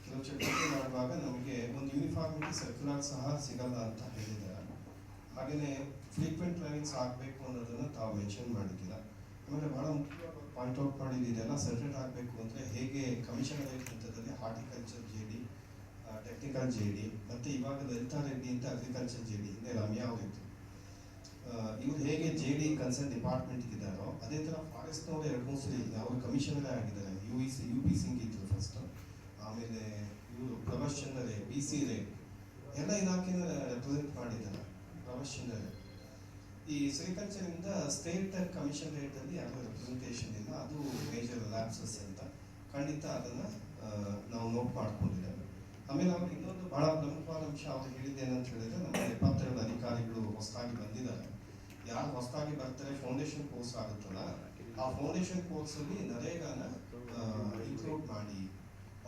Speaker 1: ಕೆಲವು ಚಟುವಟಿಕೆ ಮಾಡುವಾಗ ನಮಗೆ ಒಂದು ಯೂನಿಫಾರ್ಮಿಟಿ ಸರ್ಕ್ಯುಲರ್ ಸಹ ಸಿಗಲ್ಲ ಅಂತ ಹೇಳಿದ್ದಾರೆ. ಹಾಗೆಯೇ ಫ್ರೀಕ್ವೆಂಟ್ ಟ್ರೈನಿಂಗ್ಸ್ ಆಗಬೇಕು ಅನ್ನೋದನ್ನು ತಾವು ಮೆನ್ಷನ್ ಮಾಡಿದ್ದೀರ. ಆಮೇಲೆ ಭಾಳ ಮುಖ್ಯವಾಗಿ ಪಾಯಿಂಟ್ ಔಟ್ ಮಾಡಿದ್ದು ಇದೆಲ್ಲ ಸರ್ಟಿಫೈಡ್ ಆಗಬೇಕು ಅಂದರೆ ಹೇಗೆ ಕಮಿಷನರೇಟ್ ಹಂತದಲ್ಲಿ ಹಾರ್ಟಿಕಲ್ಚರ್ JD, ಟೆಕ್ನಿಕಲ್ JD ಮತ್ತು ಇವಾಗ ಲಲಿತಾ ರೆಡ್ಡಿ ಅಂತ ಅಗ್ರಿಕಲ್ಚರ್ JD, ಹಿಂದೆ ರಮ್ಯಾ ಅವರಿತ್ತು. ಇವ್ರು ಹೇಗೆ JD ಕನ್ಸರ್ನ್ ಡಿಪಾರ್ಟ್ಮೆಂಟ್ ಇದ್ದಾರೋ ಅದೇ ಥರ ಫಾರೆಸ್ಟ್ನವರು 2-3 ಸರಿ ಅವರು ಕಮಿಷನರೇ ಆಗಿದ್ದಾರೆ. UP ಸಿಂಗ್ ಇದ್ರು ಫಸ್ಟ್, ಆಮೇಲೆ ಇವರು ಪ್ರಭಾಸ್ ಚಂದ್ರ BC ರೇ ಎಲ್ಲ ಇಲಾಖೆನ ರೆಪ್ರೆಸೆಂಟ್ ಮಾಡಿದ್ದಾರೆ. ಪ್ರಭಾಸ್ ಚಂದ್ರ ಈ ಸೆರಿಕಲ್ಚರಿಂದ ಸ್ಟೇಟ್ ಕಮಿಷನರೇಟಲ್ಲಿ ಯಾವುದೋ ರೆಪ್ರೆಸೆಂಟೇಷನ್ ಇಲ್ಲ, ಅದು ಮೇಜರ್ ಲ್ಯಾಪ್ಸಸ್ ಅಂತ ಖಂಡಿತ ಅದನ್ನು ನಾವು ನೋಟ್ ಮಾಡ್ಕೊಂಡಿದ್ದೇವೆ. ಆಮೇಲೆ ಅವ್ರು ಇನ್ನೊಂದು ಬಹಳ ಪ್ರಮುಖವಾದ ಅಂಶ ಅವ್ರು ಹೇಳಿದ್ದೇನಂತ ಹೇಳಿದ್ರೆ, ನಮ್ಮ 72 ಅಧಿಕಾರಿಗಳು ಹೊಸದಾಗಿ ಬಂದಿದ್ದಾರೆ. ಯಾರು ಹೊಸದಾಗಿ ಬರ್ತಾರೆ ಫೌಂಡೇಶನ್ ಕೋರ್ಸ್ ಆಗುತ್ತಲ್ಲ, ಆ ಫೌಂಡೇಶನ್ ಕೋರ್ಸಲ್ಲಿ ನರೇಗಾನ ಇನ್ಕ್ಲೂಡ್ ಮಾಡಿ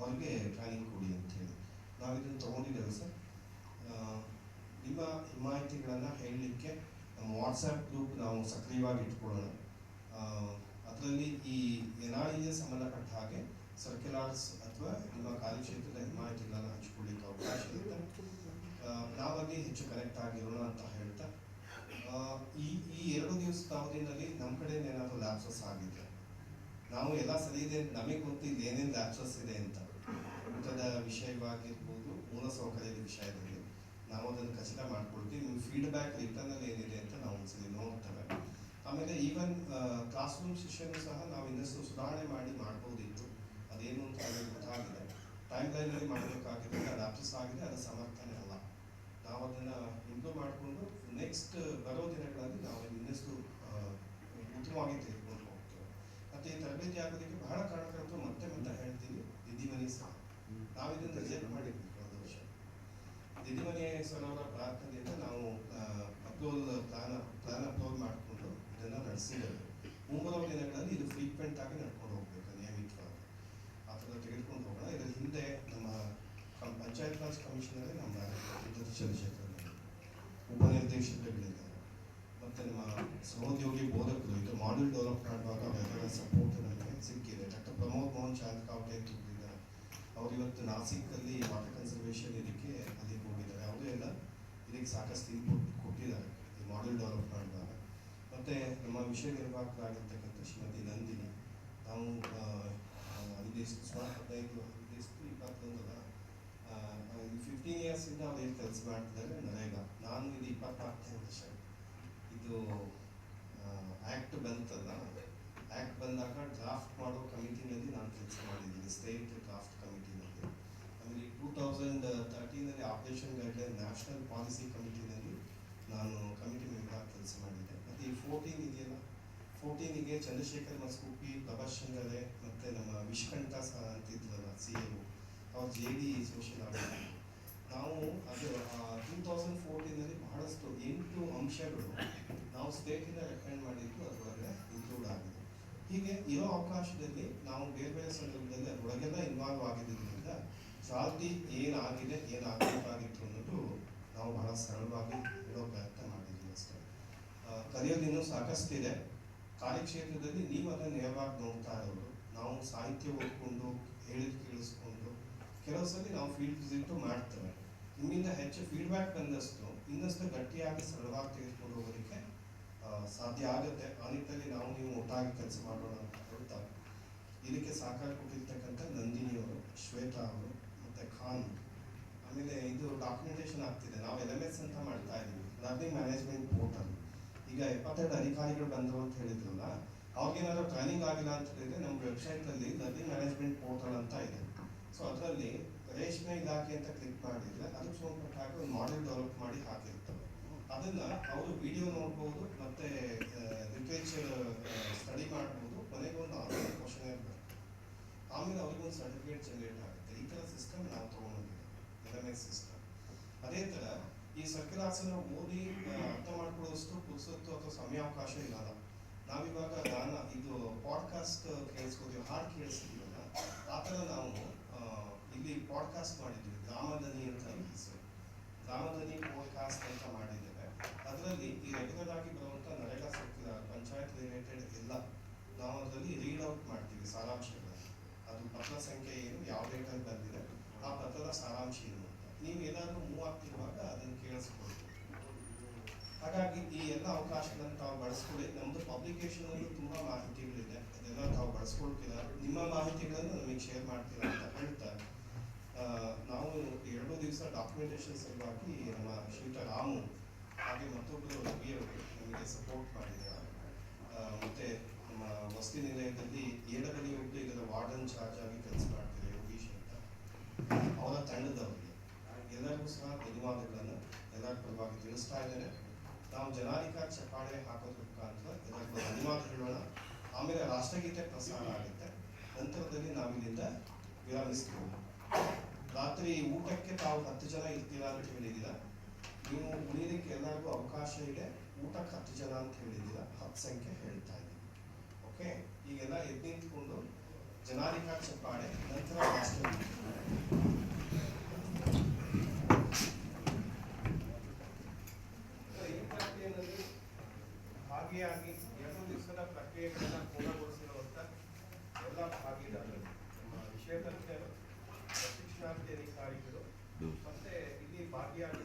Speaker 1: ಅವ್ರಿಗೆ ಟ್ರೈನಿಂಗ್ ಕೊಡಿ ಅಂತ ಹೇಳಿ ನಾವು ಇದನ್ನು ತೊಗೊಂಡಿದ್ದೇವೆ ಸರ್. ನಿಮ್ಮ ಹಿಮಾಯಿತಿಗಳನ್ನು ಹೇಳಲಿಕ್ಕೆ ನಮ್ಮ ವಾಟ್ಸಪ್ ಗ್ರೂಪ್ ನಾವು ಸಕ್ರಿಯವಾಗಿ ಇಟ್ಕೊಳ್ಳೋಣ. ಅದರಲ್ಲಿ ಈ NREಗೆ ಸಂಬಂಧಪಟ್ಟ ಹಾಗೆ ಸರ್ಕ್ಯುಲರ್ಸ್ ಅಥವಾ ನಿಮ್ಮ ಕಾರ್ಯಕ್ಷೇತ್ರದ ಹಿಮಾಯಿತಿಗಳನ್ನು ಹಂಚಿಕೊಳ್ಳಿಕ್ಕೆ ಅವಕಾಶ ಇರುತ್ತೆ. ನಾವಾಗಿ ಹೆಚ್ಚು ಕನೆಕ್ಟ್ ಆಗಿರೋಣ ಅಂತ ಹೇಳ್ತಾ, ಈ 2 ದಿವಸದ ಅವಧಿನಲ್ಲಿ ನಮ್ಮ ಕಡೆ ಏನಾದರೂ ಲ್ಯಾಪ್ಸಸ್ ಆಗಿದೆ, ನಾವು ಎಲ್ಲ ಸರಿ ಇದೆ ನಮಗೆ ಗೊತ್ತಿಲ್ಲ ಏನೇನು ಲ್ಯಾಪ್ಸಸ್ ಇದೆ ಅಂತ. ಊಟದ ವಿಷಯವಾಗಿರ್ಬೋದು, ಮೂಲಸೌಕರ್ಯದ ವಿಷಯದಲ್ಲಿ ನಾವು ಅದನ್ನು ಖಚಿತ ಮಾಡ್ಕೊಳ್ತೀವಿ. ನಿಮ್ಮ ಫೀಡ್ಬ್ಯಾಕ್ ರಿಟರ್ನಲ್ಲಿ ಏನಿದೆ ಅಂತ ನಾವು ಒಂದ್ಸಲಿ ನೋಡ್ತೇವೆ. ಆಮೇಲೆ ಈವನ್ ಕ್ಲಾಸ್ ರೂಮ್ ಸೆಷನ್ ಸಹ ನಾವು ಇನ್ನಷ್ಟು ಸುಧಾರಣೆ ಮಾಡ್ಬೋದಿತ್ತು. ಅದೇನು ಅಂತ ನನಗೆ ಗೊತ್ತಾಗಿದೆ. ಟೈಮ್ ಲೈನಲ್ಲಿ ಮಾಡಬೇಕಾಗಿದೆ, ಅದು ಆಪ್ಸಸ್ ಆಗಿದೆ, ಅದು ಸಮರ್ಥನೆ ಅಲ್ಲ. ನಾವು ಅದನ್ನು ಇಂಪ್ರೂವ್ ಮಾಡಿಕೊಂಡು ನೆಕ್ಸ್ಟ್ ಬರೋ ದಿನಗಳಲ್ಲಿ ನಾವು ಇನ್ನಷ್ಟು ಉತ್ತಮವಾಗಿ ತೆಗೆದುಕೊಂಡು ಹೋಗ್ತೇವೆ. ಮತ್ತು ಈ ತರಬೇತಿ ಆಗೋದಕ್ಕೆ ಬಹಳ ಕಾರಣಕರ್ತರು ಮತ್ತೆ ಹೇಳ್ತೀವಿ, ದಿದ್ದಿಮನಿ ಸಹ ನಾವು ಇದನ್ನು ರಿಜೆಕ್ಟ್ ಮಾಡಿದ್ವಿ ಕಳೆದ ವರ್ಷ. ದಿದ್ದಿಮನಿ ಸರ್ ಅವರ ಪ್ರಾರ್ಥನೆಯಿಂದ ನಾವು ಪ್ಲಾನ್ ಅಪ್ಲೋಡ್ ಮಾಡಿಕೊಂಡು ಇದನ್ನು ನಡೆಸಿದ್ದೇವೆ. ಮುಂಬರುವ ದಿನಗಳಲ್ಲಿ ಇದು ಫ್ರೀಕ್ವೆಂಟ್ ಆಗಿ ನಡ್ಕೊಂಡು ಹೋಗ್ಬೇಕು, ನಿಯಮಿತವಾಗಿ ಆ ಥರ ತೆಗೆದುಕೊಂಡು ಹೋಗೋಣ. ಇದರ ಹಿಂದೆ ನಮ್ಮ ಪಂಚಾಯತ್ ರಾಜ್ ಕಮಿಷನರೇ ನಮ್ಮ ಚಂದ್ರಶೇಖರ್ ಉಪನಿರ್ದೇಶಕರಿದ್ದಾರೆ ಮತ್ತು ನಮ್ಮ ಸಹೋದ್ಯೋಗಿ ಬೋಧಕರು ಇದು ಮಾಡೆಲ್ ಡೆವಲಪ್ ಮಾಡುವಾಗ ಅವರೆಲ್ಲರ ಸಪೋರ್ಟ್ ನಮಗೆ ಸಿಕ್ಕಿದೆ. ಡಾಕ್ಟರ್ ಪ್ರಮೋದ್ ಮೋಹನ್ ಚಾಂದ್ಕಾವ್ಟೆ ಇದ್ದಾರೆ, ಅವರು ಇವತ್ತು ನಾಸಿಕಲ್ಲಿ ವಾಟರ್ ಕನ್ಸರ್ವೇಷನ್ ಇದಕ್ಕೆ ಅಲ್ಲಿಗೆ ಹೋಗಿದ್ದಾರೆ. ಅವರು ಎಲ್ಲ ಇದಕ್ಕೆ ಸಾಕಷ್ಟು ಇನ್ಪುಟ್ ಕೊಟ್ಟಿದ್ದಾರೆ ಈ ಮಾಡೆಲ್ ಡೆವಲಪ್ ಮಾಡುವಾಗ. ಮತ್ತು ನಮ್ಮ ವಿಷಯ ನಿರ್ವಾಹಕರಾಗಿರ್ತಕ್ಕಂಥ ಶ್ರೀಮತಿ ನಂದಿನಿ, ನಾವು ಇದಿಷ್ಟು ಸುಮಾರು 15-21 15 ಇಯರ್ಸಿಂದ ಅವ್ರು ಏನು ಕೆಲಸ ಮಾಡ್ತಿದ್ದಾರೆ ನರೇಗಾ. ನಾನು ಇದು 24ನೇ ವರ್ಷ. ಇದು ಆ್ಯಕ್ಟ್ ಬಂತಲ್ಲ, ಆ್ಯಕ್ಟ್ ಬಂದಾಗ ಡ್ರಾಫ್ಟ್ ಮಾಡೋ ಕಮಿಟಿನಲ್ಲಿ ನಾನು ಕೆಲಸ ಮಾಡಿದ್ದೀನಿ, ಸ್ಟೇಟ್ ಡ್ರಾಫ್ಟ್ ಕಮಿಟಿನಲ್ಲಿ. ಆಮೇಲೆ 2013ನಲ್ಲಿ ಆಪರೇಷನ್ ಗೈಡ್ಲೈನ್ ನ್ಯಾಷನಲ್ ಪಾಲಿಸಿ ಕಮಿಟಿನಲ್ಲಿ ನಾನು ಕಮಿಟಿ ಮೆಂಬರ್ ಕೆಲಸ ಮಾಡಿದ್ದೆ. ಮತ್ತು ಈ 14 ಇದೆಯಲ್ಲ, 14ಗೆ ಚಂದ್ರಶೇಖರ್ ಮಸ್ಕುಪ್ಪಿ, ಪ್ರಭಾಶಂಗರೆ ಮತ್ತು ನಮ್ಮ ವಿಶ್ಕಂಠ ಅಂತಿದ್ರಲ್ಲ CAO, ಅವ್ರು JD ಸೋಷಿಯಲ್ ಆಡಿಟರ್. ನಾವು ಅದು 2014ನಲ್ಲಿ ಬಹಳಷ್ಟು 8 ಅಂಶಗಳು ನಾವು ಸ್ಟೇಟಿಂದ ರೆಕಮೆಂಡ್ ಮಾಡಿದ್ದು ಅದರೊಳಗೆ ಇನ್ಕ್ಲೂಡ್ ಆಗಿದೆ. ಹೀಗೆ ಇರೋ ಅವಕಾಶದಲ್ಲಿ ನಾವು ಬೇರೆ ಬೇರೆ ಸಂದರ್ಭದಲ್ಲಿ ಅದರೊಳಗೆಲ್ಲ ಇನ್ವಾಲ್ವ್ ಆಗಿದ್ದರಿಂದ ಜಾತಿ ಏನಾಗಿದೆ, ಏನಾಗಬೇಕಾಗಿತ್ತು ಅನ್ನೋದು ನಾವು ಬಹಳ ಸರಳವಾಗಿ ಹೇಳೋ ಪ್ರಯತ್ನ ಮಾಡಿದ್ದೀವಿ ಅಷ್ಟೇ. ಕಲಿಯೋದಿನ್ನೂ ಸಾಕಷ್ಟಿದೆ. ಕಾರ್ಯಕ್ಷೇತ್ರದಲ್ಲಿ ನೀವು ಅದನ್ನು ನೇರವಾಗಿ ನೋಡ್ತಾ ಇರೋರು, ನಾವು ಸಾಹಿತ್ಯ ಓದ್ಕೊಂಡು ಹೇಳಿದ್ ಕೇಳಿಸ್ಕೊಂಡು ಕೆಲವು ಸಲ ನಾವು ಫೀಲ್ಡ್ ವಿಸಿಟು ಮಾಡ್ತೇವೆ. ನಿಮ್ಮಿಂದ ಹೆಚ್ಚು ಫೀಡ್ಬ್ಯಾಕ್ ಬಂದಷ್ಟು ಇನ್ನಷ್ಟು ಗಟ್ಟಿಯಾಗಿ ಸರಳವಾಗಿ ತೆಗೆದುಕೊಂಡು ಹೋಗೋದಕ್ಕೆ ಸಾಧ್ಯ ಆಗುತ್ತೆ. ಆ ನಿಟ್ಟಿನಲ್ಲಿ ನಾವು ನೀವು ಒಟ್ಟಾಗಿ ಕೆಲಸ ಮಾಡೋಣ ಅಂತ ಹೇಳ್ತಾ ಇದಕ್ಕೆ ಸಹಕಾರ ಕೊಟ್ಟಿರ್ತಕ್ಕಂಥ ನಂದಿನಿಯವರು, ಶ್ವೇತಾ ಅವರು ಮತ್ತು ಖಾನ್. ಆಮೇಲೆ ಇದು ಡಾಕ್ಯುಮೆಂಟೇಶನ್ ಆಗ್ತಿದೆ. ನಾವು LMS ಅಂತ ಮಾಡ್ತಾ ಇದ್ದೀವಿ, ಲರ್ನಿಂಗ್ ಮ್ಯಾನೇಜ್ಮೆಂಟ್ ಪೋರ್ಟಲ್. ಈಗ 72 ಅಧಿಕಾರಿಗಳು ಬಂದರು ಅಂತ ಹೇಳಿದ್ರಲ್ಲ, ಅವ್ರಿಗೇನಾದ್ರು ಟ್ರೈನಿಂಗ್ ಆಗಿಲ್ಲ ಅಂತ ಹೇಳಿದ್ರೆ ನಮ್ಮ ವೆಬ್ಸೈಟಲ್ಲಿ ಲರ್ನಿಂಗ್ ಮ್ಯಾನೇಜ್ಮೆಂಟ್ ಪೋರ್ಟಲ್ ಅಂತ ಇದೆ. ಸೊ ಅದರಲ್ಲಿ ರೇಷ್ಮೆ ಇಲಾಖೆ ಅಂತ ಕ್ಲಿಕ್ ಮಾಡಿದರೆ ಅದಕ್ಕೆ ಸಂಬಂಧಪಟ್ಟಾಗ ಒಂದು ಮಾಡೆಲ್ ಡೆವಲಪ್ ಮಾಡಿ ಹಾಕಿರ್ತಾರೆ. ಅದನ್ನು ಅವರು ವಿಡಿಯೋ ನೋಡ್ಬೋದು ಮತ್ತು ಲಿಟ್ರೇಚರ್ ಸ್ಟಡಿ ಮಾಡ್ಬೋದು. ಕೊನೆಗೆ ಒಂದು ಆನ್ಲೈನ್ ಕ್ವಶನ್ ಬರುತ್ತೆ, ಆಮೇಲೆ ಅವ್ರಿಗೊಂದು ಸರ್ಟಿಫಿಕೇಟ್ ಜನರೇಟ್ ಆಗುತ್ತೆ. ಈ ಥರ ಸಿಸ್ಟಮ್ ನಾವು ತೊಗೊಂಡಿದ್ದೀವಿ, LMS ಸಿಸ್ಟಮ್. ಅದೇ ಥರ ಈ ಸರ್ಕಲಾಸನ ಓದಿ ಅರ್ಥ ಮಾಡ್ಕೊಳ್ಳೋಷ್ಟು ಪುರುಸತ್ತು ಅಥವಾ ಸಮಯಾವಕಾಶ ಇರಲ್ಲ. ನಾವಿವಾಗ ಇದು ಪಾಡ್ಕಾಸ್ಟ್ ಕೇಳಿಸ್ಕೋತೀವಿ, ಹಾಡು ಕೇಳಿಸ್ತೀವಲ್ಲ, ಆ ಥರ ನಾವು ಇಲ್ಲಿ ಪಾಡ್ಕಾಸ್ಟ್ ಮಾಡಿದ್ದೀವಿ. ಗ್ರಾಮದನಿ ಅಂತ ಹೆಸರು, ಗ್ರಾಮದನಿ ಪಾಡ್ಕಾಸ್ಟ್ ಅಂತ ಮಾಡಿದ್ದೇವೆ. ಅದರಲ್ಲಿ ಈ ರೆಗ್ಯುಲರ್ ಆಗಿ ಬರುವಂಥ ನರೇಗಾ ಸರ್ಕ್ಯುಲರ್, ಪಂಚಾಯತ್ ರಿಲೇಟೆಡ್ ಎಲ್ಲ ನಾವು ಅದರಲ್ಲಿ ರೀಡ್ ಔಟ್ ಮಾಡ್ತೀವಿ ಸಾರಾಂಶಗಳನ್ನು. ಅದು ಪತ್ರ ಸಂಖ್ಯೆ ಏನು, ಯಾವ ಡೇಟಲ್ಲಿ ಬಂದಿದೆ, ಆ ಪತ್ರದ ಸಾರಾಂಶ ಏನು ಅಂತ ನೀವು ಏನಾದರೂ ಮೂವ್ ಆಗ್ತಿರುವಾಗ ಅದನ್ನು ಕೇಳಿಸ್ಕೊಳ್ತೀವಿ. ಹಾಗಾಗಿ ಈ ಎಲ್ಲ ಅವಕಾಶಗಳನ್ನು ತಾವು ಬಳಸ್ಕೊಳ್ಳಿ. ನಮ್ಮದು ಪಬ್ಲಿಕೇಶನಲ್ಲಿ ತುಂಬ ಮಾಹಿತಿಗಳಿದೆ, ಅದೆಲ್ಲ ತಾವು ಬಳಸ್ಕೊಳ್ತೀರ. ನಿಮ್ಮ ಮಾಹಿತಿಗಳನ್ನು ನಮಗೆ ಶೇರ್ ಮಾಡ್ತೀರಾ ಅಂತ ಹೇಳ್ತಾ ನಾವು 2 ದಿವಸ ಡಾಕ್ಯುಮೆಂಟೇಶನ್ ಸಲುವಾಗಿ ನಮ್ಮ ಶ್ರೀಯುತ ರಾಮು ಹಾಗೆ ಮತ್ತೊಬ್ಬರು ರವಿಯವರು ನಮಗೆ ಸಪೋರ್ಟ್ ಮಾಡಿದ್ದಾರೆ. ಮತ್ತು ನಮ್ಮ ವಸತಿ ನಿಲಯದಲ್ಲಿ ಏಡಗಲಿ ಒಬ್ಬರು ಇದರ ವಾರ್ಡನ್ ಚಾರ್ಜ್ ಆಗಿ ಕೆಲಸ ಮಾಡ್ತಾರೆ ಯೋಗೀಶ್ ಅಂತ, ಅವರ ತಂಡದವರಿಗೆ ಎಲ್ಲರಿಗೂ ಸಹ ಧನ್ಯವಾದಗಳನ್ನು ಎಲ್ಲರ ಪರವಾಗಿ ತಿಳಿಸ್ತಾ ಇದ್ದೇನೆ. ನಾವು ಜನಾಧಿಕಾರ ಚಪ್ಪಾಳೆ ಹಾಕೋದ್ರ ಮುಖಾಂತರ ಎಲ್ಲರಿಗೂ ಧನ್ಯವಾದ ಹೇಳೋಣ. ಆಮೇಲೆ ರಾಷ್ಟ್ರಗೀತೆ ಪ್ರಸಾರ ಆಗುತ್ತೆ, ನಂತರದಲ್ಲಿ ನಾವಿಲ್ಲಿಂದ ವಿರಾಮಿಸ್ತೀವಿ. ರಾತ್ರಿ ಊಟಕ್ಕೆ ತಾವು 10 ಜನ ಇರ್ತೀರಾ ಅಂತ ಹೇಳಿದ್ದೀರಾ. ನೀವು ಉಳಿಯೋದಕ್ಕೆ ಎಲ್ಲರಿಗೂ ಅವಕಾಶ ಇದೆ. ಊಟಕ್ಕೆ 10 ಜನ ಅಂತ ಹೇಳಿದ್ದೀರಾ, 10 ಸಂಖ್ಯೆ ಹೇಳ್ತಾ ಇದ್ದೀವಿ. ಓಕೆ, ಈಗೆಲ್ಲ ಎದ್ದು ನಿಂತ್ಕೊಂಡು ಜನಾಧಿಕಾರ ಚಪ್ಪಾಳೆ, ನಂತರ ರಾಷ್ಟ್ರಗೀತೆ. ಈ ಪ್ರಕ್ರಿಯೆಯಲ್ಲಿ ಭಾಗಿಯಾಗಿ 2 ದಿವಸದ ಪ್ರಕ್ರಿಯೆಗಳನ್ನು ಪೂರ್ಣಗೊಳಿಸಿರುವಂಥ ಎಲ್ಲ ಭಾಗಿದಾರರು, ನಮ್ಮ ವಿಷಯ ತಜ್ಞರು, ಪ್ರಶಿಕ್ಷಣಾರ್ಥಿ ಅಧಿಕಾರಿಗಳು, ಮತ್ತೆ ಇಲ್ಲಿ ಭಾಗಿಯಾಗಿ